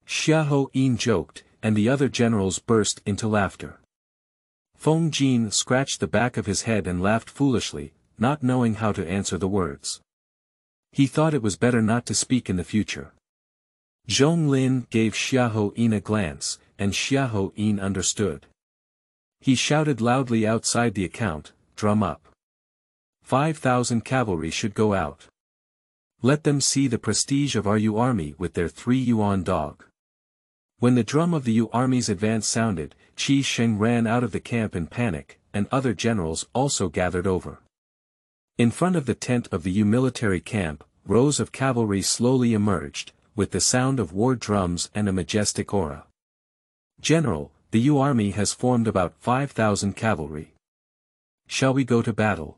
Xiahou Yin joked, and the other generals burst into laughter. Feng Jin scratched the back of his head and laughed foolishly, not knowing how to answer the words. He thought it was better not to speak in the future. Zhong Lin gave Xiahou Yin a glance, and Xiahou Yin understood. He shouted loudly outside the account, "Drum up. 5,000 cavalry should go out. Let them see the prestige of our Yu army with their 3 yuan dog." When the drum of the Yu army's advance sounded, Qi Sheng ran out of the camp in panic, and other generals also gathered over. In front of the tent of the Yu military camp, rows of cavalry slowly emerged, with the sound of war drums and a majestic aura. "General, the Yu army has formed about 5,000 cavalry. Shall we go to battle?"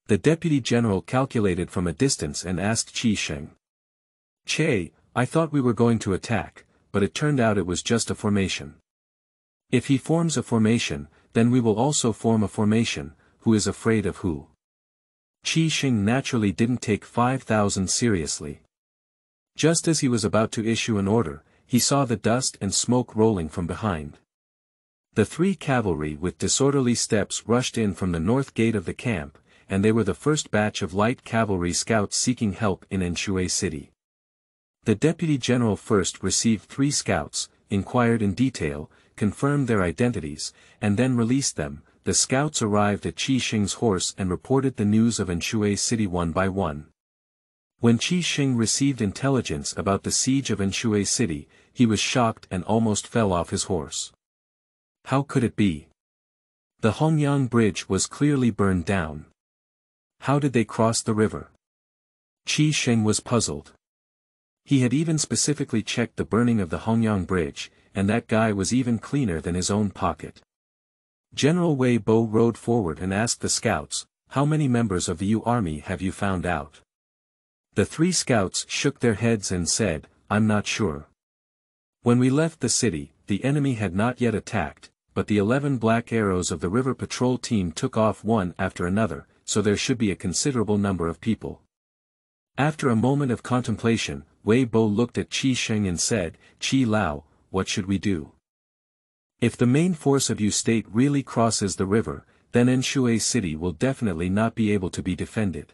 The deputy general calculated from a distance and asked Qi Sheng. "Che, I thought we were going to attack, but it turned out it was just a formation. If he forms a formation, then we will also form a formation. Who is afraid of who?" Qi Sheng naturally didn't take 5,000 seriously. Just as he was about to issue an order, he saw the dust and smoke rolling from behind. The 3 cavalry with disorderly steps rushed in from the north gate of the camp, and they were the first batch of light cavalry scouts seeking help in Enshui city. The deputy general first received 3 scouts, inquired in detail, confirmed their identities, and then released them. The scouts arrived at Qi Sheng's horse and reported the news of Enshui city one by one. When Qi Sheng received intelligence about the siege of Enshui city, he was shocked and almost fell off his horse. How could it be? The Hongyang bridge was clearly burned down. How did they cross the river? Qi Sheng was puzzled. He had even specifically checked the burning of the Hongyang Bridge, and that guy was even cleaner than his own pocket. General Wei Bo rode forward and asked the scouts, "How many members of the Yu army have you found out?" The 3 scouts shook their heads and said, "I'm not sure. When we left the city, the enemy had not yet attacked, but the 11 Black Arrows of the river patrol team took off one after another, so there should be a considerable number of people." After a moment of contemplation, Wei Bo looked at Qi Sheng and said, "Qi Lao, what should we do? If the main force of Yu state really crosses the river, then Enshui city will definitely not be able to be defended."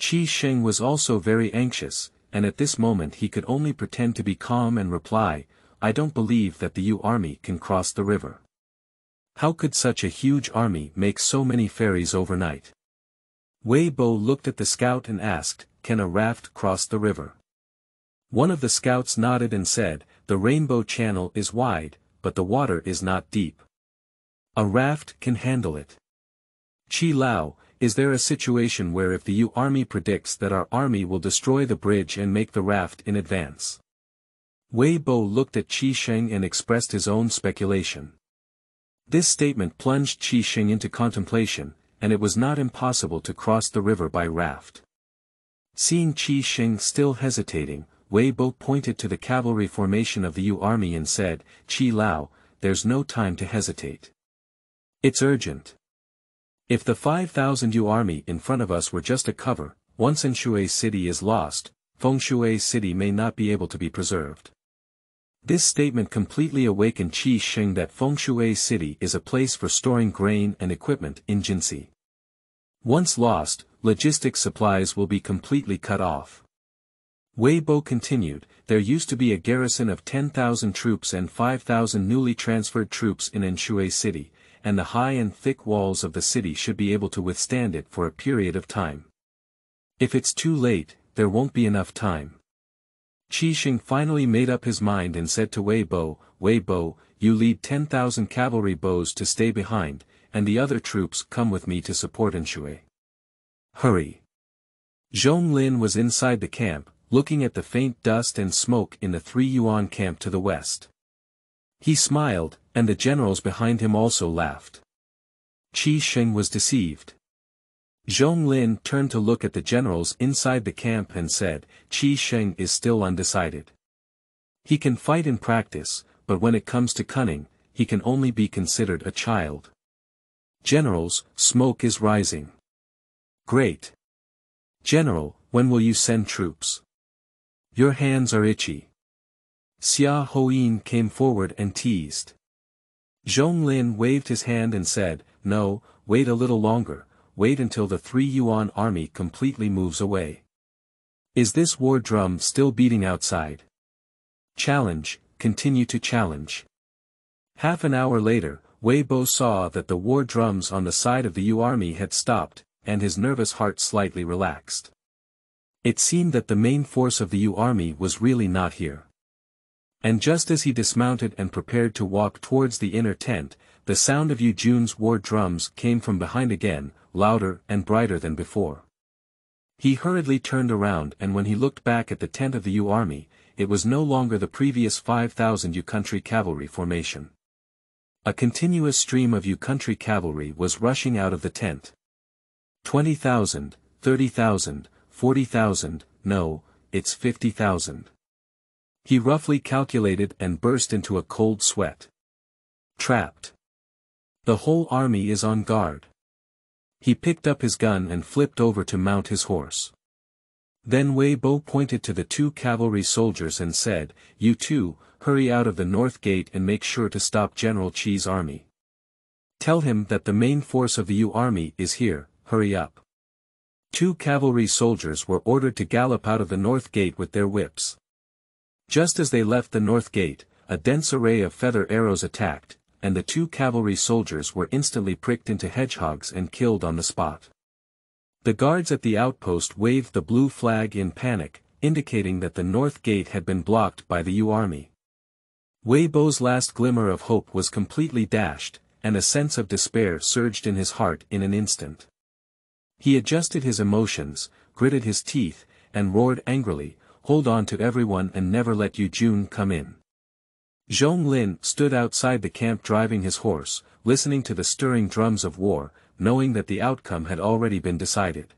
Qi Sheng was also very anxious, and at this moment he could only pretend to be calm and reply, "I don't believe that the Yu army can cross the river. How could such a huge army make so many ferries overnight?" Wei Bo looked at the scout and asked, "Can a raft cross the river?" One of the scouts nodded and said, "The Rainbow Channel is wide, but the water is not deep. A raft can handle it." "Qi Lao, is there a situation where if the Yu army predicts that our army will destroy the bridge and make the raft in advance?" Wei Bo looked at Qi Sheng and expressed his own speculation. This statement plunged Qi Sheng into contemplation, and it was not impossible to cross the river by raft. Seeing Qi Sheng still hesitating, Wei Bo pointed to the cavalry formation of the Yu army and said, "Qi Lao, there's no time to hesitate. It's urgent. If the 5,000 Yu army in front of us were just a cover, once Enshui city is lost, Fengshui city may not be able to be preserved." This statement completely awakened Qi Sheng that Fengshui city is a place for storing grain and equipment in Jinsi. Once lost, logistic supplies will be completely cut off. Wei Bo continued, "There used to be a garrison of 10,000 troops and 5,000 newly transferred troops in Enshui city, and the high and thick walls of the city should be able to withstand it for a period of time. If it's too late, there won't be enough time." Qi Sheng finally made up his mind and said to Wei Bo, "Wei Bo, you lead 10,000 cavalry bows to stay behind, and the other troops come with me to support Enshui. Hurry." Zhong Lin was inside the camp, looking at the faint dust and smoke in the 3 Yuan camp to the west. He smiled, and the generals behind him also laughed. Qi Sheng was deceived. Zhong Lin turned to look at the generals inside the camp and said, "Qi Sheng is still undecided. He can fight in practice, but when it comes to cunning, he can only be considered a child. Generals, smoke is rising." "Great. General, when will you send troops? Your hands are itchy." Xia Hoyin came forward and teased. Zhong Lin waved his hand and said, "No, wait a little longer, wait until the 3 Yuan army completely moves away. Is this war drum still beating outside? Challenge, continue to challenge." Half an hour later, Wei Bo saw that the war drums on the side of the Yu army had stopped, and his nervous heart slightly relaxed. It seemed that the main force of the Yu army was really not here. And just as he dismounted and prepared to walk towards the inner tent, the sound of Yu Jun's war drums came from behind again, louder and brighter than before. He hurriedly turned around, and when he looked back at the tent of the Yu army, it was no longer the previous 5,000 Yu country cavalry formation. A continuous stream of Yu country cavalry was rushing out of the tent. 20,000, 30,000, 40,000, no, it's 50,000. He roughly calculated and burst into a cold sweat. Trapped. The whole army is on guard. He picked up his gun and flipped over to mount his horse. Then Wei Bo pointed to the 2 cavalry soldiers and said, "You two, hurry out of the north gate and make sure to stop General Qi's army. Tell him that the main force of the Yu army is here, hurry up." 2 cavalry soldiers were ordered to gallop out of the north gate with their whips. Just as they left the north gate, a dense array of feather arrows attacked, and the 2 cavalry soldiers were instantly pricked into hedgehogs and killed on the spot. The guards at the outpost waved the blue flag in panic, indicating that the north gate had been blocked by the Yu army. Wei Bo's last glimmer of hope was completely dashed, and a sense of despair surged in his heart in an instant. He adjusted his emotions, gritted his teeth, and roared angrily, hold on to everyone and never let Yu Jun come in. Zhong Lin stood outside the camp driving his horse, listening to the stirring drums of war, knowing that the outcome had already been decided.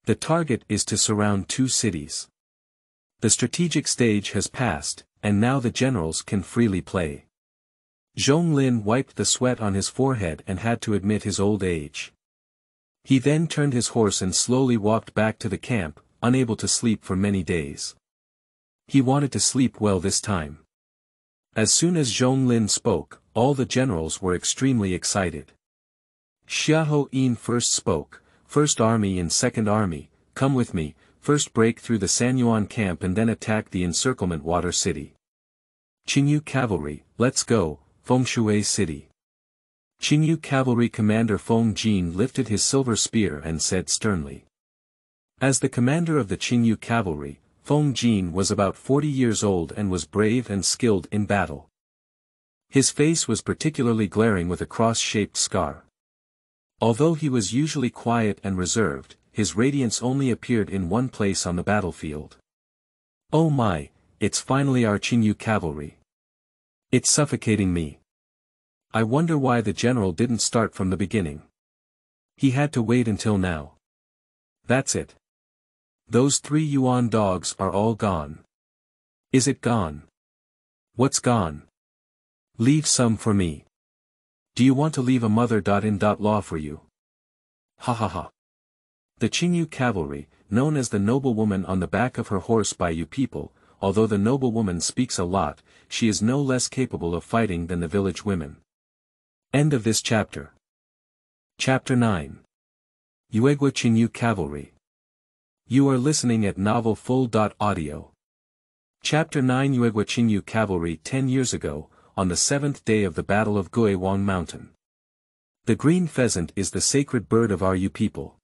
The target is to surround 2 cities. The strategic stage has passed, and now the generals can freely play. Zhong Lin wiped the sweat on his forehead and had to admit his old age. He then turned his horse and slowly walked back to the camp, unable to sleep for many days. He wanted to sleep well this time. As soon as Zhong Lin spoke, all the generals were extremely excited. Xiahou Yin first spoke, "First Army and Second Army, come with me, first break through the Sanyuan camp and then attack the encirclement water city. Qingyu Cavalry, let's go, Fengshui City." Qingyu Cavalry Commander Feng Jin lifted his silver spear and said sternly. As the commander of the Qingyu Cavalry, Feng Jin was about 40 years old and was brave and skilled in battle. His face was particularly glaring with a cross-shaped scar. Although he was usually quiet and reserved, his radiance only appeared in one place on the battlefield. "Oh my, it's finally our Qingyu Cavalry. It's suffocating me. I wonder why the general didn't start from the beginning. He had to wait until now. That's it. Those 3 Yuan dogs are all gone. Is it gone? What's gone? Leave some for me. Do you want to leave a mother-in-law for you? Ha ha ha." The Qingyu Cavalry, known as the noblewoman on the back of her horse by you people, although the noblewoman speaks a lot, she is no less capable of fighting than the village women. End of this chapter. Chapter 9. Yueguo Qingyu Cavalry. You are listening at novelfull.audio. Chapter 9 Yueguo Qingyu Cavalry. 10 years ago, on the 7th day of the Battle of Guiwang Mountain. The green pheasant is the sacred bird of our Yu people.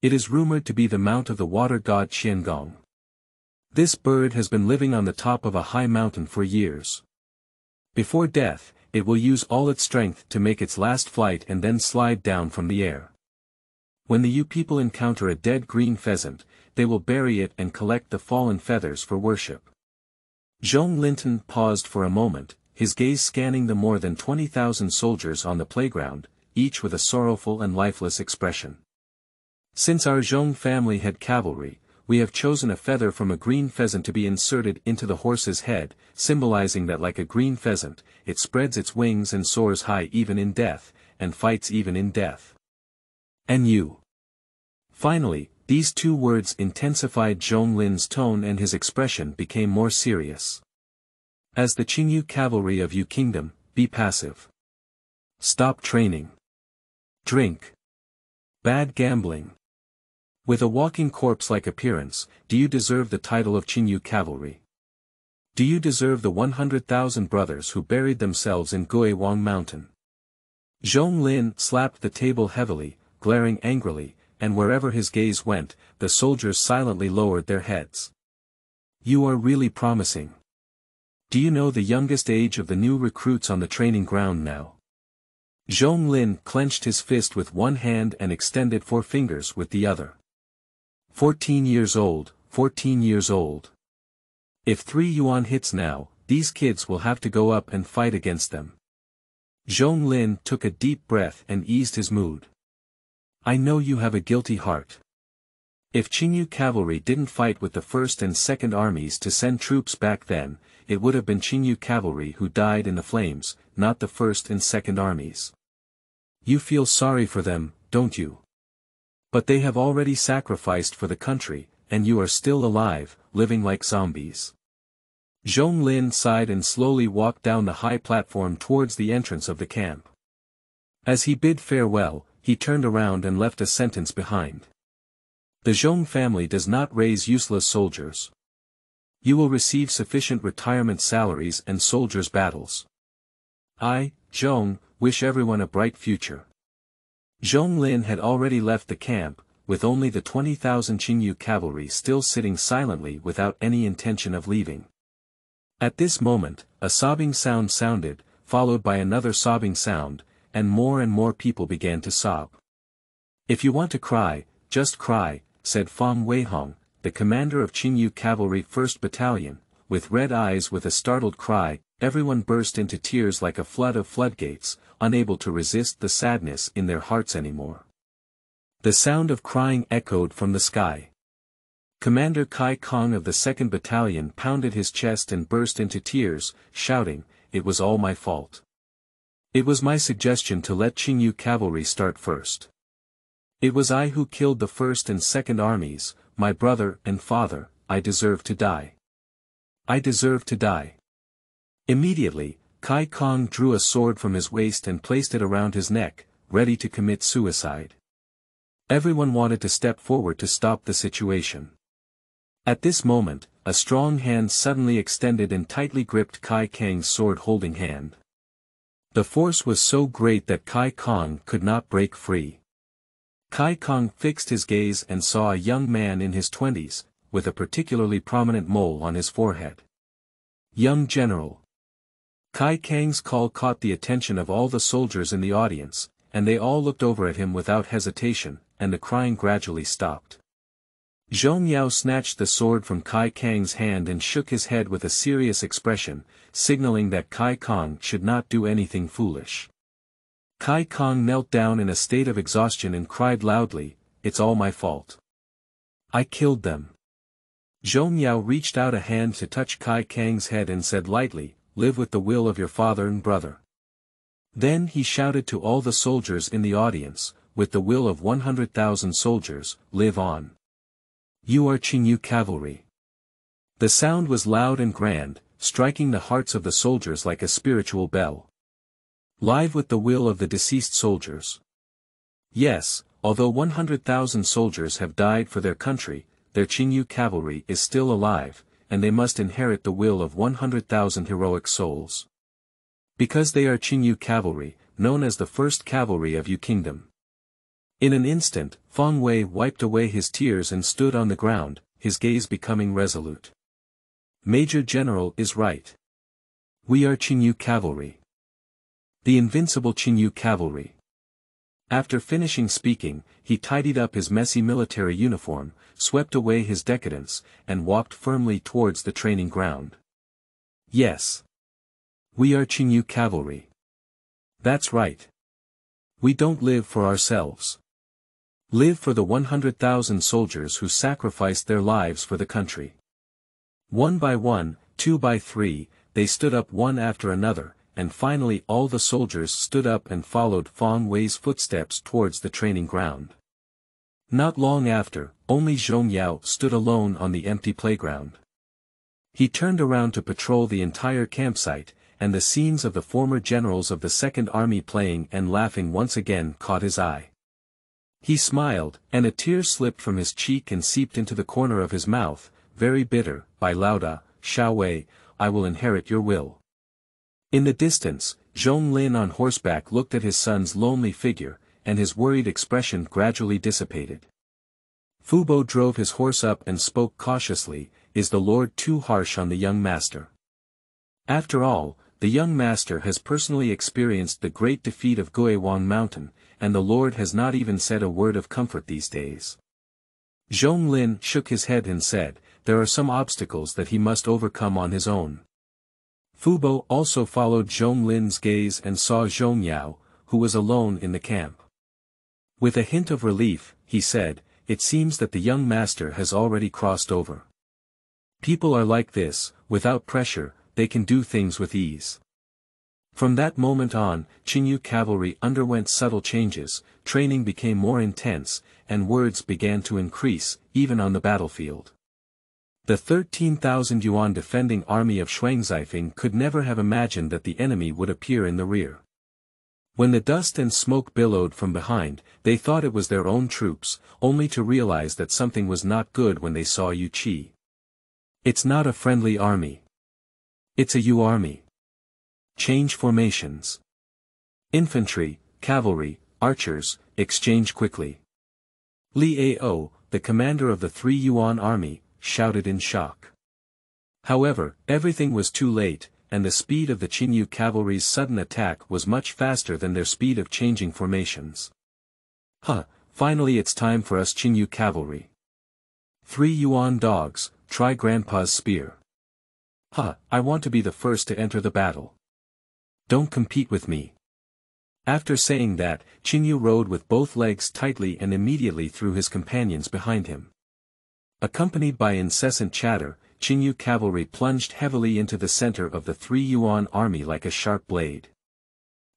It is rumored to be the mount of the water god Qiangong. This bird has been living on the top of a high mountain for years. Before death, it will use all its strength to make its last flight and then slide down from the air. When the Yu people encounter a dead green pheasant, they will bury it and collect the fallen feathers for worship. Zhong Linton paused for a moment, his gaze scanning the more than 20,000 soldiers on the playground, each with a sorrowful and lifeless expression. "Since our Zhong family had cavalry, we have chosen a feather from a green pheasant to be inserted into the horse's head, symbolizing that like a green pheasant, it spreads its wings and soars high even in death, and fights even in death. And you." Finally, these 2 words intensified Zhong Lin's tone and his expression became more serious. "As the Qingyu Cavalry of Yu Kingdom, be passive. Stop training. Drink. Bad gambling. With a walking corpse-like appearance, do you deserve the title of Qingyu Cavalry? Do you deserve the 100,000 brothers who buried themselves in Guiwang Mountain?" Zhong Lin slapped the table heavily, glaring angrily, and wherever his gaze went, the soldiers silently lowered their heads. "You are really promising. Do you know the youngest age of the new recruits on the training ground now?" Zhong Lin clenched his fist with one hand and extended 4 fingers with the other. 14 years old, 14 years old. If 3 Yuan hits now, these kids will have to go up and fight against them. Zhong Lin took a deep breath and eased his mood. "I know you have a guilty heart. If Qingyu Cavalry didn't fight with the 1st and 2nd armies to send troops back then, it would have been Qingyu Cavalry who died in the flames, not the 1st and 2nd armies. You feel sorry for them, don't you? But they have already sacrificed for the country, and you are still alive, living like zombies." Zhong Lin sighed and slowly walked down the high platform towards the entrance of the camp. As he bid farewell, he turned around and left a sentence behind. "The Zhong family does not raise useless soldiers. You will receive sufficient retirement salaries and soldiers' battles. I, Zhong, wish everyone a bright future." Zhong Lin had already left the camp, with only the 20,000 Qingyu Cavalry still sitting silently without any intention of leaving. At this moment, a sobbing sound sounded, followed by another sobbing sound, and more people began to sob. "If you want to cry, just cry," said Fang Weihong, the commander of Qingyu Cavalry 1st Battalion, with red eyes. With a startled cry, everyone burst into tears like a flood of floodgates, unable to resist the sadness in their hearts anymore. The sound of crying echoed from the sky. Commander Kai Kong of the 2nd Battalion pounded his chest and burst into tears, shouting, "It was all my fault. It was my suggestion to let Qingyu Cavalry start first. It was I who killed the 1st and 2nd Armies, my brother and father. I deserve to die. I deserve to die." Immediately, Kai Kong drew a sword from his waist and placed it around his neck, ready to commit suicide. Everyone wanted to step forward to stop the situation. At this moment, a strong hand suddenly extended and tightly gripped Kai Kang's sword-holding hand. The force was so great that Kai Kong could not break free. Kai Kong fixed his gaze and saw a young man in his 20s, with a particularly prominent mole on his forehead. "Young General." Kai Kang's call caught the attention of all the soldiers in the audience, and they all looked over at him without hesitation, and the crying gradually stopped. Zhong Yao snatched the sword from Kai Kang's hand and shook his head with a serious expression, signaling that Kai Kang should not do anything foolish. Kai Kang knelt down in a state of exhaustion and cried loudly, "It's all my fault. I killed them." Zhong Yao reached out a hand to touch Kai Kang's head and said lightly, "Live with the will of your father and brother." Then he shouted to all the soldiers in the audience, "With the will of 100,000 soldiers, live on. You are Qingyu Cavalry." The sound was loud and grand, striking the hearts of the soldiers like a spiritual bell. Live with the will of the deceased soldiers. Yes, although 100,000 soldiers have died for their country, their Qingyu Cavalry is still alive, and they must inherit the will of 100,000 heroic souls. Because they are Qingyu Cavalry, known as the 1st Cavalry of Yu Kingdom. In an instant, Feng Wei wiped away his tears and stood on the ground, his gaze becoming resolute. "Major General is right. We are Qingyu Cavalry. The invincible Qingyu Cavalry." After finishing speaking, he tidied up his messy military uniform, swept away his decadence, and walked firmly towards the training ground. "Yes. We are Qingyu Cavalry. That's right. We don't live for ourselves. Live for the 100,000 soldiers who sacrificed their lives for the country." One by one, 2 by 3, they stood up one after another, and finally all the soldiers stood up and followed Feng Wei's footsteps towards the training ground. Not long after, only Zhong Yao stood alone on the empty playground. He turned around to patrol the entire campsite, and the scenes of the former generals of the 2nd Army playing and laughing once again caught his eye. He smiled, and a tear slipped from his cheek and seeped into the corner of his mouth, very bitter. "By Lauda, Xiao Wei, I will inherit your will." In the distance, Zhong Lin on horseback looked at his son's lonely figure, and his worried expression gradually dissipated. Fu Bo drove his horse up and spoke cautiously, "Is the Lord too harsh on the young master? After all, the young master has personally experienced the great defeat of Guiwang Mountain, and the Lord has not even said a word of comfort these days." Zhong Lin shook his head and said, "There are some obstacles that he must overcome on his own." Fu Bo also followed Zhong Lin's gaze and saw Zhong Yao, who was alone in the camp. With a hint of relief, he said, "It seems that the young master has already crossed over. People are like this, without pressure, they can do things with ease." From that moment on, Qingyu Cavalry underwent subtle changes, training became more intense, and words began to increase, even on the battlefield. The 13,000 yuan defending army of Shuangzifeng could never have imagined that the enemy would appear in the rear. When the dust and smoke billowed from behind, they thought it was their own troops, only to realize that something was not good when they saw Yu Qi. "It's not a friendly army. It's a Yu army. Change formations. Infantry, cavalry, archers, exchange quickly." Li Ao, the commander of the 3 Yuan army, shouted in shock. However, everything was too late, and the speed of the Qingyu cavalry's sudden attack was much faster than their speed of changing formations. Finally it's time for us Qingyu cavalry. 3 yuan dogs, try Grandpa's spear. Ha, I want to be the first to enter the battle. Don't compete with me. After saying that, Qingyu rode with both legs tightly and immediately threw his companions behind him. Accompanied by incessant chatter, Qingyu cavalry plunged heavily into the center of the 3 yuan army like a sharp blade.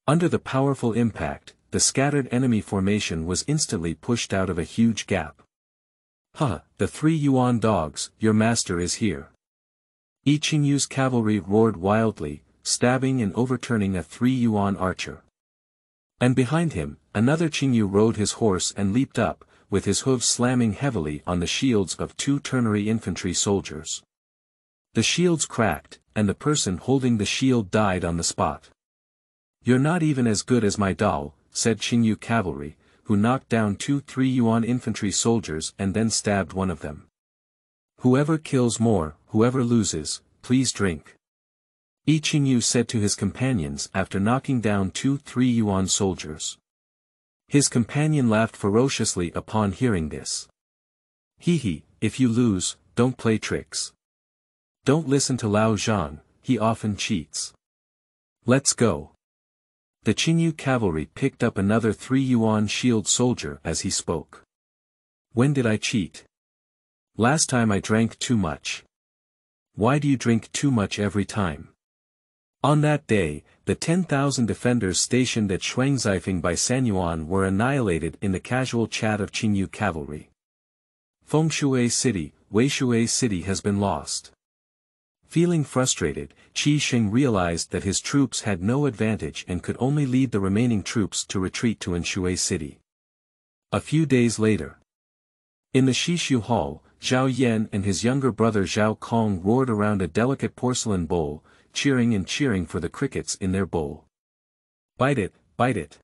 Under the powerful impact, the scattered enemy formation was instantly pushed out of a huge gap. Ha, the 3 yuan dogs, your master is here. Qingyu's cavalry roared wildly, stabbing and overturning a 3 yuan archer. And behind him, another Qingyu rode his horse and leaped up, with his hooves slamming heavily on the shields of 2 ternary infantry soldiers. The shields cracked, and the person holding the shield died on the spot. You're not even as good as my Dao, said Qingyu cavalry, who knocked down 2 3 yuan infantry soldiers and then stabbed one of them. Whoever kills more, whoever loses, please drink. Qingyu said to his companions after knocking down 2 3 yuan soldiers. His companion laughed ferociously upon hearing this. Hee, if you lose, don't play tricks. Don't listen to Lao Zhang, he often cheats. Let's go. The Qingyu cavalry picked up another 3 yuan shield soldier as he spoke. When did I cheat? Last time I drank too much. Why do you drink too much every time? On that day, the 10,000 defenders stationed at Shuangzifeng by Sanyuan were annihilated in the casual chat of Qingyu cavalry. Fengshui City, Weishui City has been lost. Feeling frustrated, Qi Sheng realized that his troops had no advantage and could only lead the remaining troops to retreat to Anshui City. A few days later. In the Shishu Hall, Zhao Yan and his younger brother Zhao Kong roared around a delicate porcelain bowl, cheering for the crickets in their bowl. Bite it, bite it.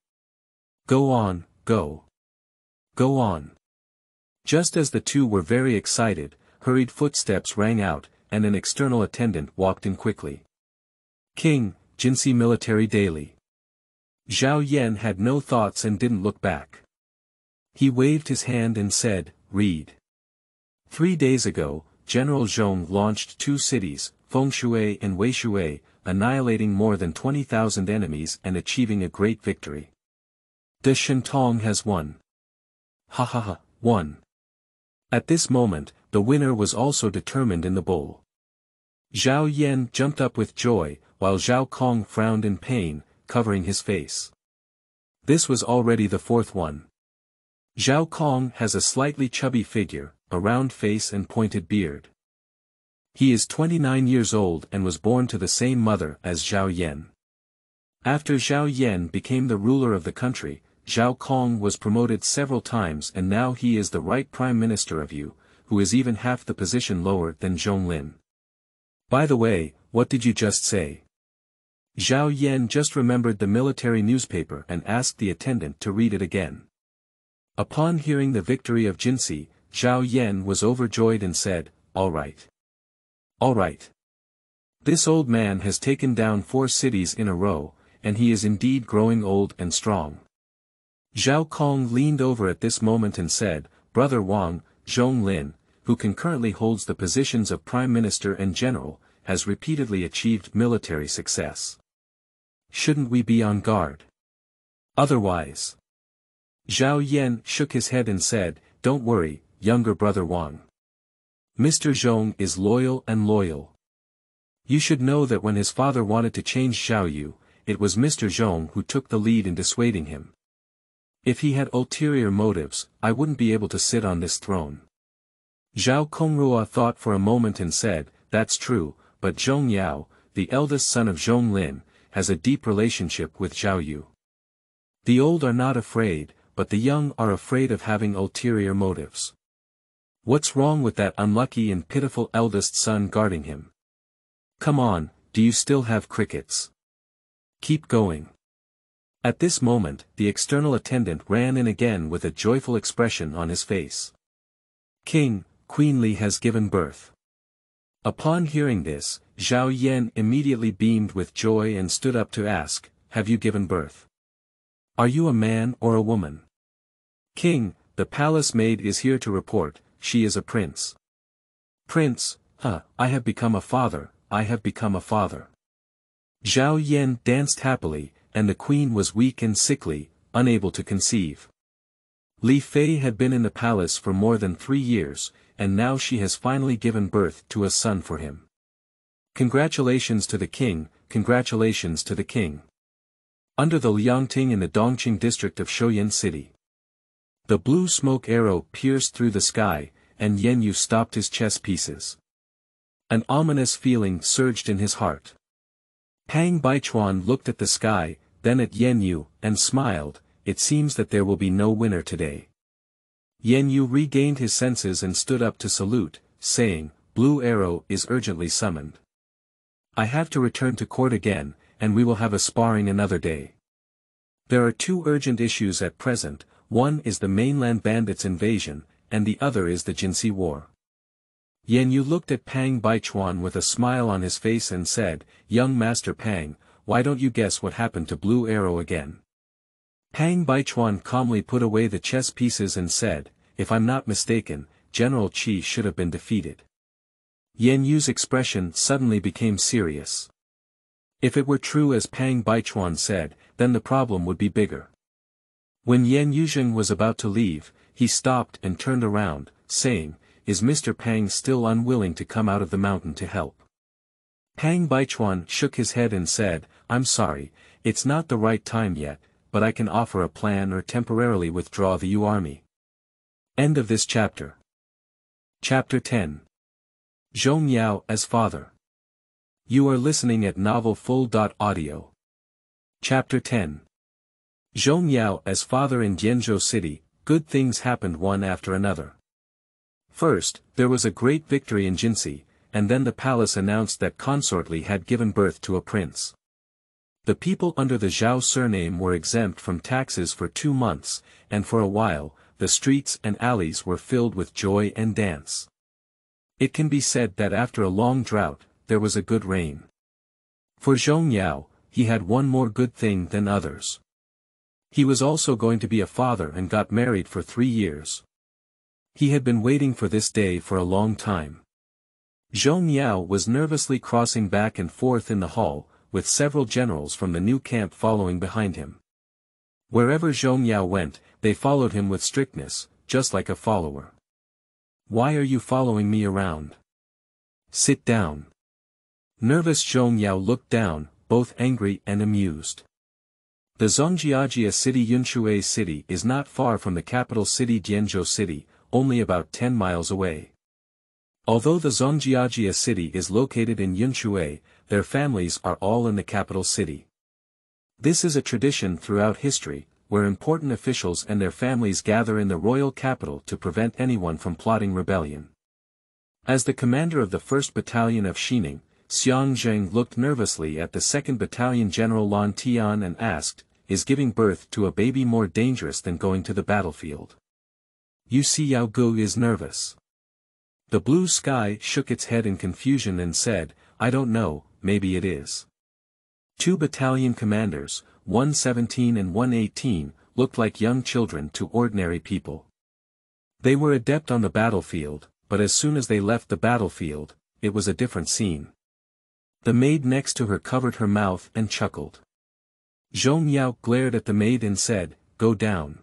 Go on, go. Go on. Just as the two were very excited, hurried footsteps rang out, and an external attendant walked in quickly. King, Jinsi Military Daily. Zhao Yan had no thoughts and didn't look back. He waved his hand and said, read. 3 days ago, General Zhong launched 2 cities, Fengshui and Weishui, annihilating more than 20,000 enemies and achieving a great victory. De Shentong has won. Ha ha ha, won. At this moment, the winner was also determined in the bowl. Zhao Yan jumped up with joy, while Zhao Kong frowned in pain, covering his face. This was already the 4th one. Zhao Kong has a slightly chubby figure, a round face and pointed beard. He is 29 years old and was born to the same mother as Zhao Yan. After Zhao Yan became the ruler of the country, Zhao Kong was promoted several times and now he is the right prime minister of Yu, who is even half the position lower than Zhong Lin. By the way, what did you just say? Zhao Yan just remembered the military newspaper and asked the attendant to read it again. Upon hearing the victory of Jinsi, Zhao Yan was overjoyed and said, all right. All right. This old man has taken down 4 cities in a row, and he is indeed growing old and strong. Zhao Kong leaned over at this moment and said, Brother Wang, Zhong Lin, who concurrently holds the positions of Prime Minister and General, has repeatedly achieved military success. Shouldn't we be on guard? Otherwise. Zhao Yan shook his head and said, don't worry, younger brother Wang. Mr. Zhong is loyal and loyal. You should know that when his father wanted to change Xiaoyu, it was Mr. Zhong who took the lead in dissuading him. If he had ulterior motives, I wouldn't be able to sit on this throne. Zhao Kongrua thought for a moment and said, that's true, but Zhong Yao, the eldest son of Zhong Lin, has a deep relationship with Xiaoyu. The old are not afraid, but the young are afraid of having ulterior motives. What's wrong with that unlucky and pitiful eldest son guarding him? Come on, do you still have crickets? Keep going. At this moment, the external attendant ran in again with a joyful expression on his face. King, Queen Li has given birth. Upon hearing this, Zhao Yan immediately beamed with joy and stood up to ask, have you given birth? Are you a man or a woman? King, the palace maid is here to report, she is a prince. Prince, I have become a father, I have become a father. Zhao Yan danced happily, and the queen was weak and sickly, unable to conceive. Li Fei had been in the palace for more than 3 years, and now she has finally given birth to a son for him. Congratulations to the king, congratulations to the king. Under the Liangting in the Dongqing district of Shouyan City. The blue smoke arrow pierced through the sky, and Yan Yu stopped his chess pieces. An ominous feeling surged in his heart. Pang Baichuan looked at the sky, then at Yan Yu, and smiled. It seems that there will be no winner today. Yan Yu regained his senses and stood up to salute, saying, Blue Arrow is urgently summoned. I have to return to court again, and we will have a sparring another day. There are 2 urgent issues at present, one is the mainland bandits' invasion, and the other is the Jinsi War. Yan Yu looked at Pang Baichuan with a smile on his face and said, Young Master Pang, why don't you guess what happened to Blue Arrow again? Pang Baichuan calmly put away the chess pieces and said, If I'm not mistaken, General Qi should have been defeated. Yan Yu's expression suddenly became serious. If it were true as Pang Baichuan said, then the problem would be bigger. When Yan Yuzheng was about to leave, he stopped and turned around, saying, Is Mr. Pang still unwilling to come out of the mountain to help? Pang Baichuan shook his head and said, I'm sorry, it's not the right time yet, but I can offer a plan or temporarily withdraw the Yu army. End of this chapter. Chapter 10. Zhong Yao as father. You are listening at novelfull.audio. Chapter 10. Zhong Yao as father in Dianzhou City. Good things happened one after another. First, there was a great victory in Jinsi, and then the palace announced that Consort Li had given birth to a prince. The people under the Zhao surname were exempt from taxes for 2 months, and for a while, the streets and alleys were filled with joy and dance. It can be said that after a long drought, there was a good rain. For Zhong Yao, he had one more good thing than others. He was also going to be a father and got married for 3 years. He had been waiting for this day for a long time. Zhong Yao was nervously crossing back and forth in the hall, with several generals from the new camp following behind him. Wherever Zhong Yao went, they followed him with strictness, just like a follower. Why are you following me around? Sit down. Nervous Zhong Yao looked down, both angry and amused. The Zhongjiajia city Yunshui city is not far from the capital city Dianzhou City, only about 10 miles away. Although the Zhongjiajia city is located in Yunshui, their families are all in the capital city. This is a tradition throughout history, where important officials and their families gather in the royal capital to prevent anyone from plotting rebellion. As the commander of the 1st Battalion of Xining, Xiang Zheng looked nervously at the 2nd Battalion General Lan Tian and asked, Is giving birth to a baby more dangerous than going to the battlefield? You see Yao Gu is nervous. The blue sky shook its head in confusion and said, I don't know, maybe it is. 2 battalion commanders, 117 and 118, looked like young children to ordinary people. They were adept on the battlefield, but as soon as they left the battlefield, it was a different scene. The maid next to her covered her mouth and chuckled. Zhong Yao glared at the maid and said, Go down.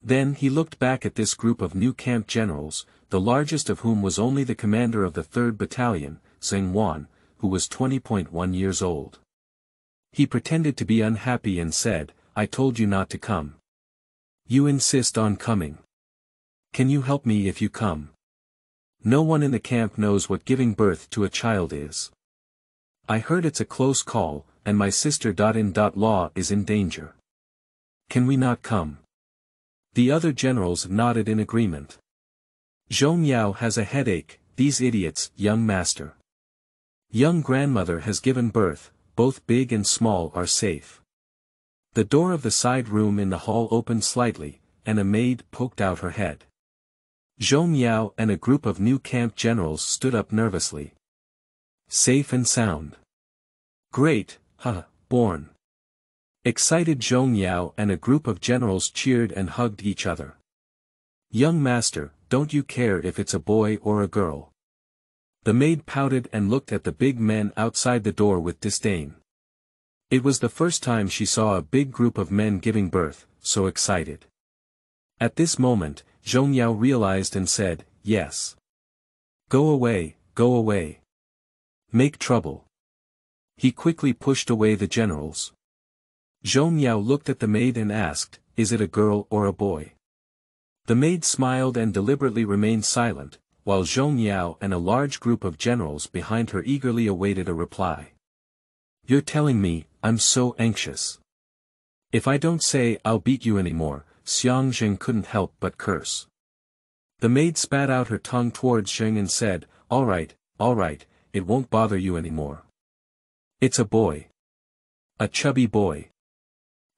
Then he looked back at this group of new camp generals, the largest of whom was only the commander of the 3rd Battalion, Zheng Wan, who was 20.1 years old. He pretended to be unhappy and said, I told you not to come. You insist on coming. Can you help me if you come? No one in the camp knows what giving birth to a child is. I heard it's a close call, and my sister.in.law is in danger. Can we not come? The other generals nodded in agreement. Zhong Yao has a headache, these idiots, young master. Young grandmother has given birth, both big and small are safe. The door of the side room in the hall opened slightly, and a maid poked out her head. Zhong Yao and a group of new camp generals stood up nervously. Safe and sound. Great, born. Excited Zhong Yao and a group of generals cheered and hugged each other. Young master, don't you care if it's a boy or a girl? The maid pouted and looked at the big men outside the door with disdain. It was the first time she saw a big group of men giving birth, so excited. At this moment, Zhong Yao realized and said, yes. Go away, go away. Make trouble. He quickly pushed away the generals. Zhong Yao looked at the maid and asked, is it a girl or a boy? The maid smiled and deliberately remained silent, while Zhong Yao and a large group of generals behind her eagerly awaited a reply. You're telling me, I'm so anxious. If I don't say I'll beat you anymore, Xiang Jing couldn't help but curse. The maid spat out her tongue towards Zheng and said, all right, it won't bother you anymore. It's a boy. A chubby boy.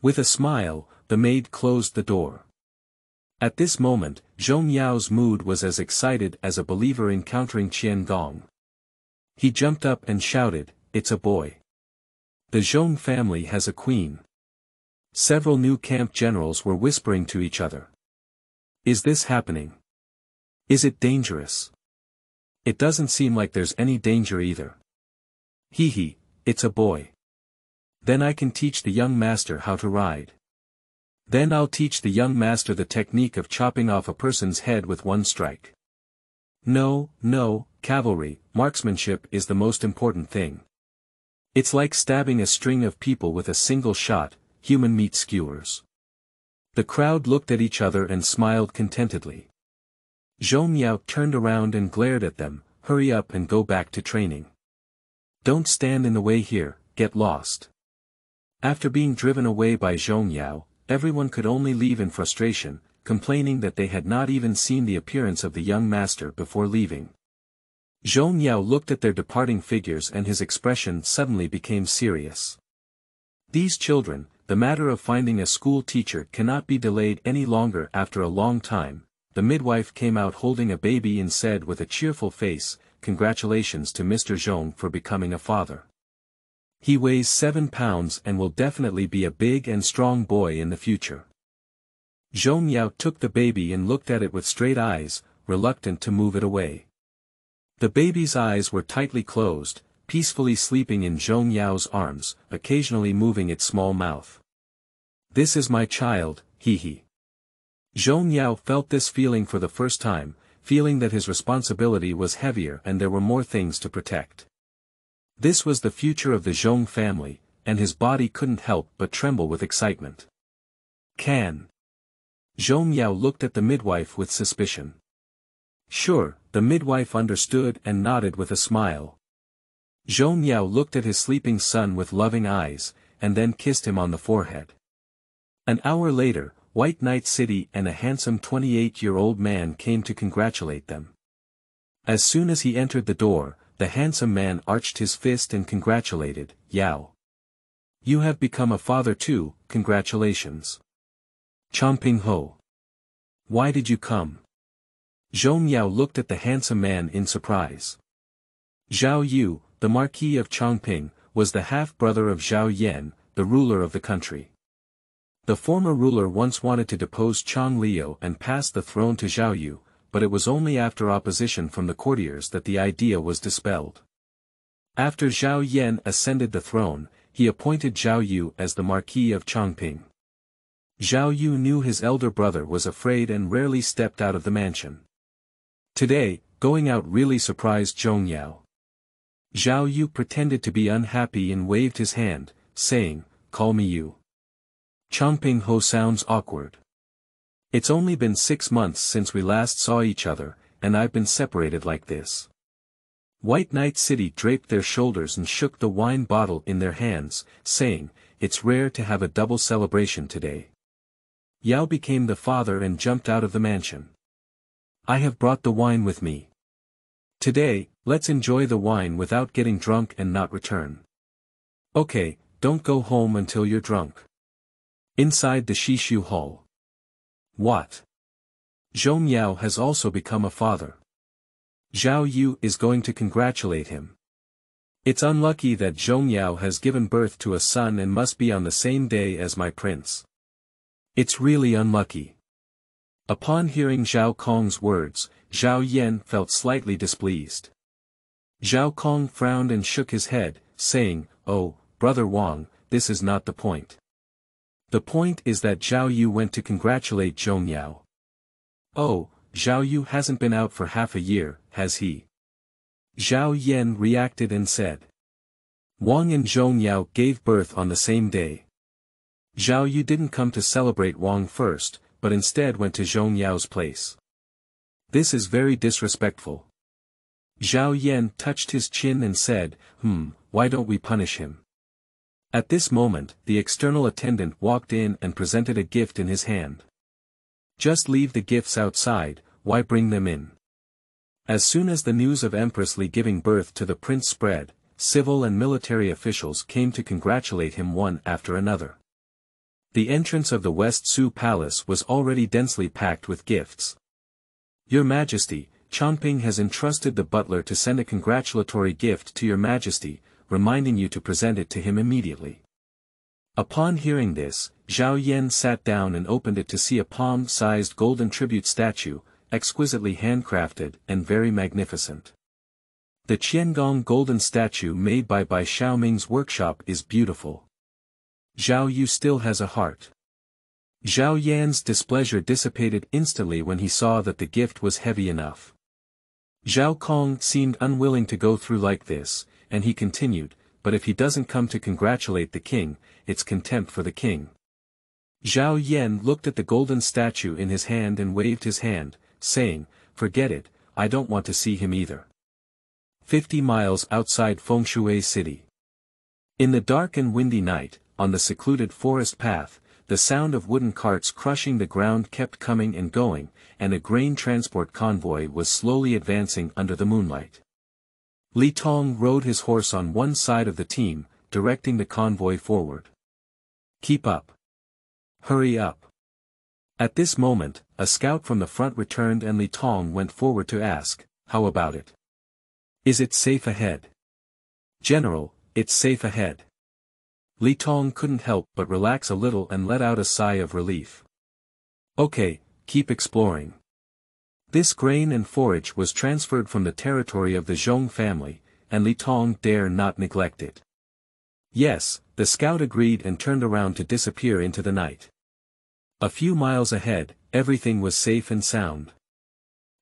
With a smile, the maid closed the door. At this moment, Zhong Yao's mood was as excited as a believer encountering Qian Gong. He jumped up and shouted, it's a boy. The Zhong family has a queen. Several new camp generals were whispering to each other. Is this happening? Is it dangerous? It doesn't seem like there's any danger either. Hee, it's a boy. Then I can teach the young master how to ride. Then I'll teach the young master the technique of chopping off a person's head with one strike. No, cavalry, marksmanship is the most important thing. It's like stabbing a string of people with a single shot, human meat skewers. The crowd looked at each other and smiled contentedly. Zhong Yao turned around and glared at them, hurry up and go back to training. Don't stand in the way here, get lost. After being driven away by Zhong Yao, everyone could only leave in frustration, complaining that they had not even seen the appearance of the young master before leaving. Zhong Yao looked at their departing figures and his expression suddenly became serious. These children, the matter of finding a school teacher cannot be delayed any longer. After a long time, the midwife came out holding a baby and said with a cheerful face, congratulations to Mr. Zhong for becoming a father. He weighs 7 pounds and will definitely be a big and strong boy in the future. Zhong Yao took the baby and looked at it with straight eyes, reluctant to move it away. The baby's eyes were tightly closed, peacefully sleeping in Zhong Yao's arms, occasionally moving its small mouth. This is my child, hee. Zhong Yao felt this feeling for the first time, feeling that his responsibility was heavier and there were more things to protect. This was the future of the Zhong family, and his body couldn't help but tremble with excitement. Can? Zhong Yao looked at the midwife with suspicion. Sure, the midwife understood and nodded with a smile. Zhong Yao looked at his sleeping son with loving eyes, and then kissed him on the forehead. An hour later, White Knight City and a handsome 28-year-old man came to congratulate them. As soon as he entered the door, the handsome man arched his fist and congratulated, Yao. You have become a father too, congratulations. Chongping Ho. Why did you come? Zhong Yao looked at the handsome man in surprise. Zhao Yu, the Marquis of Chongping, was the half-brother of Zhao Yan, the ruler of the country. The former ruler once wanted to depose Chong Liu and pass the throne to Zhao Yu, but it was only after opposition from the courtiers that the idea was dispelled. After Zhao Yan ascended the throne, he appointed Zhao Yu as the Marquis of Chongping. Zhao Yu knew his elder brother was afraid and rarely stepped out of the mansion. Today, going out really surprised Zhong Yao. Zhao Yu pretended to be unhappy and waved his hand, saying, call me Yu. Chongping Ho sounds awkward. It's only been 6 months since we last saw each other, and I've been separated like this. White Knight City draped their shoulders and shook the wine bottle in their hands, saying, it's rare to have a double celebration today. Yao became the father and jumped out of the mansion. I have brought the wine with me. Today, let's enjoy the wine without getting drunk and not return. Okay, don't go home until you're drunk. Inside the Shishu Hall. What? Zhong Yao has also become a father. Zhao Yu is going to congratulate him. It's unlucky that Zhong Yao has given birth to a son and must be on the same day as my prince. It's really unlucky. Upon hearing Zhao Kong's words, Zhao Yan felt slightly displeased. Zhao Kong frowned and shook his head, saying, "Oh, Brother Wang, this is not the point. The point is that Zhao Yu went to congratulate Zhong Yao." "Oh, Zhao Yu hasn't been out for half a year, has he?" Zhao Yan reacted and said. Wang and Zhong Yao gave birth on the same day. Zhao Yu didn't come to celebrate Wang first, but instead went to Zhong Yao's place. This is very disrespectful. Zhao Yan touched his chin and said, why don't we punish him?" At this moment, the external attendant walked in and presented a gift in his hand. "Just leave the gifts outside, why bring them in?" As soon as the news of Empress Li giving birth to the prince spread, civil and military officials came to congratulate him one after another. The entrance of the West Su Palace was already densely packed with gifts. "Your Majesty, Chongping has entrusted the butler to send a congratulatory gift to your Majesty, reminding you to present it to him immediately." Upon hearing this, Zhao Yan sat down and opened it to see a palm-sized golden tribute statue, exquisitely handcrafted and very magnificent. The Qiangong golden statue made by Xiaoming's workshop is beautiful. Zhao Yu still has a heart. Zhao Yan's displeasure dissipated instantly when he saw that the gift was heavy enough. Zhao Kong seemed unwilling to go through like this, and he continued, "But if he doesn't come to congratulate the king, it's contempt for the king." Zhao Yan looked at the golden statue in his hand and waved his hand, saying, "Forget it, I don't want to see him either." 50 miles outside Fengshui City. In the dark and windy night, on the secluded forest path, the sound of wooden carts crushing the ground kept coming and going, and a grain transport convoy was slowly advancing under the moonlight. Li Tong rode his horse on one side of the team, directing the convoy forward. "Keep up. Hurry up." At this moment, a scout from the front returned and Li Tong went forward to ask, "How about it? Is it safe ahead?" "General, it's safe ahead." Li Tong couldn't help but relax a little and let out a sigh of relief. "Okay, keep exploring." This grain and forage was transferred from the territory of the Zhong family, and Li Tong dare not neglect it. "Yes," the scout agreed and turned around to disappear into the night. A few miles ahead, everything was safe and sound.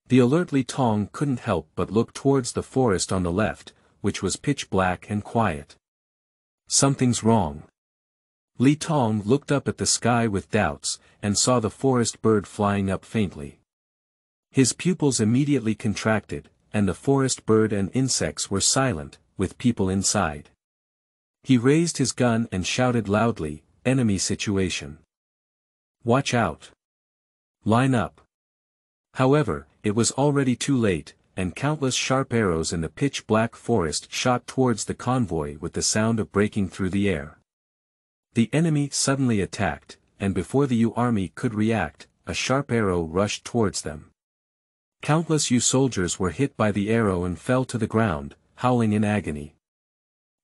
The alert Li Tong couldn't help but look towards the forest on the left, which was pitch black and quiet. Something's wrong. Li Tong looked up at the sky with doubts, and saw the forest bird flying up faintly. His pupils immediately contracted, and the forest bird and insects were silent, with people inside. He raised his gun and shouted loudly, "Enemy situation. Watch out. Line up." However, it was already too late, and countless sharp arrows in the pitch-black forest shot towards the convoy with the sound of breaking through the air. The enemy suddenly attacked, and before the Yu army could react, a sharp arrow rushed towards them. Countless Yu soldiers were hit by the arrow and fell to the ground, howling in agony.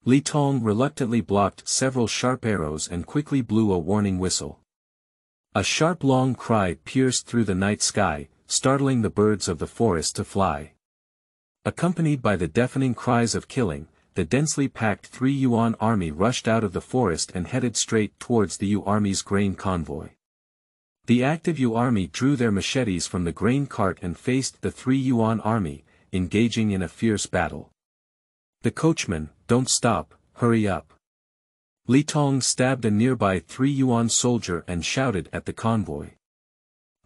Li Tong reluctantly blocked several sharp arrows and quickly blew a warning whistle. A sharp long cry pierced through the night sky, startling the birds of the forest to fly. Accompanied by the deafening cries of killing, the densely packed 3 Yuan army rushed out of the forest and headed straight towards the Yu army's grain convoy. The active Yu army drew their machetes from the grain cart and faced the 3 Yuan army, engaging in a fierce battle. "The coachman, don't stop, hurry up." Li Tong stabbed a nearby 3 Yuan soldier and shouted at the convoy.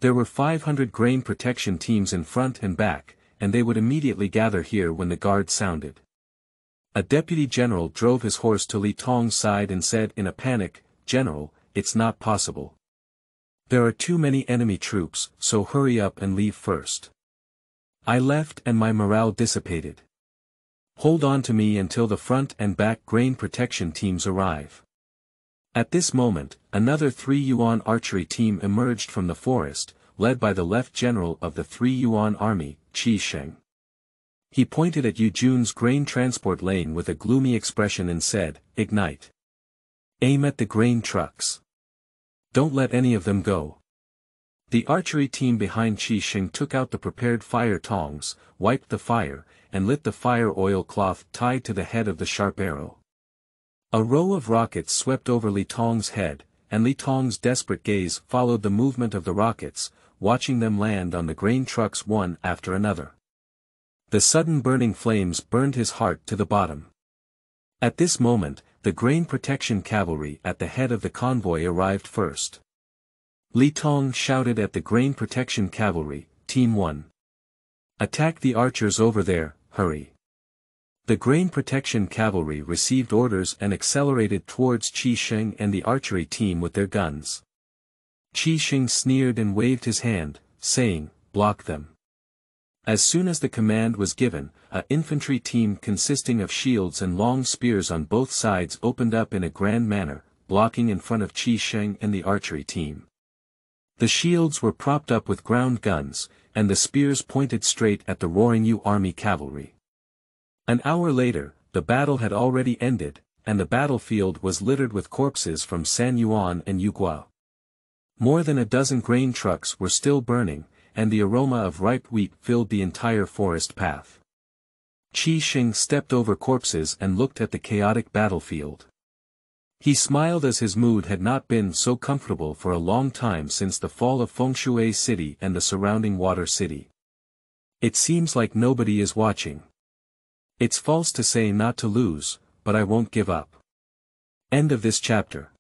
There were 500 grain protection teams in front and back, and they would immediately gather here when the guard sounded. A deputy general drove his horse to Li Tong's side and said in a panic, "General, it's not possible. There are too many enemy troops, so hurry up and leave first. I left and my morale dissipated. Hold on to me until the front and back grain protection teams arrive." At this moment, another 3 Yuan archery team emerged from the forest, led by the left general of the 3 Yuan army, Qi Sheng. He pointed at Yu Jun's grain transport lane with a gloomy expression and said, "Ignite. Aim at the grain trucks. Don't let any of them go." The archery team behind Qi Sheng took out the prepared fire tongs, wiped the fire, and lit the fire oil cloth tied to the head of the sharp arrow. A row of rockets swept over Li Tong's head, and Li Tong's desperate gaze followed the movement of the rockets, watching them land on the grain trucks one after another. The sudden burning flames burned his heart to the bottom. At this moment, the grain protection cavalry at the head of the convoy arrived first. Li Tong shouted at the grain protection cavalry, Team 1. Attack the archers over there, hurry. The grain protection cavalry received orders and accelerated towards Qi Sheng and the archery team with their guns. Qi Sheng sneered and waved his hand, saying, block them. As soon as the command was given, an infantry team consisting of shields and long spears on both sides opened up in a grand manner, blocking in front of Qi Sheng and the archery team. The shields were propped up with ground guns, and the spears pointed straight at the roaring Yu army cavalry. An hour later, the battle had already ended, and the battlefield was littered with corpses from San Yuan and Yueguo. More than a dozen grain trucks were still burning, and the aroma of ripe wheat filled the entire forest path. Qi Sheng stepped over corpses and looked at the chaotic battlefield. He smiled as his mood had not been so comfortable for a long time since the fall of Fengshui City and the surrounding Water City. It seems like nobody is watching. It's false to say not to lose, but I won't give up. End of this chapter.